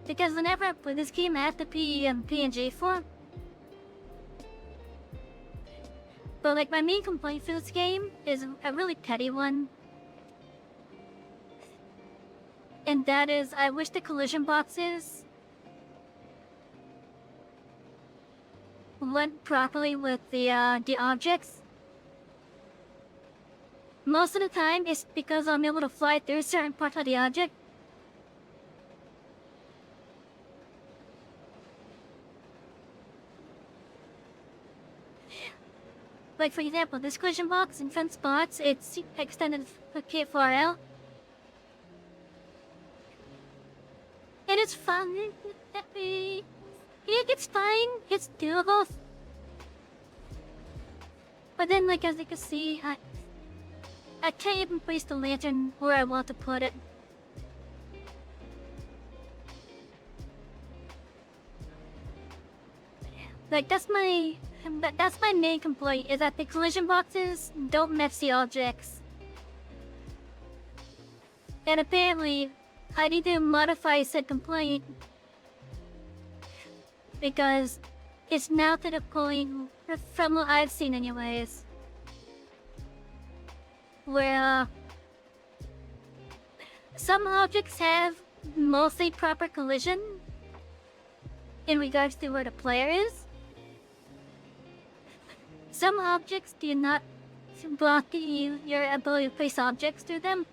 Because whenever I play this game I have to PNG form. But like my main complaint for this game is a really petty one. And that is I wish the collision boxes went properly with the objects. Most of the time, it's because I'm able to fly through certain parts of the object. Like for example, this collision box in front spots, it's extended far out. And it's fun. It's fine. It's doable. But then, like as you can see, I can't even place the lantern where I want to put it. Like that's my main complaint is that the collision boxes don't match the objects. And apparently, I need to modify said complaint because it's now to the point, from what I've seen anyways, where some objects have mostly proper collision in regards to where the player is. Some objects do not block your ability to place objects through them.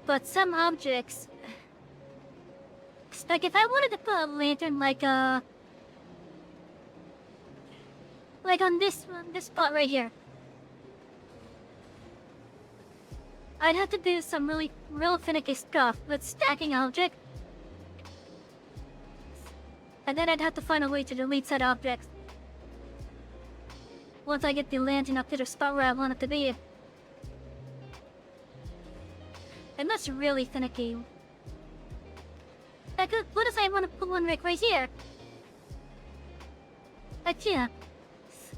But some objects, like if I wanted to put a lantern like on this spot right here, I'd have to do some real finicky stuff with stacking objects. And then I'd have to find a way to delete said objects once I get the lantern up to the spot where I want it to be. And that's really finicky. Like, what if I want to put one right here? Like, yeah.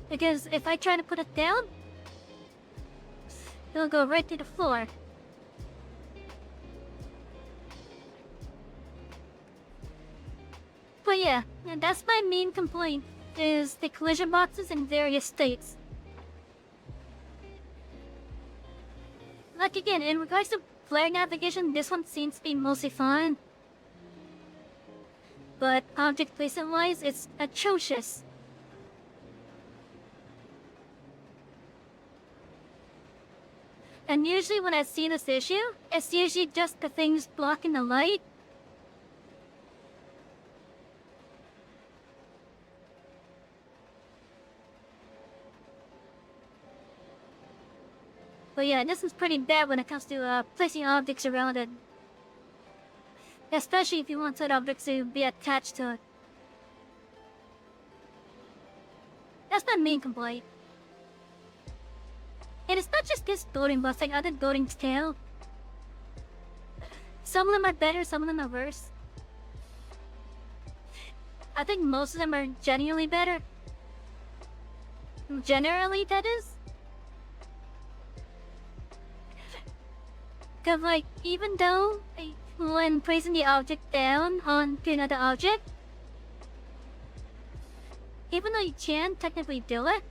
Because if I try to put it down, it'll go right to the floor. But yeah, and that's my main complaint, is the collision boxes in various states. Like again, in regards to player navigation, this one seems to be mostly fine. But object placement wise, it's atrocious. And usually when I see this issue, it's usually just the things blocking the light. But yeah, this is pretty bad when it comes to placing objects around it. Especially if you want said objects to be attached to it. That's my main complaint. And it's not just this building, but like other buildings too. Some of them are better, some of them are worse. I think most of them are genuinely better. Generally, that is. Cause like, even though when placing the object down onto another object, even though you can technically do it,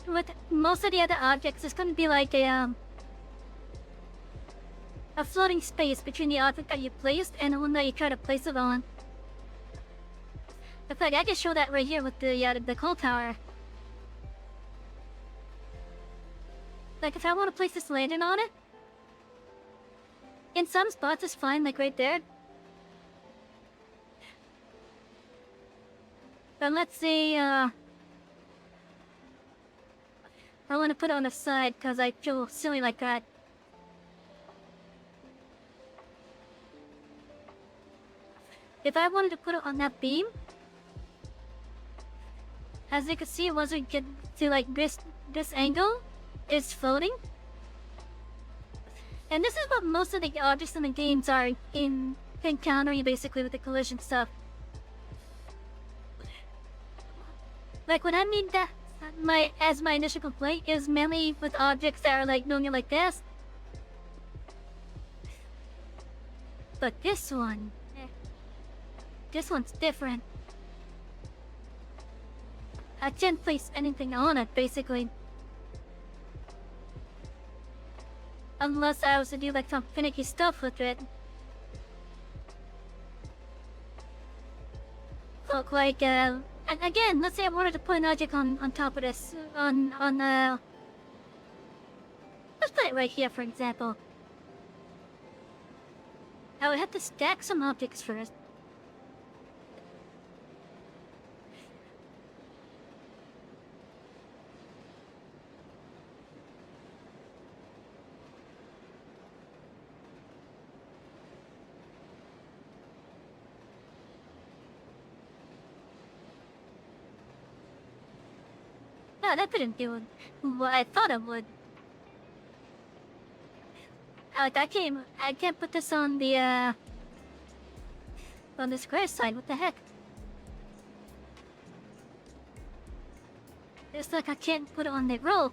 with most of the other objects, it's going to be like a floating space between the object that you placed and the one that you try to place it on. In fact, I can show that right here with the coal tower. Like if I want to place this lantern on it, in some spots it's fine, like right there. But let's say I want to put it on the side because I feel silly like that. If I wanted to put it on that beam, as you can see, once we get to like this angle, it's floating. And this is what most of the objects in the games are encountering basically with the collision stuff. Like when I mean that, my initial complaint is mainly with objects that are like normally like this. But this one's different. I can't place anything on it basically. Unless I was to do like some finicky stuff with it. Look like and again, let's say I wanted to put an object on top of this let's put it right here for example. I would have to stack some objects first. No, that didn't do what I thought it would. I can't put this on the square side. What the heck? It's like I can't put it on the roll.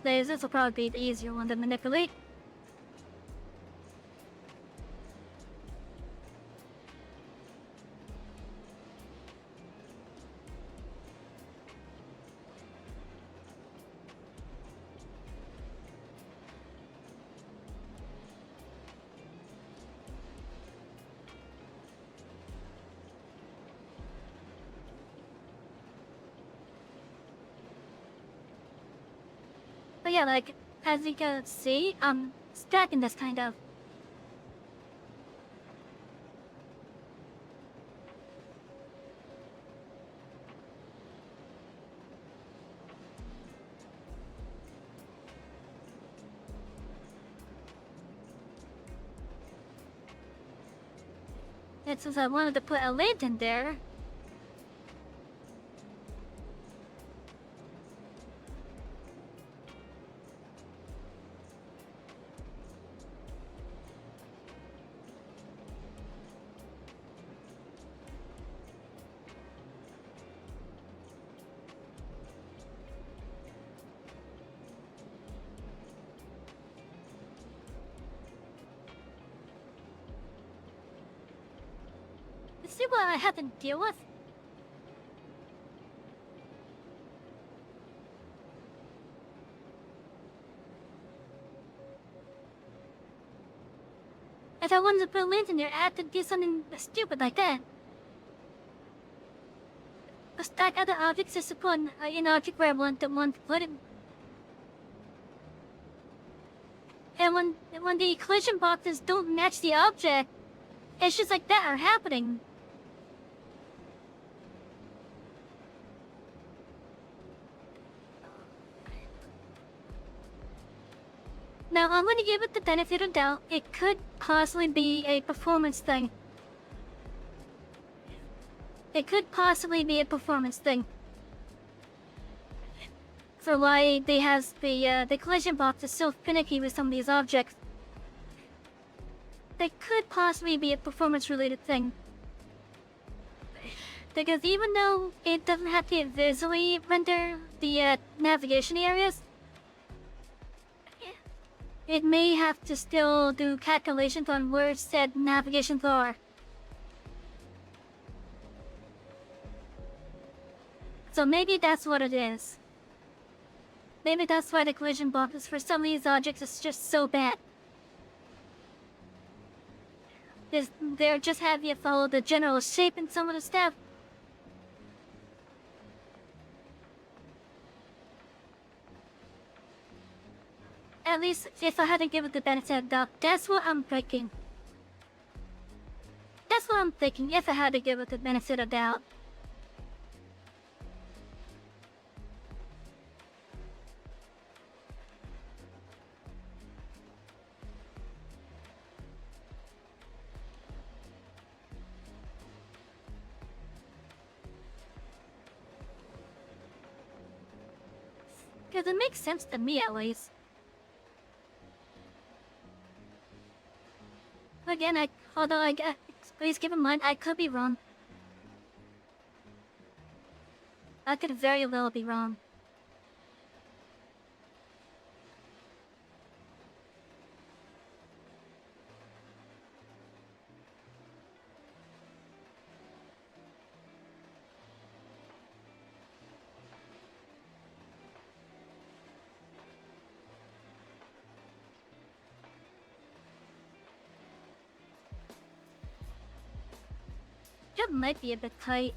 This will probably be the easier one to manipulate. But yeah, like, as you can see, I'm stacking this kind of. And since I wanted to put a lantern there, see what I have to deal with? If I wanted to put links in there, I had to do something stupid like that. Stack other objects is upon an object where I want to put it. And when the collision boxes don't match the object, it's just like that are happening. Now I'm going to give it the benefit of doubt. It could possibly be a performance thing. It could possibly be a performance thing. For why they have the collision box is so finicky with some of these objects. They could possibly be a performance-related thing. Because even though it doesn't have to visually render the navigation areas, it may have to still do calculations on where said navigations are. So maybe that's what it is. Maybe that's why the collision boxes for some of these objects is just so bad. They're just having you follow the general shape in some of the stuff. At least, if I had to give it the benefit of the doubt, that's what I'm thinking. That's what I'm thinking, if I had to give it the benefit of the doubt. Because it makes sense to me, at least. Again, although please keep in mind, I could be wrong. I could very well be wrong. That might be a bit tight.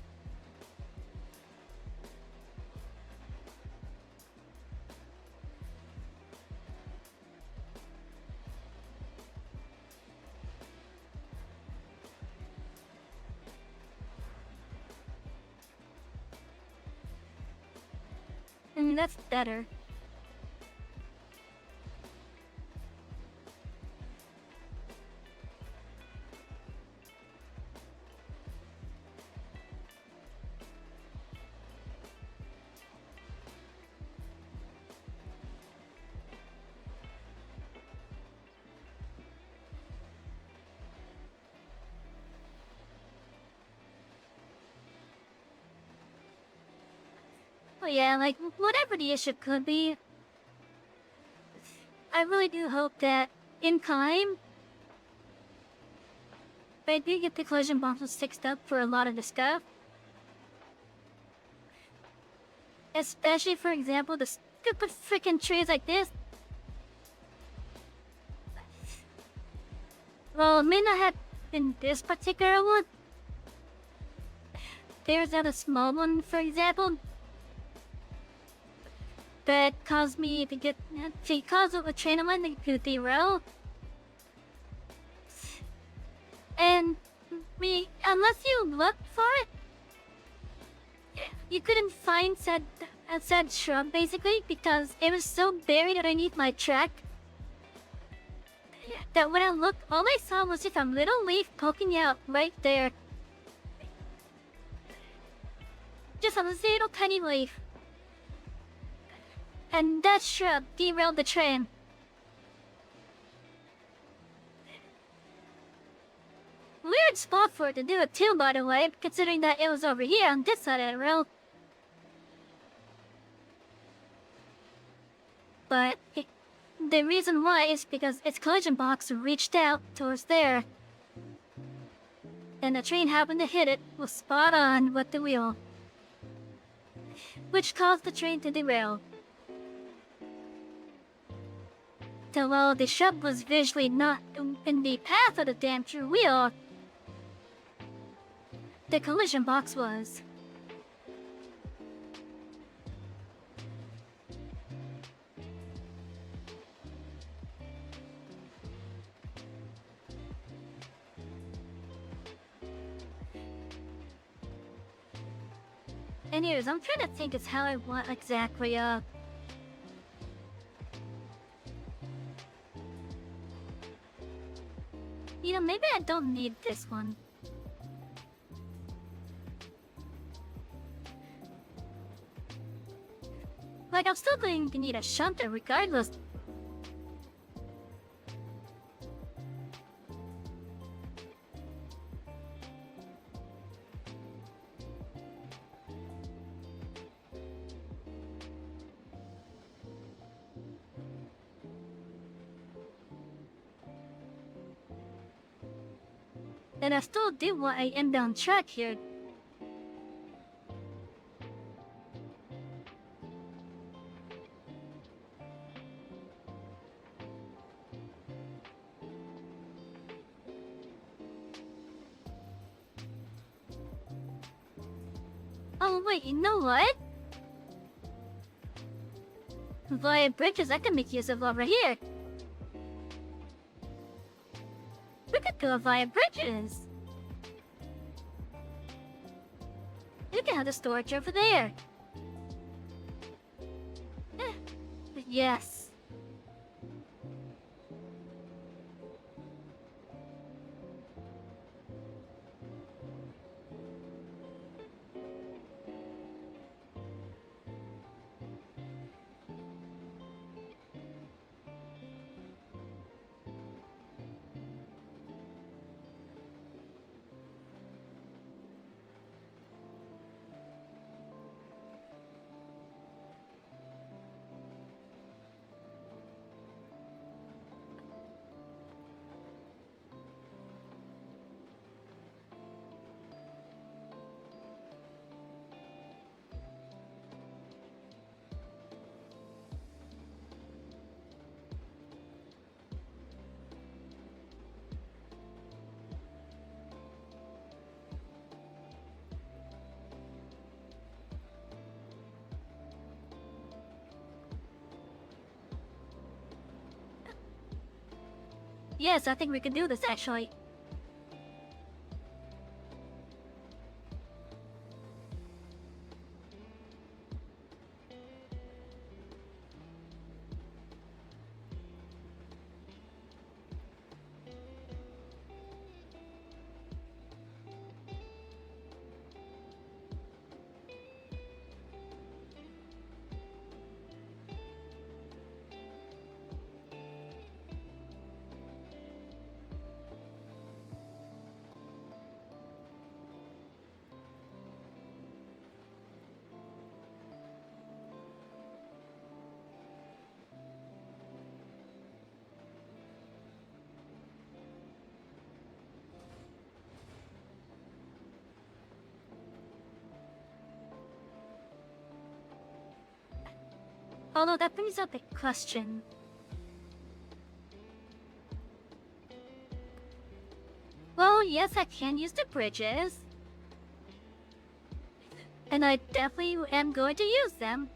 That's better. Oh yeah, like, whatever the issue could be, I really do hope that, in time, if I do get the collision boxes fixed up for a lot of the stuff, especially, for example, the stupid freaking trees like this. Well, it may not have been this particular one. There's a small one, for example, that caused me to get, because of a train line to derail. And unless you looked for it, you couldn't find said shrub, basically, because it was so buried underneath my track that when I looked, all I saw was just a little leaf poking out right there. Just a little tiny leaf. And that shrub derailed the train. Weird spot for it to do it too, by the way, considering that it was over here on this side of the road. But the reason why is because its collision box reached out towards there. and the train happened to hit it was spot on with the wheel, which caused the train to derail. So while the ship was visually not in the path of the damn true wheel, the collision box was. Anyways, I'm trying to think of how I want exactly, you know, maybe I don't need this one. Like, I'm still going to need a shunter regardless. And I still do want I am down track here. Oh wait, you know what? Via bridges I can make use of over here. We could go via bridges. You can have the storage over there. Yes. Yes, I think we can do this actually. Although that brings up a question. Well, yes, I can use the bridges. And I definitely am going to use them.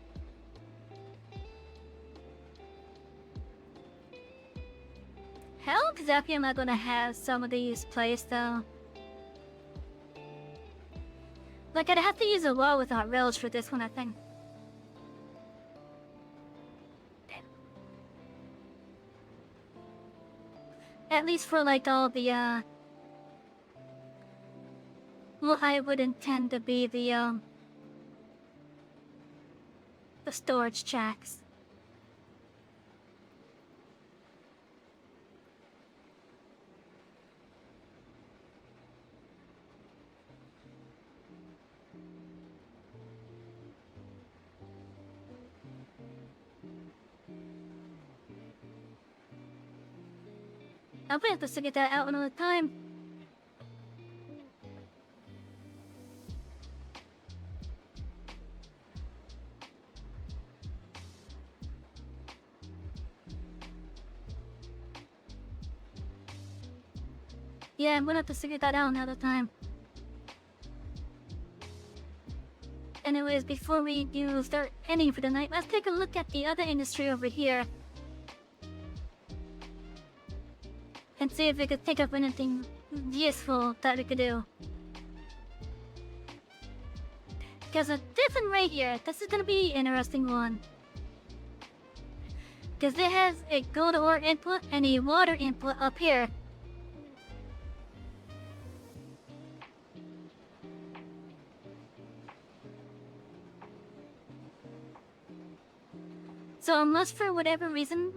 How exactly am I gonna have some of these placed though? Like, I'd have to use a wall without rails for this one, I think. At least for like all the what I would intend to be the storage jacks. I'll be able to get that out another time. Yeah, I'm gonna have to figure that out another time. Anyways, before we do start ending for the night, let's take a look at the other industry over here. And see if we could think of anything useful that we could do. Because a different right here, this is gonna be an interesting one. Because it has a gold ore input and a water input up here. So unless for whatever reason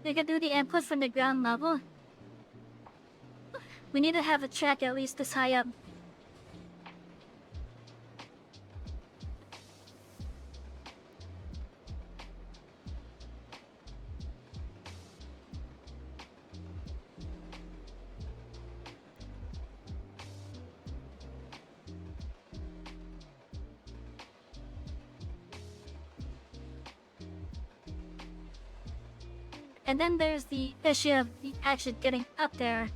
they could do the input from the ground level, we need to have a track at least this high up. And then there's the issue of actually getting up there.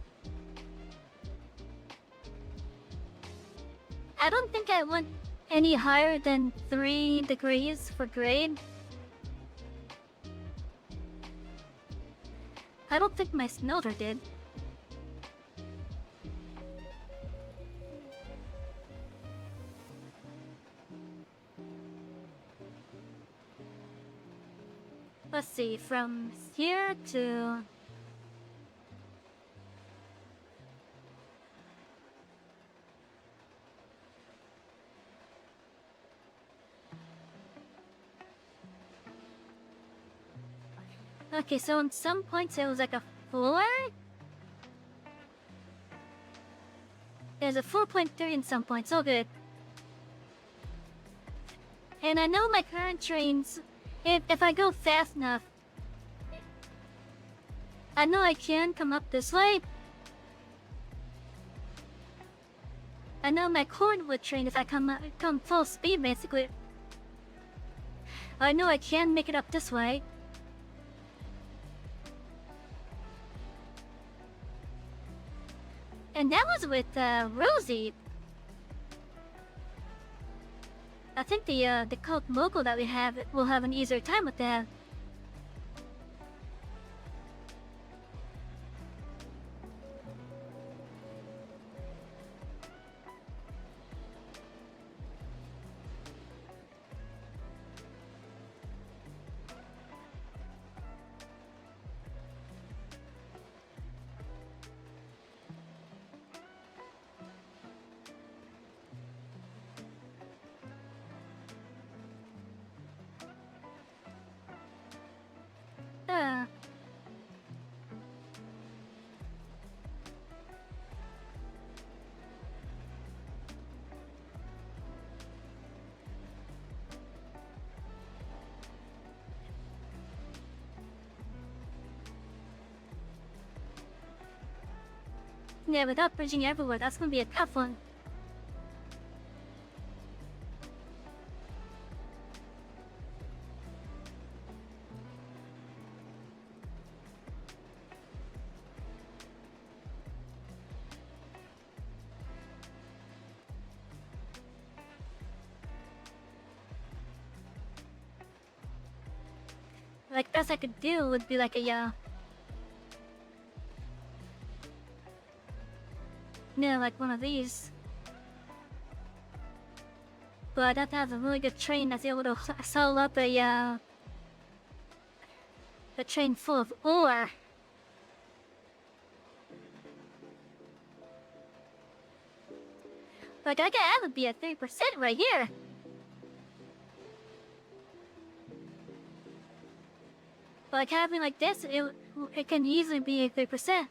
I don't think I went any higher than 3 degrees for grade. I don't think my smelter did. Let's see, from here to... Okay, so in some points it was like a 4? There's a 4.3 in some points, so good. And I know my current trains, if I go fast enough, I know I can come up this way. I know my Cornwood train, if I come full speed basically, I know I can make it up this way. And that was with Rosie. I think the cult local that we have will have an easier time with that. Yeah, without bridging everywhere, that's gonna be a tough one. Like, best I could do would be like a, like one of these. But I'd have to have a really good train that's able to sell up a train full of ore. Like, I would be at 3% right here. But like having like this, it can easily be a 3%.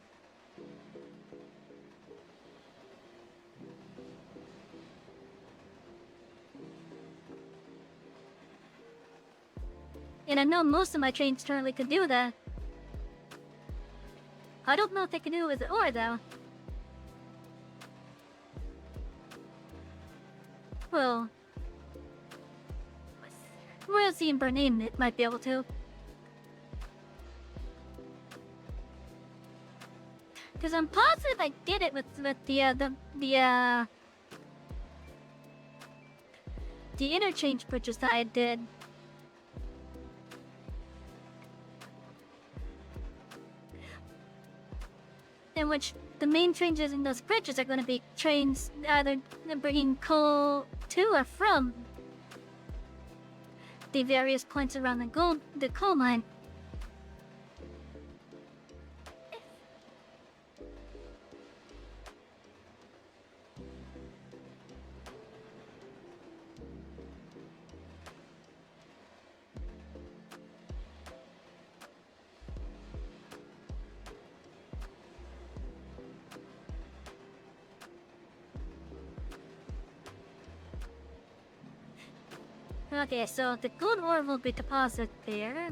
And I know most of my trains currently can do that. I don't know if they can do it with ore though. Well, Rosie and Bernine might be able to. Because I'm positive I did it with the interchange bridges that I did. In which the main changes in those bridges are going to be trains either bringing coal to or from the various points around the coal mine. Okay, so the gold ore will be deposited there.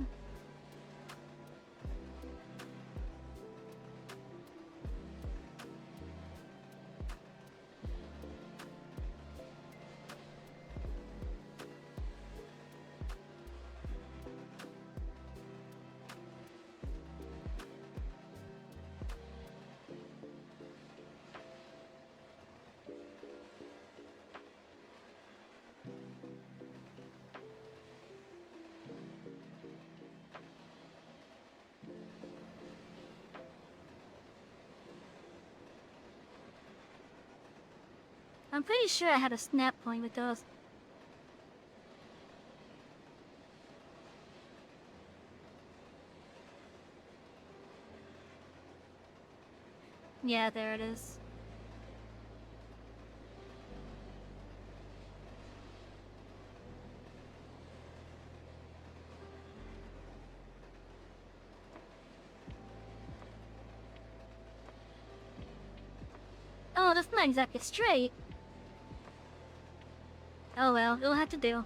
I'm pretty sure I had a snap point with those. Yeah, there it is. Oh, that's not exactly straight. Oh well, it'll have to do.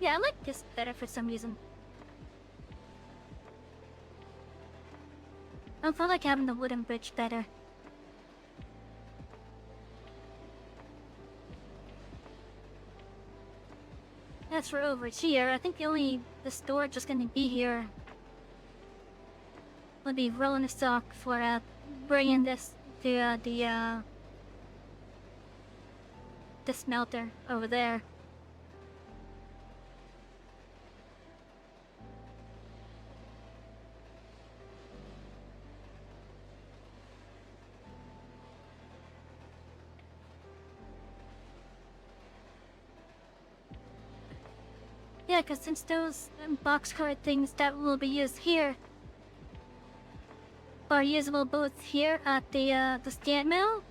Yeah, I like this better for some reason. I feel like having the wooden bridge better. As for over here, I think the storage is gonna be here. Would be rolling stock for bringing this to the smelter over there. Yeah, because since those boxcar things that will be used here are usable both here at the stamp mill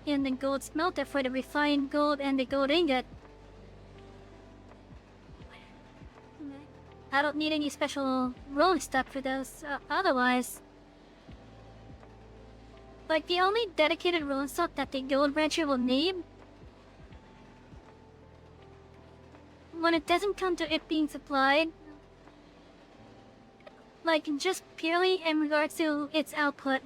and the gold smelter for the refined gold and the gold ingot. I don't need any special rolling stock for those otherwise. Like the only dedicated rolling stock that the gold rancher will need when it doesn't come to it being supplied, like just purely in regards to its output.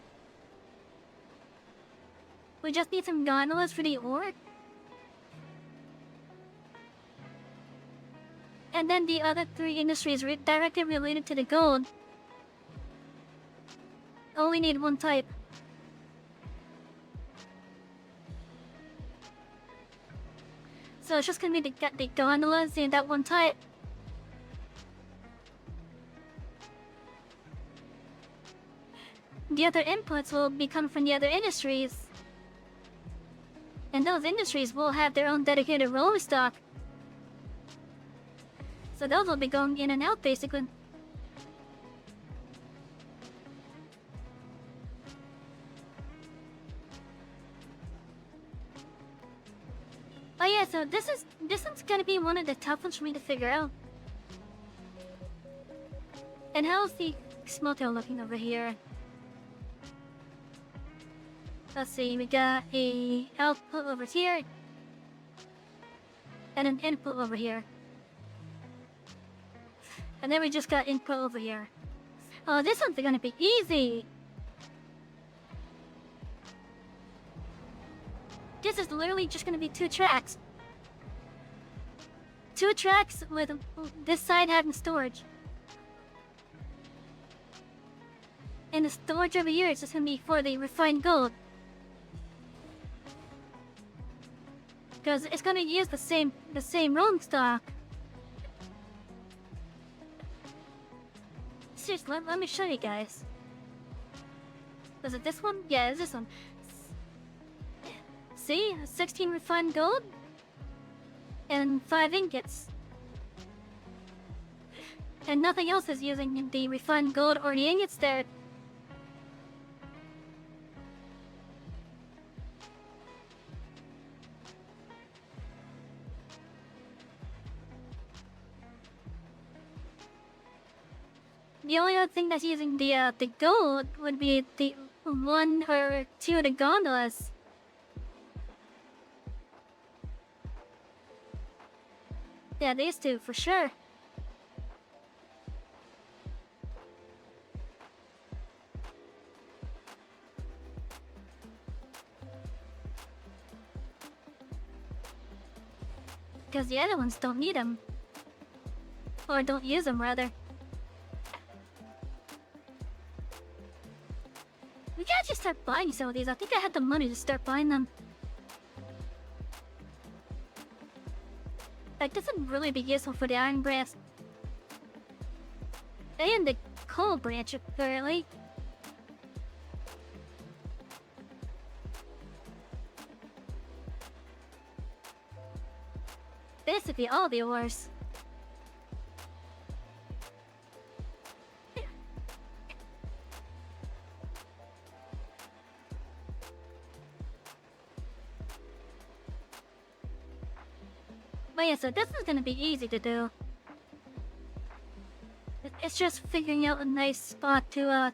We just need some gondolas for the ore. And then the other three industries directly related to the gold only need one type. So it's just gonna be the gondolas in that one type. The other inputs will be coming from the other industries. And those industries will have their own dedicated rolling stock. So those will be going in and out basically. Oh yeah, so this one's gonna be one of the tough ones for me to figure out. And how's the smelter looking over here? Let's see, we got a output over here and an input over here. And then we just got input over here. Oh, this one's gonna be easy. This is literally just gonna be 2 tracks. 2 tracks with this side having storage. And the storage over here is just gonna be for the refined gold. Because it's gonna use the same rolling stock. Seriously, let me show you guys. Was it this one? Yeah, it's this one. See? 16 refined gold? And 5 ingots. And nothing else is using the refined gold or the ingots there. The only other thing that's using the gold would be the 1 or 2 of the gondolas. Yeah, these 2 for sure. Because the other ones don't need them. Or don't use them, rather. We gotta just start buying some of these. I think I had the money to start buying them. Like, this would really be useful for the iron branch. And the coal branch, apparently. Basically all the ores. But yeah, so this is gonna be easy to do. It's just figuring out a nice spot to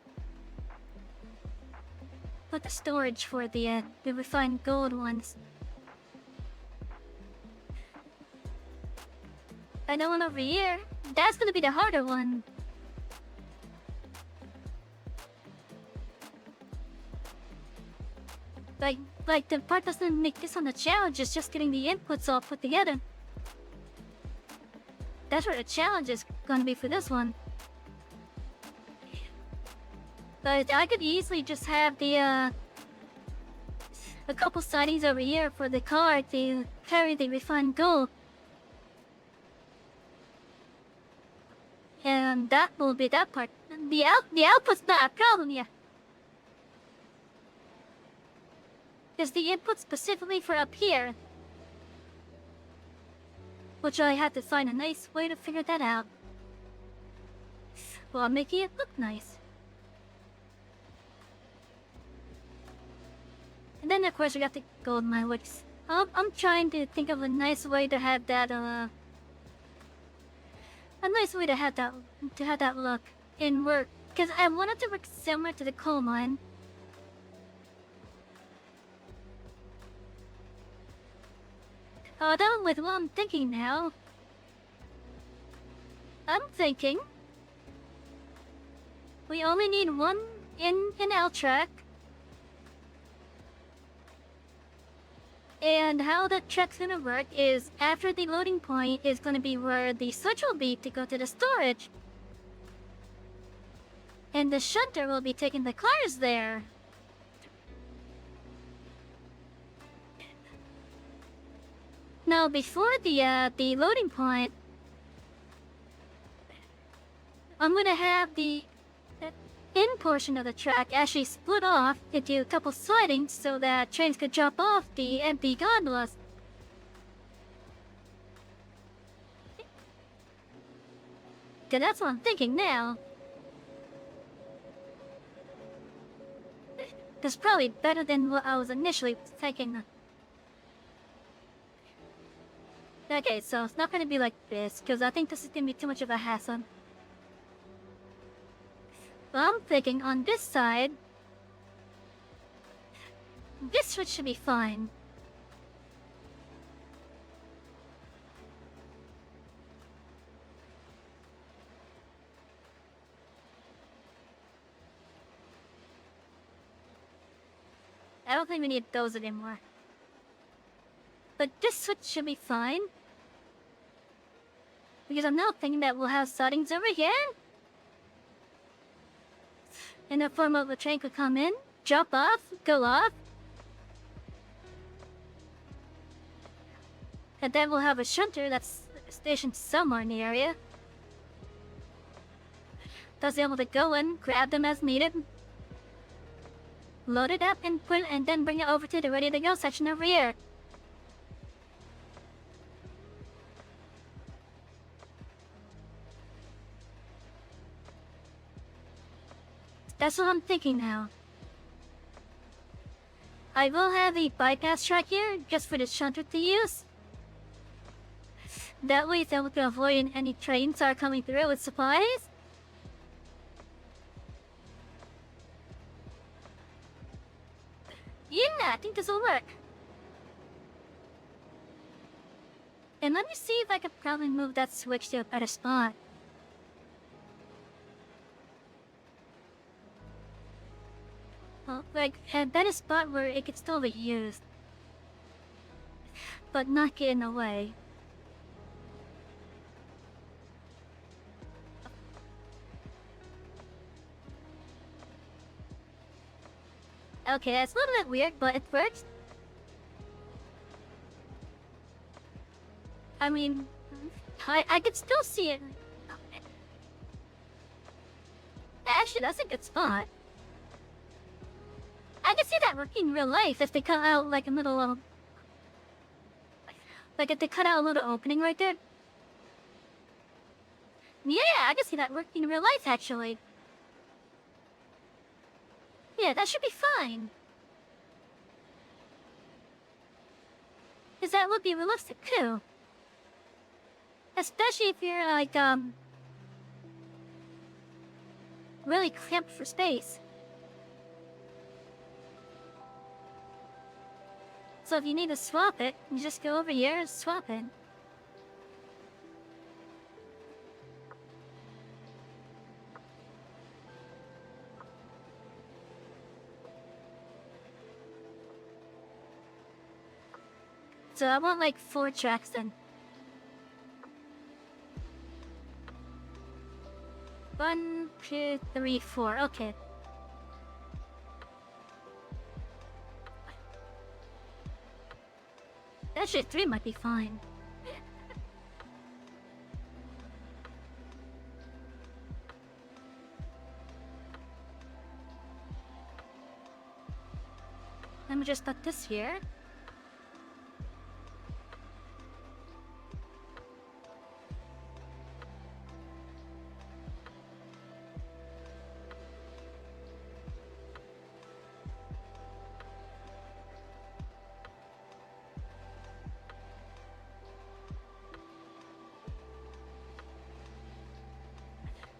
put the storage for the refined gold ones. And the one over here, that's gonna be the harder one. Like the part that's gonna make this on the challenge is just getting the inputs all put together. That's where the challenge is gonna be for this one. But I could easily just have a couple sidings over here for the car to carry the refined gold. And that will be that part. The output's not a problem yet. It's the input specifically for up here. Which I had to find a nice way to figure that out. While making it look nice. And then of course we got the gold mine, which I'm trying to think of a nice way to have that a nice way to have that look in work, because I wanted to work similar to the coal mine. Although with what I'm thinking now, I'm thinking we only need 1 in L-track. And how that track's gonna work is after the loading point is gonna be where the switch will be to go to the storage. And the shunter will be taking the cars there. Now before the loading point, I'm gonna have the in portion of the track actually split off into a couple sidings so that trains could drop off the empty gondolas. Cause that's what I'm thinking now. That's probably better than what I was initially thinking. Okay, so it's not gonna be like this, because I think this is gonna be too much of a hassle. But I'm thinking on this side, this switch should be fine. I don't think we need those anymore. But this switch should be fine. Because I'm now thinking that we'll have settings over here. In the form of a train could come in, jump off, go off. And then we'll have a shunter that's stationed somewhere in the area. That's able to go in, grab them as needed, load it up and then bring it over to the ready to go section over here. That's what I'm thinking now. I will have a bypass track here just for the shunter to use. That way it's able to avoid any trains that are coming through with supplies. Yeah, I think this will work. And let me see if I could probably move that switch to a better spot. Well, like, a better spot where it could still be used. But not get in the way. Okay, that's a little bit weird, but it works. I mean, I could still see it. Actually, that's a good spot. I can see that working in real life if they cut out like a little, like if they cut out a little opening right there. Yeah, I can see that working in real life actually. Yeah, that should be fine. Cause that would be realistic too. Especially if you're like, really cramped for space. So if you need to swap it, you just go over here and swap it. So I want like 4 tracks then. 1, 2, 3, 4. Okay. Actually, 3 might be fine. Let me just put this here.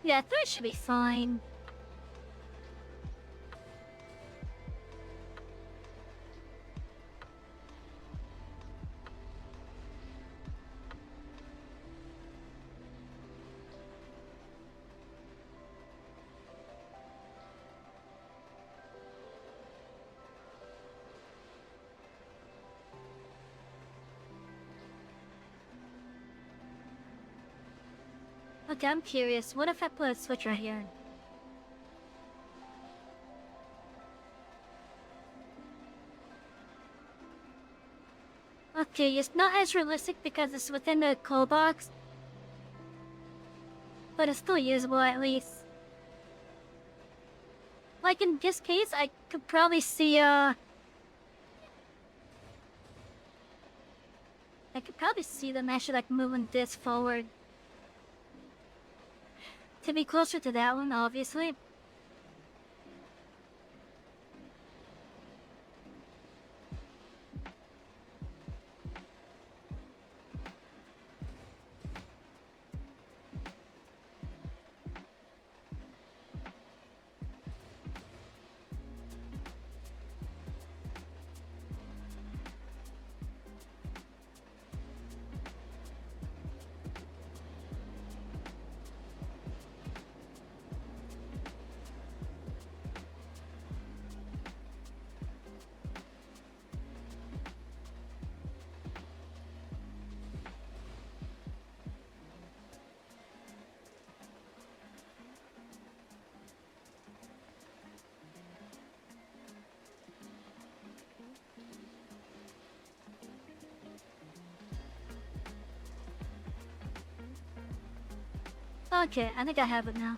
Yeah, 3 should be fine. Okay, I'm curious. What if I put a switch right here? Okay, it's not as realistic because it's within the coal box. But it's still usable at least. Like in this case, I could probably see, I could probably see them actually like moving this forward. To be closer to that one, obviously. Okay, I think I have it now.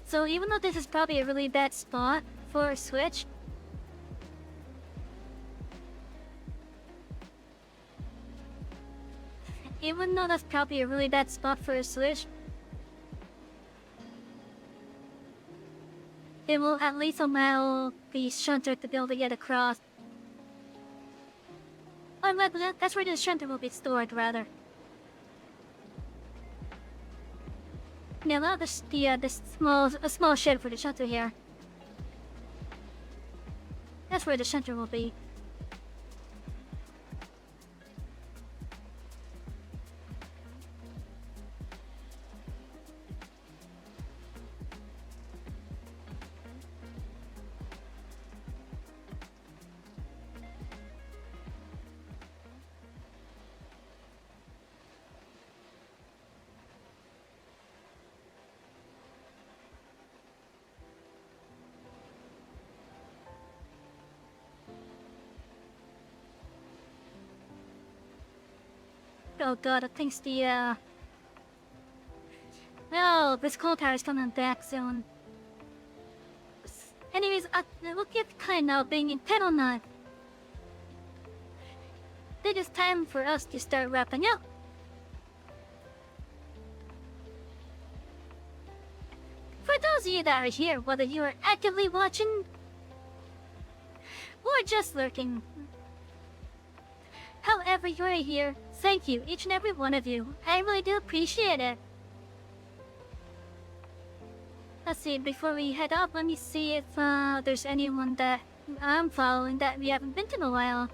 So even though this is probably a really bad spot for a Switch, even though that's probably a really bad spot for a Switch, it will at least allow the shunter to be able to get across. Oh, that's where the shunter will be stored, rather. Now allow the small shed for the shunter here. That's where the shunter will be. Oh god, I think well, this coal tower is coming back soon. Anyways, we'll get kind of being in Pedal Knot. It is time for us to start wrapping up. For those of you that are here, whether you are actively watching or just lurking, however you're here, thank you, each and every one of you. I really do appreciate it. Let's see, before we head up, let me see if there's anyone that I'm following that we haven't been to in a while.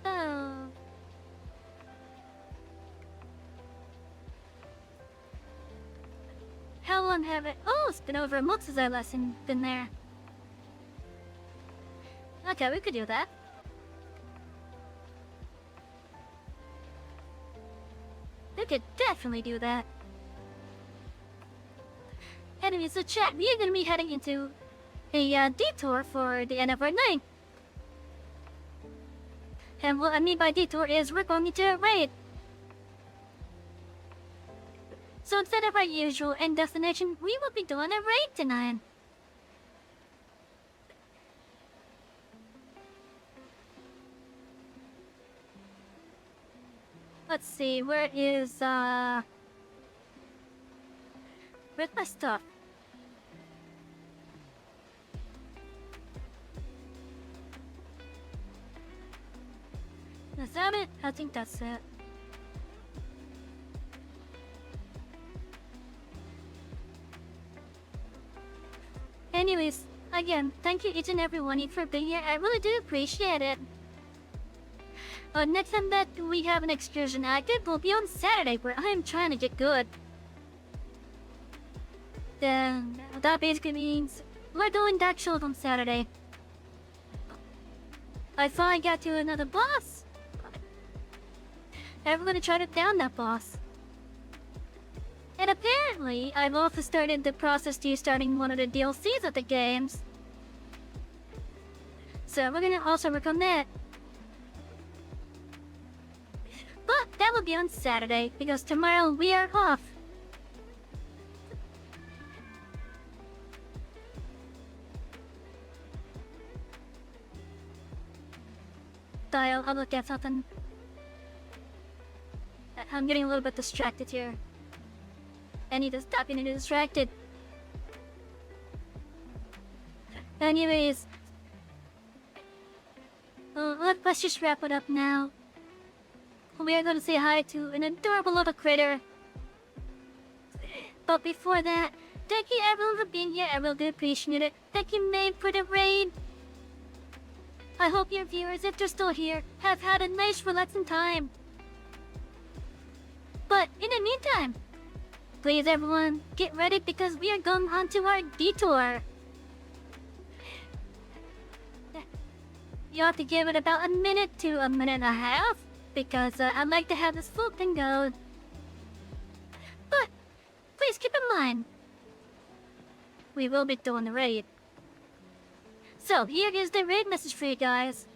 Oh. How long have it? Oh, it's been over a month since I last been there. Okay, we could do that. We could definitely do that. Anyways, so chat, we are going to be heading into a detour for the end of our night. And what I mean by detour is we're going into a raid. So instead of our usual end destination, we will be doing a raid tonight. Let's see, where's my stuff? Is that it? I think that's it. Anyways, again, thank you each and every one of you for being here. I really do appreciate it. Next time that we have an excursion active will be on Saturday, where I am trying to get good. Then that basically means we're doing Dark Souls on Saturday. I finally got to another boss. And we're gonna try to down that boss. And apparently, I've also started the process to starting one of the DLCs of the games. So we're gonna also work on that. But that will be on Saturday, because tomorrow we are off. I'll look at something. I'm getting a little bit distracted here. I need to stop getting distracted. Anyways. let's just wrap it up now. We are going to say hi to an adorable little critter. But before that, thank you everyone for being here. I really do appreciate it. Thank you, Maeve, for the raid. I hope your viewers, if they're still here, have had a nice relaxing time. But in the meantime, please everyone, get ready because we are going on to our detour. You have to give it about a minute to a minute and a half because I'd like to have this full thing go. But please keep in mind, we will be doing the raid. So here is the raid message for you guys.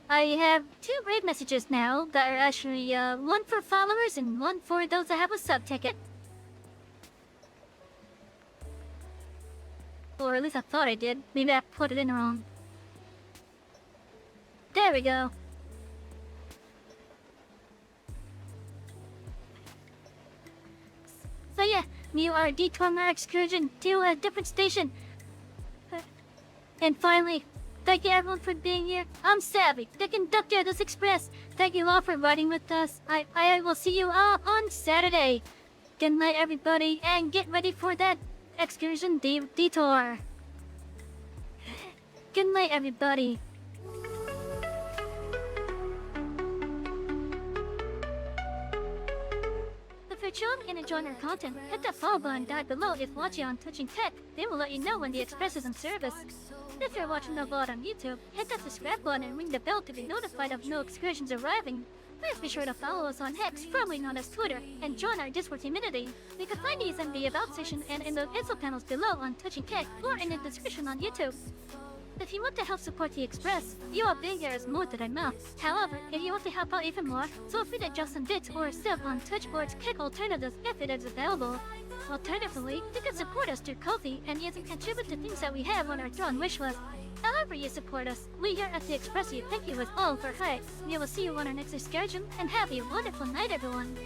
I have 2 raid messages now that are actually one for followers and one for those that have a sub ticket. Or at least I thought I did. Maybe I put it in wrong. There we go. So yeah, we are detouring our excursion to a different station. And finally, thank you everyone for being here. I'm Savvy, the conductor of this express. Thank you all for riding with us. I will see you all on Saturday. Good night everybody, and get ready for that excursion detour. Good night everybody. If you're chilling and enjoying our content, hit that follow button down below if watching on Touching Tech. They will let you know when the express is in service. If you're watching the vlog on YouTube, hit that subscribe button and ring the bell to be notified of new excursions arriving. Please be sure to follow us on X, formerly known as Twitter, and join our Discord community. You can find these in the About section and in the info panels below on Touching Tech or in the description on YouTube. If you want to help support the Express, your being here is more than enough. However, if you want to help out even more, feel free to drop some bits or sub on Twitchboard's Kick Alternatives if it is available. Alternatively, you can support us through Ko-fi and you can contribute to things that we have on our drawn wish list. However you support us, we here at the Express thank you as all for height. We will see you on our next excursion, and have a wonderful night everyone.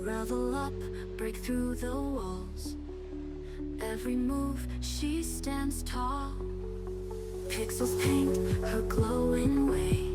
Level up, break through the walls. Every move, she stands tall. Pixels paint her glowing way.